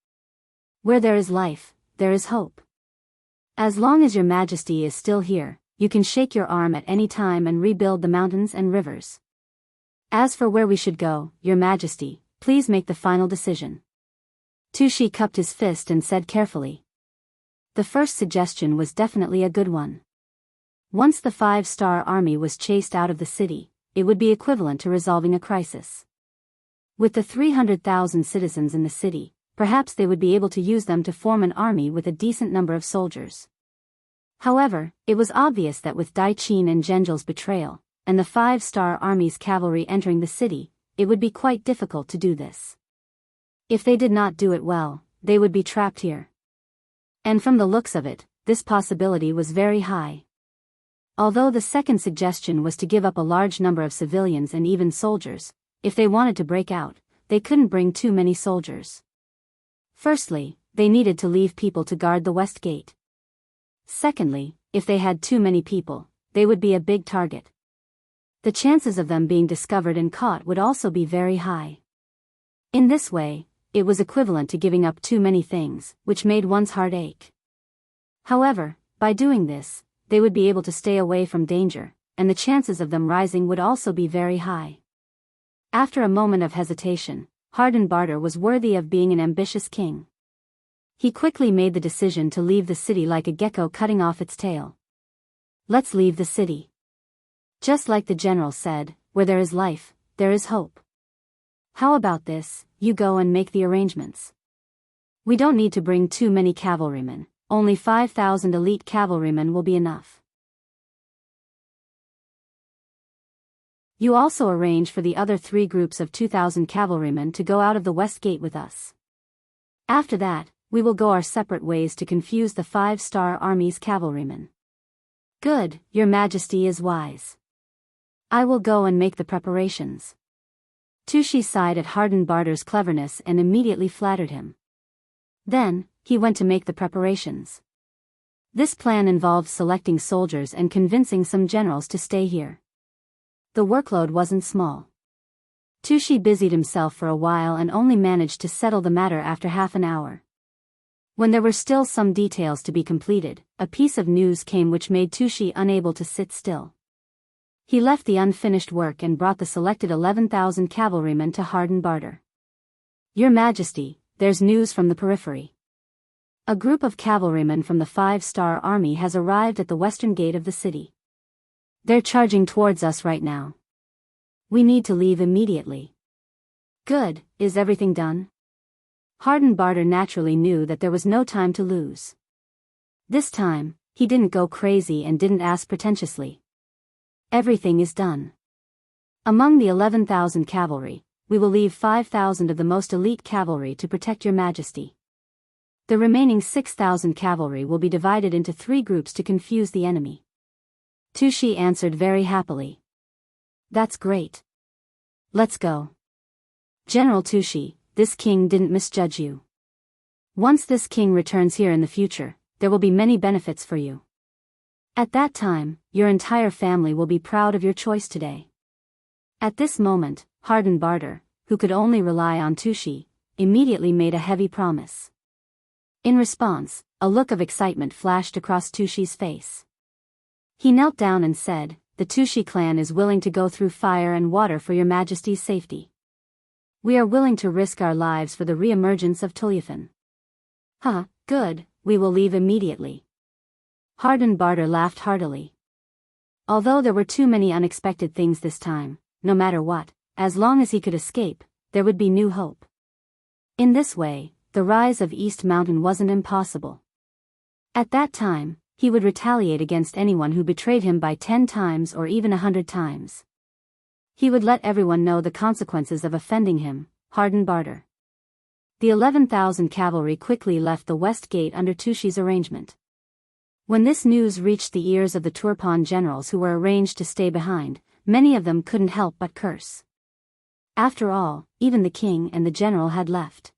Where there is life, there is hope. As long as Your Majesty is still here, you can shake your arm at any time and rebuild the mountains and rivers. As for where we should go, Your Majesty, please make the final decision. Tushi cupped his fist and said carefully. The first suggestion was definitely a good one. Once the 5-Star Army was chased out of the city, it would be equivalent to resolving a crisis. With the 300,000 citizens in the city, perhaps they would be able to use them to form an army with a decent number of soldiers. However, it was obvious that with Dai Qin and Zhenji's betrayal, and the 5-Star Army's cavalry entering the city, it would be quite difficult to do this. If they did not do it well, they would be trapped here. And from the looks of it, this possibility was very high. Although the second suggestion was to give up a large number of civilians and even soldiers, if they wanted to break out, they couldn't bring too many soldiers. Firstly, they needed to leave people to guard the West Gate. Secondly, if they had too many people, they would be a big target. The chances of them being discovered and caught would also be very high. In this way, it was equivalent to giving up too many things, which made one's heart ache. However, by doing this, they would be able to stay away from danger, and the chances of them rising would also be very high. After a moment of hesitation, Harden Barter was worthy of being an ambitious king. He quickly made the decision to leave the city like a gecko cutting off its tail. Let's leave the city. Just like the general said, where there is life, there is hope. How about this, you go and make the arrangements. We don't need to bring too many cavalrymen, only 5,000 elite cavalrymen will be enough. You also arrange for the other 3 groups of 2,000 cavalrymen to go out of the west gate with us. After that, we will go our separate ways to confuse the 5-star army's cavalrymen. Good, your majesty is wise. I will go and make the preparations. Tushi sighed at Hardenbarter's cleverness and immediately flattered him. Then, he went to make the preparations. This plan involved selecting soldiers and convincing some generals to stay here. The workload wasn't small. Tushi busied himself for a while and only managed to settle the matter after half an hour. When there were still some details to be completed, a piece of news came which made Tushi unable to sit still. He left the unfinished work and brought the selected 11,000 cavalrymen to Hardenbarter. Your Majesty, there's news from the periphery. A group of cavalrymen from the 5-star army has arrived at the western gate of the city. They're charging towards us right now. We need to leave immediately. Good, is everything done? Hardenbarter naturally knew that there was no time to lose. This time, he didn't go crazy and didn't ask pretentiously. Everything is done. Among the 11,000 cavalry, we will leave 5,000 of the most elite cavalry to protect your majesty. The remaining 6,000 cavalry will be divided into 3 groups to confuse the enemy. Tushi answered very happily. That's great. Let's go. General Tushi, this king didn't misjudge you. Once this king returns here in the future, there will be many benefits for you. At that time, your entire family will be proud of your choice today. At this moment, Hardenbarter, who could only rely on Tushi, immediately made a heavy promise. In response, a look of excitement flashed across Tushi's face. He knelt down and said, the Tushi clan is willing to go through fire and water for your majesty's safety. We are willing to risk our lives for the re-emergence of Tulyafan. Good, we will leave immediately. Hardenbarter laughed heartily. Although there were too many unexpected things this time, no matter what, as long as he could escape, there would be new hope. In this way, the rise of East Mountain wasn't impossible. At that time, he would retaliate against anyone who betrayed him by 10 times or even 100 times. He would let everyone know the consequences of offending him, Hardenbarter. The 11,000 cavalry quickly left the west gate under Tushi's arrangement. When this news reached the ears of the Turpan generals who were arranged to stay behind, many of them couldn't help but curse. After all, even the king and the general had left.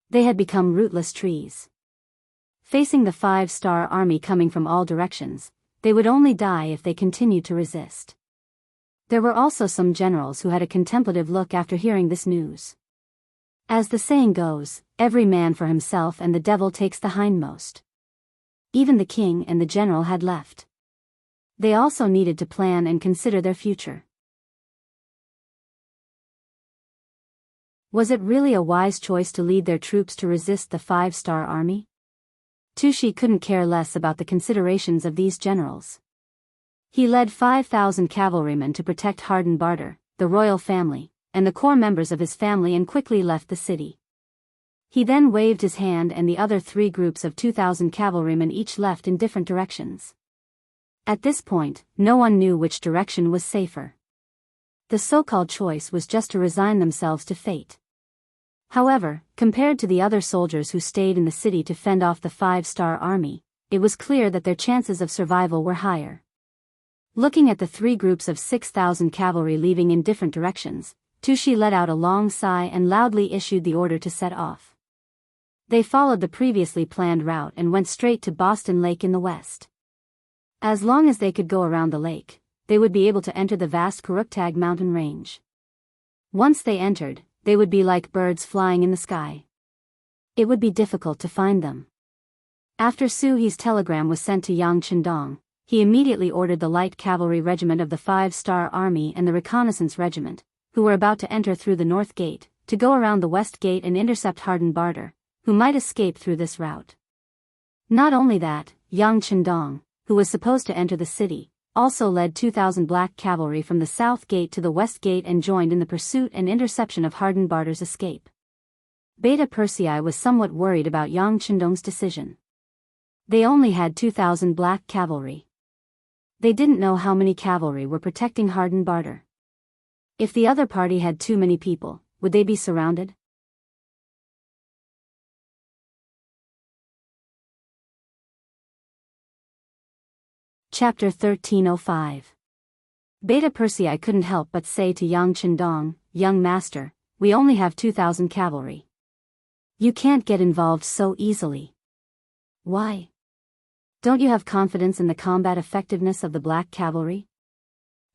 They had become rootless trees. Facing the 5-star army coming from all directions, they would only die if they continued to resist. There were also some generals who had a contemplative look after hearing this news. As the saying goes, every man for himself and the devil takes the hindmost. Even the king and the general had left. They also needed to plan and consider their future. Was it really a wise choice to lead their troops to resist the 5-star army? Tushi couldn't care less about the considerations of these generals. He led 5,000 cavalrymen to protect Hardenbarter, the royal family, and the core members of his family and quickly left the city. He then waved his hand and the other 3 groups of 2,000 cavalrymen each left in different directions. At this point, no one knew which direction was safer. The so-called choice was just to resign themselves to fate. However, compared to the other soldiers who stayed in the city to fend off the 5-star army, it was clear that their chances of survival were higher. Looking at the 3 groups of 6,000 cavalry leaving in different directions, Tushi let out a long sigh and loudly issued the order to set off. They followed the previously planned route and went straight to Boston Lake in the west. As long as they could go around the lake, they would be able to enter the vast Kuruktag mountain range. Once they entered, they would be like birds flying in the sky. It would be difficult to find them. After Su He's telegram was sent to Yang Chendong, he immediately ordered the light cavalry regiment of the 5-star army and the reconnaissance regiment, who were about to enter through the north gate, to go around the west gate and intercept Hardenbarter, who might escape through this route. Not only that, Yang Chendong, who was supposed to enter the city, also led 2,000 black cavalry from the south gate to the west gate and joined in the pursuit and interception of Hardenbarter's escape. Beta Persei was somewhat worried about Yang Chendong's decision. They only had 2,000 black cavalry. They didn't know how many cavalry were protecting Hardenbarter. If the other party had too many people, would they be surrounded? Chapter 1305. Beta Persei couldn't help but say to Yang Chendong, "Young master, we only have 2,000 cavalry. You can't get involved so easily." "Why? Don't you have confidence in the combat effectiveness of the black cavalry?"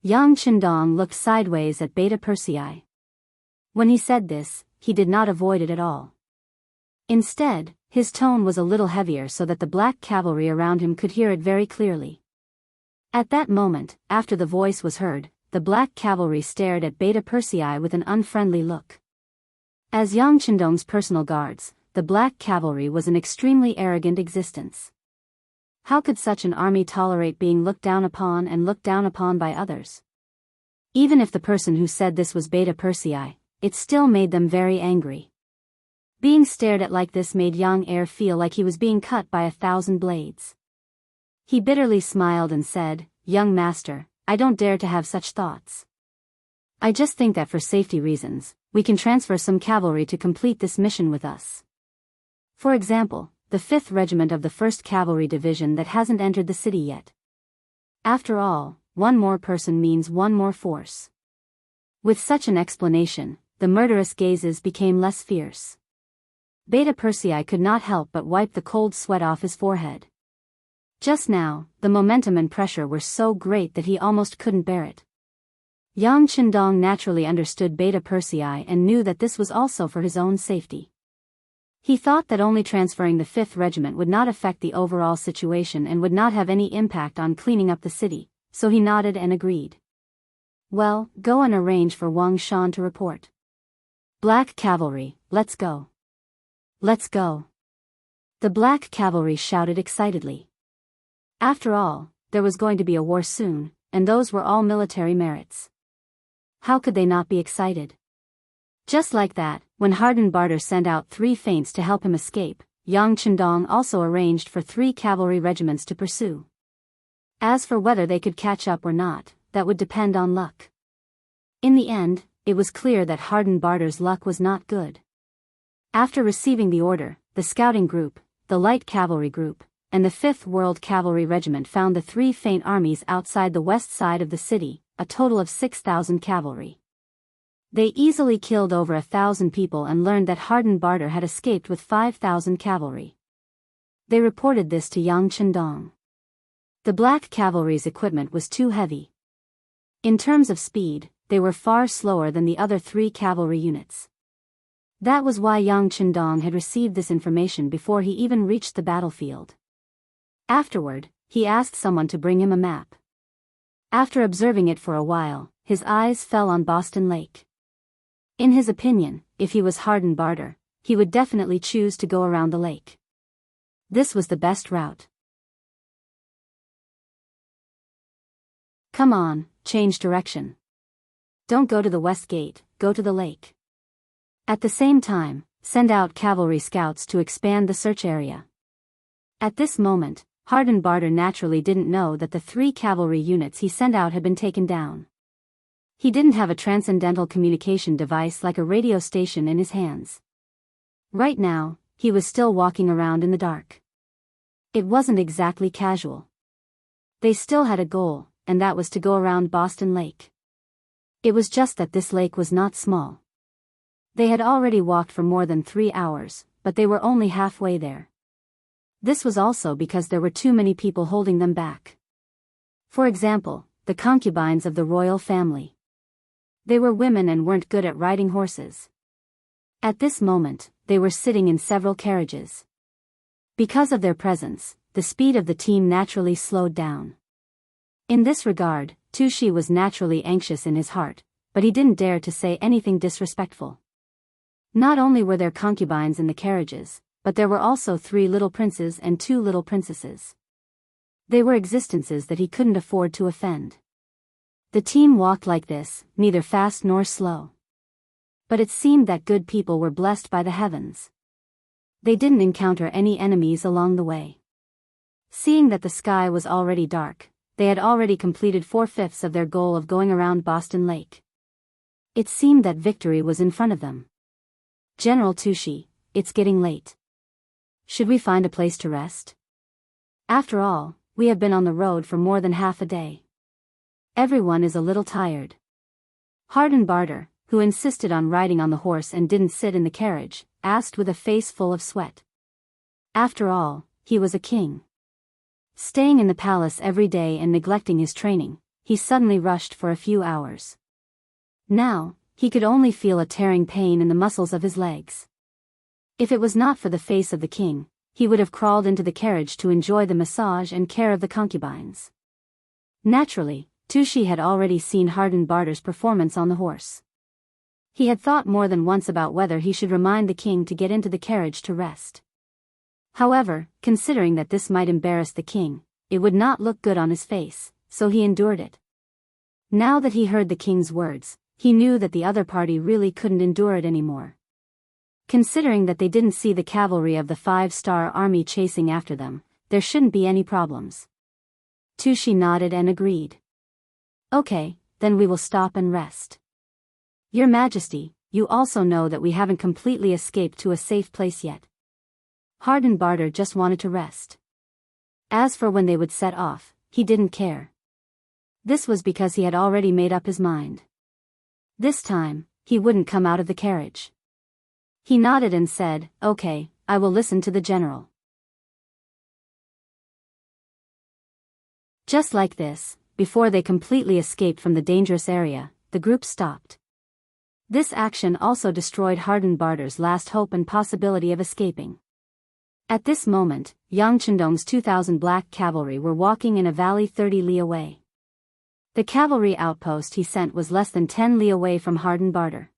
Yang Chendong looked sideways at Beta Persei. When he said this, he did not avoid it at all. Instead, his tone was a little heavier so that the black cavalry around him could hear it very clearly. At that moment, after the voice was heard, the black cavalry stared at Beta Persei with an unfriendly look. As Yang Chendong's personal guards, the black cavalry was an extremely arrogant existence. How could such an army tolerate being looked down upon and looked down upon by others? Even if the person who said this was Beta Persei, it still made them very angry. Being stared at like this made Yang Er feel like he was being cut by 1,000 blades. He bitterly smiled and said, "Young master, I don't dare to have such thoughts. I just think that for safety reasons, we can transfer some cavalry to complete this mission with us. For example, the 5th Regiment of the 1st Cavalry Division that hasn't entered the city yet. After all, one more person means one more force." With such an explanation, the murderous gazes became less fierce. Beta Persei could not help but wipe the cold sweat off his forehead. Just now, the momentum and pressure were so great that he almost couldn't bear it. Yang Chendong naturally understood Beta Persei and knew that this was also for his own safety. He thought that only transferring the 5th Regiment would not affect the overall situation and would not have any impact on cleaning up the city, so he nodded and agreed. "Well, go and arrange for Wang Shan to report. Black Cavalry, let's go. Let's go." The Black Cavalry shouted excitedly. After all, there was going to be a war soon, and those were all military merits. How could they not be excited? Just like that, when Hardenbarter sent out 3 feints to help him escape, Yang Chendong also arranged for 3 cavalry regiments to pursue. As for whether they could catch up or not, that would depend on luck. In the end, it was clear that Hardenbarter's luck was not good. After receiving the order, the scouting group, the light cavalry group, and the 5th World Cavalry Regiment found the 3 feint armies outside the west side of the city, a total of 6,000 cavalry. They easily killed over 1,000 people and learned that Hardenbarter had escaped with 5,000 cavalry. They reported this to Yang Chendong. The black cavalry's equipment was too heavy. In terms of speed, they were far slower than the other 3 cavalry units. That was why Yang Chendong had received this information before he even reached the battlefield. Afterward, he asked someone to bring him a map. After observing it for a while, his eyes fell on Boston Lake. In his opinion, if he was Hardenbarter, he would definitely choose to go around the lake. This was the best route. "Come on, change direction. Don't go to the west gate, go to the lake. At the same time, send out cavalry scouts to expand the search area." At this moment, Hardenbarter naturally didn't know that the 3 cavalry units he sent out had been taken down. He didn't have a transcendental communication device like a radio station in his hands. Right now, he was still walking around in the dark. It wasn't exactly casual. They still had a goal, and that was to go around Boston Lake. It was just that this lake was not small. They had already walked for more than 3 hours, but they were only halfway there. This was also because there were too many people holding them back. For example, the concubines of the royal family. They were women and weren't good at riding horses. At this moment, they were sitting in several carriages. Because of their presence, the speed of the team naturally slowed down. In this regard, Tushi was naturally anxious in his heart, but he didn't dare to say anything disrespectful. Not only were there concubines in the carriages, but there were also 3 little princes and 2 little princesses. They were existences that he couldn't afford to offend. The team walked like this, neither fast nor slow. But it seemed that good people were blessed by the heavens. They didn't encounter any enemies along the way. Seeing that the sky was already dark, they had already completed 4/5 of their goal of going around Boston Lake. It seemed that victory was in front of them. General Tushi, it's getting late. Should we find a place to rest? After all, we have been on the road for more than half a day. Everyone is a little tired. Harden Barter, who insisted on riding on the horse and didn't sit in the carriage, asked with a face full of sweat. After all, he was a king. Staying in the palace every day and neglecting his training, he suddenly rushed for a few hours. Now, he could only feel a tearing pain in the muscles of his legs. If it was not for the face of the king, he would have crawled into the carriage to enjoy the massage and care of the concubines. Naturally, Tushi had already seen Harden Barter's performance on the horse. He had thought more than once about whether he should remind the king to get into the carriage to rest. However, considering that this might embarrass the king, it would not look good on his face, so he endured it. Now that he heard the king's words, he knew that the other party really couldn't endure it anymore. Considering that they didn't see the cavalry of the 5-star army chasing after them, there shouldn't be any problems. Tushi nodded and agreed. Okay, then we will stop and rest. Your Majesty, you also know that we haven't completely escaped to a safe place yet. Harden Barter just wanted to rest. As for when they would set off, he didn't care. This was because he had already made up his mind. This time, he wouldn't come out of the carriage. He nodded and said, "Okay, I will listen to the general." Just like this, before they completely escaped from the dangerous area, the group stopped. This action also destroyed Harden Barter's last hope and possibility of escaping. At this moment, Yang Chendong's 2,000 black cavalry were walking in a valley 30 li away. The cavalry outpost he sent was less than 10 li away from Harden Barter.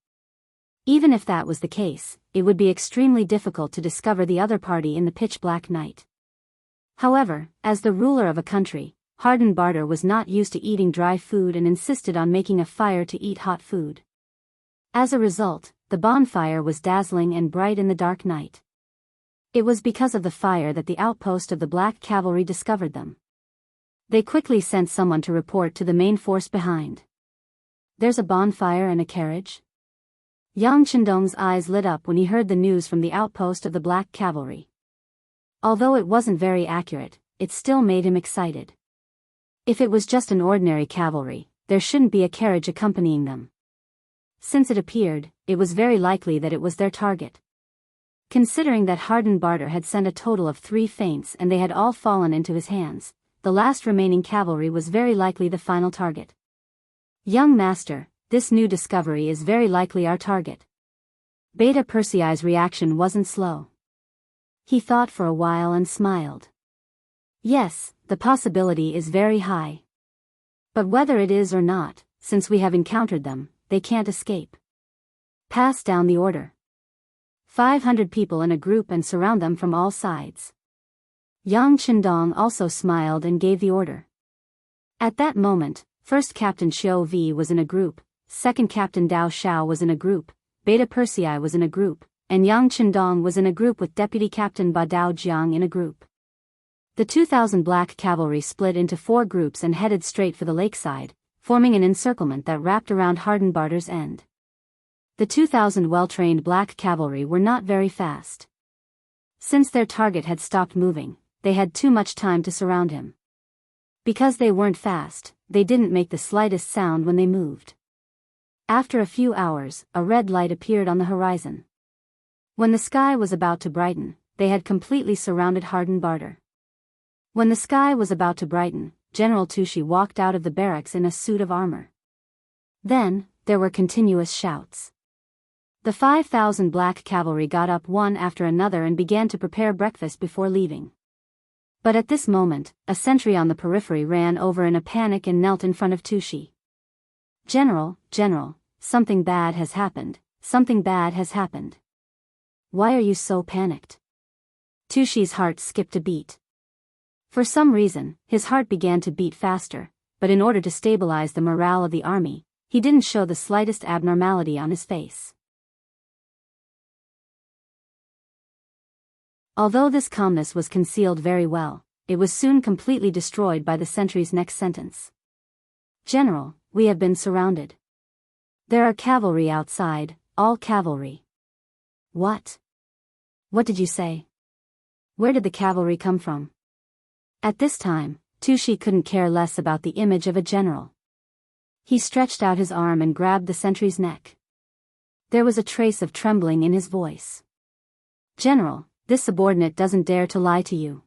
Even if that was the case, it would be extremely difficult to discover the other party in the pitch-black night. However, as the ruler of a country, Harden Barter was not used to eating dry food and insisted on making a fire to eat hot food. As a result, the bonfire was dazzling and bright in the dark night. It was because of the fire that the outpost of the black cavalry discovered them. They quickly sent someone to report to the main force behind. "There's a bonfire and a carriage?" Yang Chendong's eyes lit up when he heard the news from the outpost of the black cavalry. Although it wasn't very accurate, it still made him excited. If it was just an ordinary cavalry, there shouldn't be a carriage accompanying them. Since it appeared, it was very likely that it was their target. Considering that Harden Barter had sent a total of 3 feints and they had all fallen into his hands, the last remaining cavalry was very likely the final target. "Young master, this new discovery is very likely our target." Beta Persei's reaction wasn't slow. He thought for a while and smiled. "Yes, the possibility is very high. But whether it is or not, since we have encountered them, they can't escape. Pass down the order. 500 people in a group and surround them from all sides." Yang Chendong also smiled and gave the order. At that moment, First Captain Xiao Vi was in a group, Second Captain Dao Shao was in a group, Beta Persei was in a group, and Yang Chendong was in a group with Deputy Captain Ba Dao Jiang in a group. The 2,000 black cavalry split into 4 groups and headed straight for the lakeside, forming an encirclement that wrapped around Harden Barter's end. The 2,000 well-trained black cavalry were not very fast. Since their target had stopped moving, they had too much time to surround him. Because they weren't fast, they didn't make the slightest sound when they moved. After a few hours, a red light appeared on the horizon. When the sky was about to brighten, they had completely surrounded Harden Barter. When the sky was about to brighten, General Tushi walked out of the barracks in a suit of armor. Then, there were continuous shouts. The 5,000 black cavalry got up one after another and began to prepare breakfast before leaving. But at this moment, a sentry on the periphery ran over in a panic and knelt in front of Tushi. General, something bad has happened, something bad has happened. Why are you so panicked?" Tushi's heart skipped a beat. For some reason, his heart began to beat faster, but in order to stabilize the morale of the army, he didn't show the slightest abnormality on his face. Although this calmness was concealed very well, it was soon completely destroyed by the sentry's next sentence. "General, we have been surrounded. There are cavalry outside, all cavalry." "What? What did you say? Where did the cavalry come from?" At this time, Tushi couldn't care less about the image of a general. He stretched out his arm and grabbed the sentry's neck. There was a trace of trembling in his voice. "General, this subordinate doesn't dare to lie to you.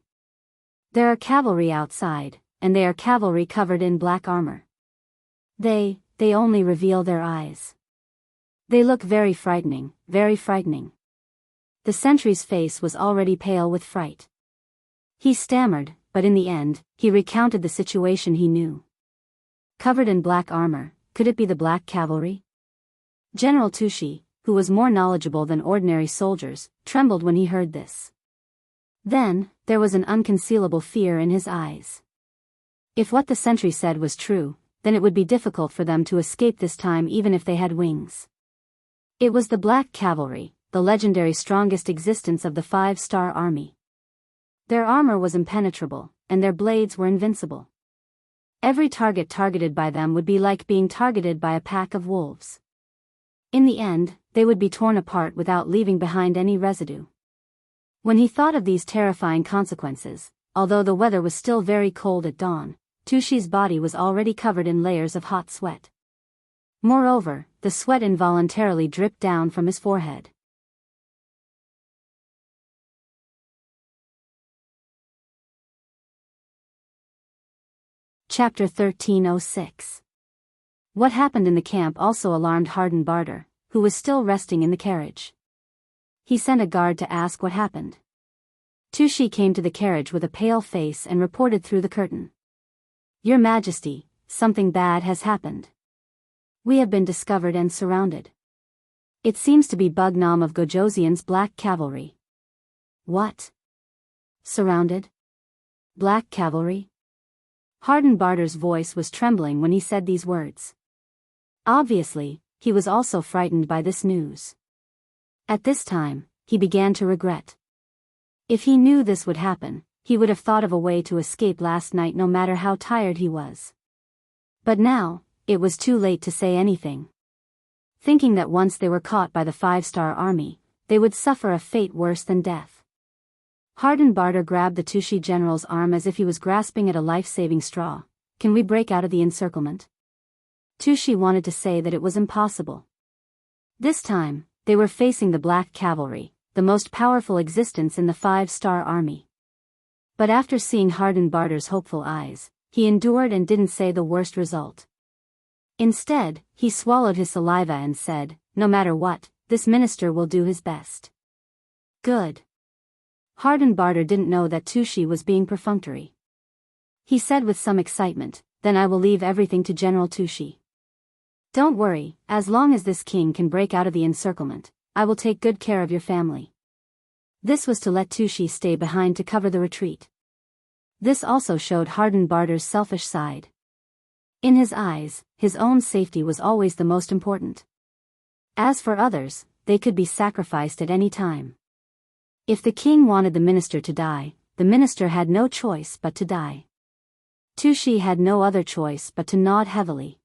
There are cavalry outside, and they are cavalry covered in black armor. They only reveal their eyes. They look very frightening, very frightening." The sentry's face was already pale with fright. He stammered, but in the end, he recounted the situation he knew. Covered in black armor, could it be the black cavalry? General Tushi, who was more knowledgeable than ordinary soldiers, trembled when he heard this. Then, there was an unconcealable fear in his eyes. If what the sentry said was true, then it would be difficult for them to escape this time even if they had wings. It was the black cavalry, the legendary strongest existence of the 5-star army. Their armor was impenetrable, and their blades were invincible. Every target targeted by them would be like being targeted by a pack of wolves. In the end, they would be torn apart without leaving behind any residue. When he thought of these terrifying consequences, although the weather was still very cold at dawn, Tushi's body was already covered in layers of hot sweat. Moreover, the sweat involuntarily dripped down from his forehead. Chapter 1306. What happened in the camp also alarmed Harden Barter, who was still resting in the carriage. He sent a guard to ask what happened. Tushi came to the carriage with a pale face and reported through the curtain. "Your Majesty, something bad has happened. We have been discovered and surrounded. It seems to be Bugnam of Gojoseon's black cavalry." "What? Surrounded? Black cavalry?" Harden Barter's voice was trembling when he said these words. Obviously, he was also frightened by this news. At this time, he began to regret. If he knew this would happen, he would have thought of a way to escape last night no matter how tired he was. But now, it was too late to say anything. Thinking that once they were caught by the 5-star army, they would suffer a fate worse than death. Harden Barter grabbed the Tushi general's arm as if he was grasping at a life-saving straw. "Can we break out of the encirclement?" Tushi wanted to say that it was impossible. This time, they were facing the black cavalry, the most powerful existence in the 5-star army. But after seeing Harden Barter's hopeful eyes, he endured and didn't say the worst result. Instead, he swallowed his saliva and said, "No matter what, this minister will do his best." "Good." Harden Barter didn't know that Tushi was being perfunctory. He said with some excitement, "Then I will leave everything to General Tushi. Don't worry, as long as this king can break out of the encirclement, I will take good care of your family." This was to let Tushi stay behind to cover the retreat. This also showed Harden Barter's selfish side. In his eyes, his own safety was always the most important. As for others, they could be sacrificed at any time. If the king wanted the minister to die, the minister had no choice but to die. Tushi had no other choice but to nod heavily.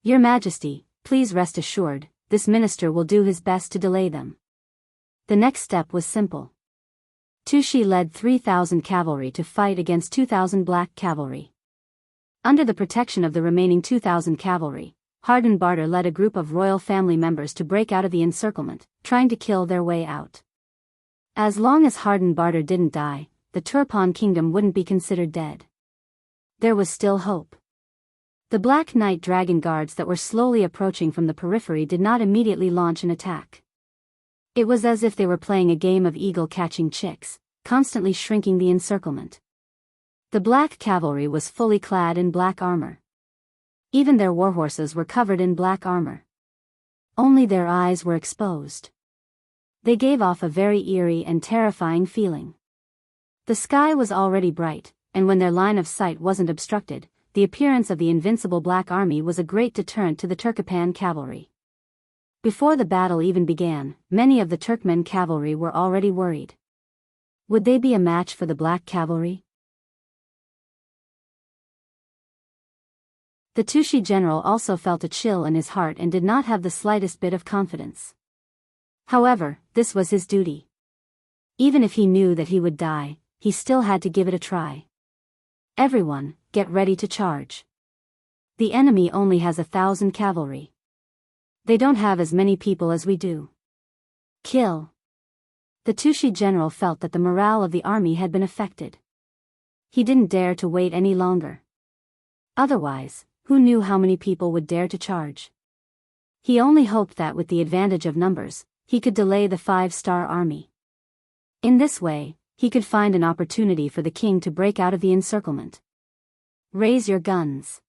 "Your Majesty, please rest assured, this minister will do his best to delay them." The next step was simple. Tushi led 3,000 cavalry to fight against 2,000 black cavalry. Under the protection of the remaining 2,000 cavalry, Harden Barter led a group of royal family members to break out of the encirclement, trying to kill their way out. As long as Harden Barter didn't die, the Turpan kingdom wouldn't be considered dead. There was still hope. The Black Knight Dragon Guards that were slowly approaching from the periphery did not immediately launch an attack. It was as if they were playing a game of eagle catching chicks, constantly shrinking the encirclement. The black cavalry was fully clad in black armor. Even their warhorses were covered in black armor. Only their eyes were exposed. They gave off a very eerie and terrifying feeling. The sky was already bright, and when their line of sight wasn't obstructed, the appearance of the invincible Black Army was a great deterrent to the Turkopan cavalry. Before the battle even began, many of the Turkmen cavalry were already worried. Would they be a match for the Black cavalry? The Tushi general also felt a chill in his heart and did not have the slightest bit of confidence. However, this was his duty. Even if he knew that he would die, he still had to give it a try. Everyone, get ready to charge. The enemy only has 1,000 cavalry. They don't have as many people as we do. Kill. The Tushi general felt that the morale of the army had been affected. He didn't dare to wait any longer. Otherwise, who knew how many people would dare to charge? He only hoped that with the advantage of numbers, he could delay the 5-star army. In this way, he could find an opportunity for the king to break out of the encirclement. Raise your guns.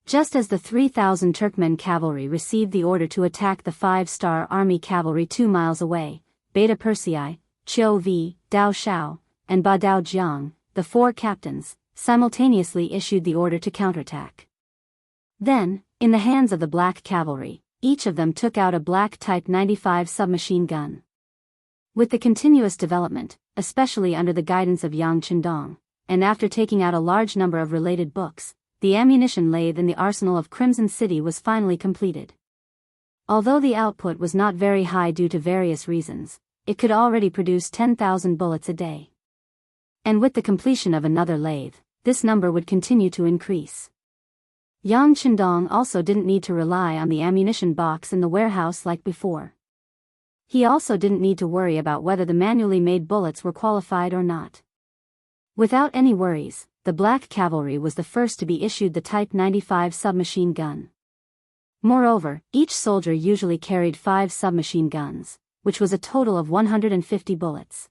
Just as the 3,000 Turkmen cavalry received the order to attack the 5-star army cavalry 2 miles away, Beta Persei, Qiu Vi, Dao Shao, and Ba Dao Jiang, the 4 captains, simultaneously issued the order to counterattack. Then, in the hands of the Black cavalry, each of them took out a Black Type 95 submachine gun. With the continuous development, especially under the guidance of Yang Qindong, and after taking out a large number of related books, the ammunition lathe in the arsenal of Crimson City was finally completed. Although the output was not very high due to various reasons, it could already produce 10,000 bullets a day. And with the completion of another lathe, this number would continue to increase. Yang Qindong also didn't need to rely on the ammunition box in the warehouse like before. He also didn't need to worry about whether the manually made bullets were qualified or not. Without any worries, the Black cavalry was the first to be issued the Type 95 submachine gun. Moreover, each soldier usually carried 5 submachine guns, which was a total of 150 bullets.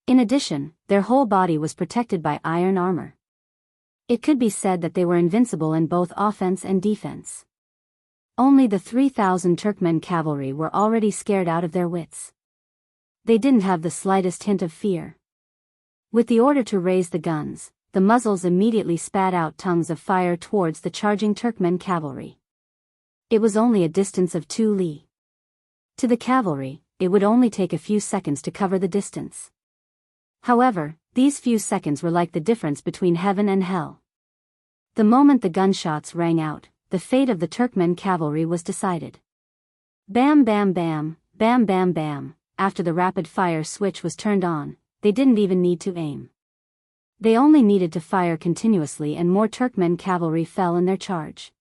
In addition, their whole body was protected by iron armor. It could be said that they were invincible in both offense and defense. Only the 3,000 Turkmen cavalry were already scared out of their wits. They didn't have the slightest hint of fear. With the order to raise the guns, the muzzles immediately spat out tongues of fire towards the charging Turkmen cavalry. It was only a distance of 2 li. To the cavalry, it would only take a few seconds to cover the distance. However, these few seconds were like the difference between heaven and hell. The moment the gunshots rang out, the fate of the Turkmen cavalry was decided. Bam bam bam, bam bam bam, after the rapid fire switch was turned on, they didn't even need to aim. They only needed to fire continuously and more Turkmen cavalry fell in their charge.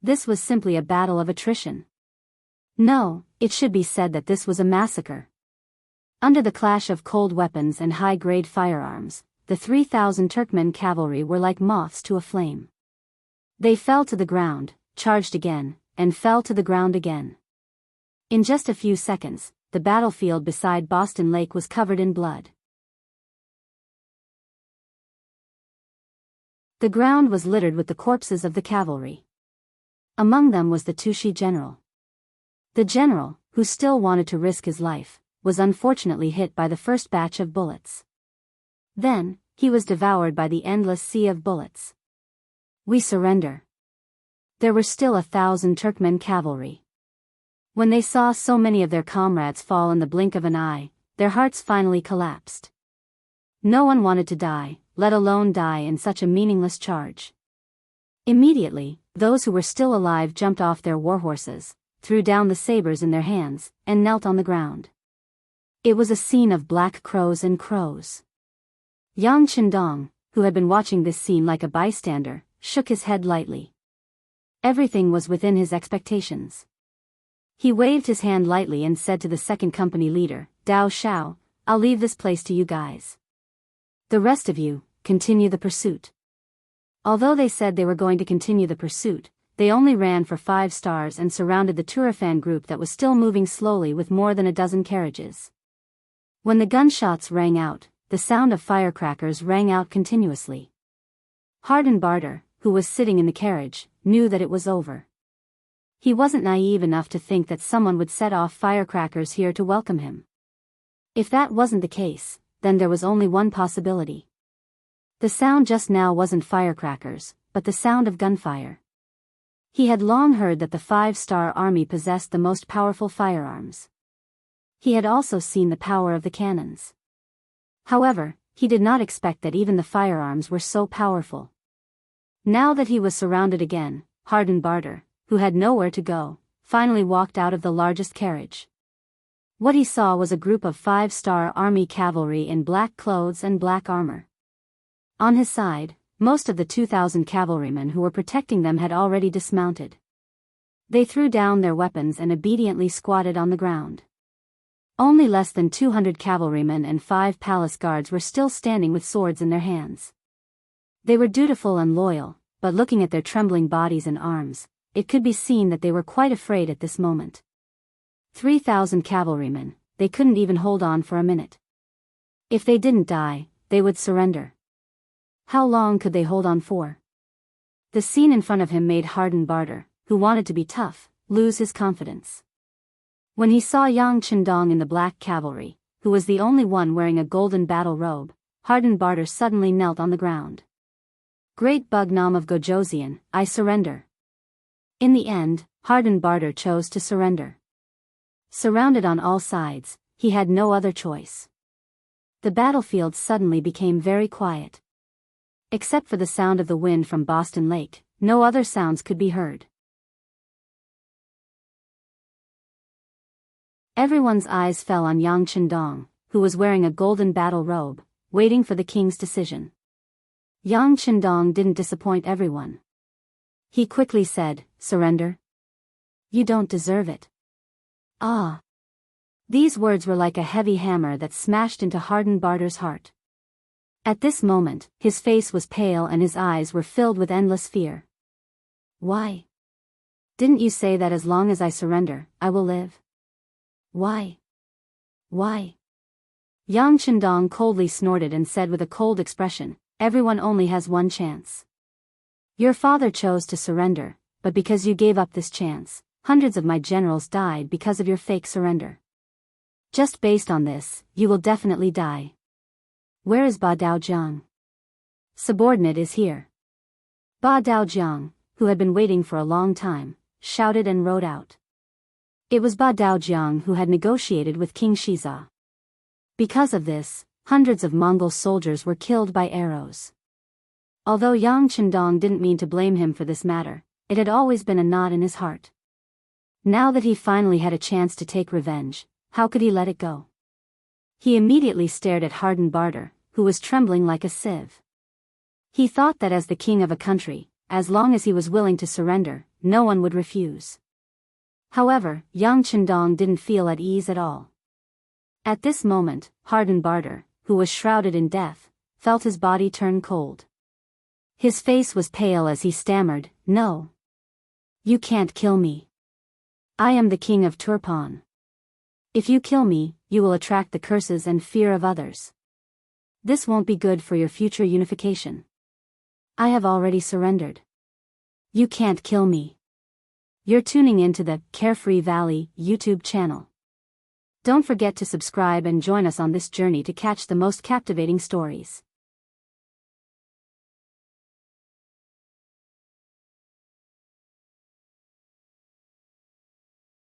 This was simply a battle of attrition. No, it should be said that this was a massacre. Under the clash of cold weapons and high-grade firearms, the 3,000 Turkmen cavalry were like moths to a flame. They fell to the ground, charged again, and fell to the ground again. In just a few seconds, the battlefield beside Boston Lake was covered in blood. The ground was littered with the corpses of the cavalry. Among them was the Tushi general. The general, who still wanted to risk his life, was unfortunately hit by the first batch of bullets. Then, he was devoured by the endless sea of bullets. We surrender. There were still 1,000 Turkmen cavalry. When they saw so many of their comrades fall in the blink of an eye, their hearts finally collapsed. No one wanted to die, let alone die in such a meaningless charge. Immediately, those who were still alive jumped off their war horses, threw down the sabers in their hands, and knelt on the ground. It was a scene of black crows and crows. Yang Qindong, who had been watching this scene like a bystander, shook his head lightly. Everything was within his expectations. He waved his hand lightly and said to the second company leader, Dao Shao, I'll leave this place to you guys. The rest of you, continue the pursuit. Although they said they were going to continue the pursuit, they only ran for 5 stars and surrounded the Turfan group that was still moving slowly with more than a dozen carriages. When the gunshots rang out, the sound of firecrackers rang out continuously. Hardin Barter, who was sitting in the carriage, knew that it was over. He wasn't naive enough to think that someone would set off firecrackers here to welcome him. If that wasn't the case, then there was only one possibility. The sound just now wasn't firecrackers, but the sound of gunfire. He had long heard that the 5-star army possessed the most powerful firearms. He had also seen the power of the cannons. However, he did not expect that even the firearms were so powerful. Now that he was surrounded again, Hardenbarter, who had nowhere to go, finally walked out of the largest carriage. What he saw was a group of 5-star army cavalry in black clothes and black armor. On his side, most of the 2,000 cavalrymen who were protecting them had already dismounted. They threw down their weapons and obediently squatted on the ground. Only less than 200 cavalrymen and 5 palace guards were still standing with swords in their hands. They were dutiful and loyal, but looking at their trembling bodies and arms, it could be seen that they were quite afraid at this moment. 3,000 cavalrymen, they couldn't even hold on for a minute. If they didn't die, they would surrender. How long could they hold on for? The scene in front of him made Hardenbarter, who wanted to be tough, lose his confidence. When he saw Yang Chendong in the black cavalry, who was the only one wearing a golden battle robe, Hardenbarter suddenly knelt on the ground. Great Bugnam of Gojoseon, I surrender. In the end, Hardenbarter chose to surrender. Surrounded on all sides, he had no other choice. The battlefield suddenly became very quiet. Except for the sound of the wind from Boston Lake, no other sounds could be heard. Everyone's eyes fell on Yang Chendong, who was wearing a golden battle robe, waiting for the king's decision. Yang Chendong didn't disappoint everyone. He quickly said, surrender? You don't deserve it. Ah! These words were like a heavy hammer that smashed into Hardenbarter's heart. At this moment, his face was pale and his eyes were filled with endless fear. Why? Didn't you say that as long as I surrender, I will live? Why? Why? Yang Chendong coldly snorted and said with a cold expression, everyone only has one chance. Your father chose to surrender, but because you gave up this chance, hundreds of my generals died because of your fake surrender. Just based on this, you will definitely die. Where is Ba Daojiang? Subordinate is here. Ba Daojiang, who had been waiting for a long time, shouted and rode out. It was Ba Daojiang who had negotiated with King Shiza. Because of this, hundreds of Mongol soldiers were killed by arrows. Although Yang Chendong didn't mean to blame him for this matter, it had always been a knot in his heart. Now that he finally had a chance to take revenge, how could he let it go? He immediately stared at Hardenbarter, who was trembling like a sieve. He thought that as the king of a country, as long as he was willing to surrender, no one would refuse. However, Yang Chendong didn't feel at ease at all. At this moment, Hardenbarter, who was shrouded in death, felt his body turn cold. His face was pale as he stammered, no. You can't kill me. I am the king of Turpan. If you kill me, you will attract the curses and fear of others. This won't be good for your future unification. I have already surrendered. You can't kill me. You're tuning into the Carefree Valley YouTube channel. Don't forget to subscribe and join us on this journey to catch the most captivating stories.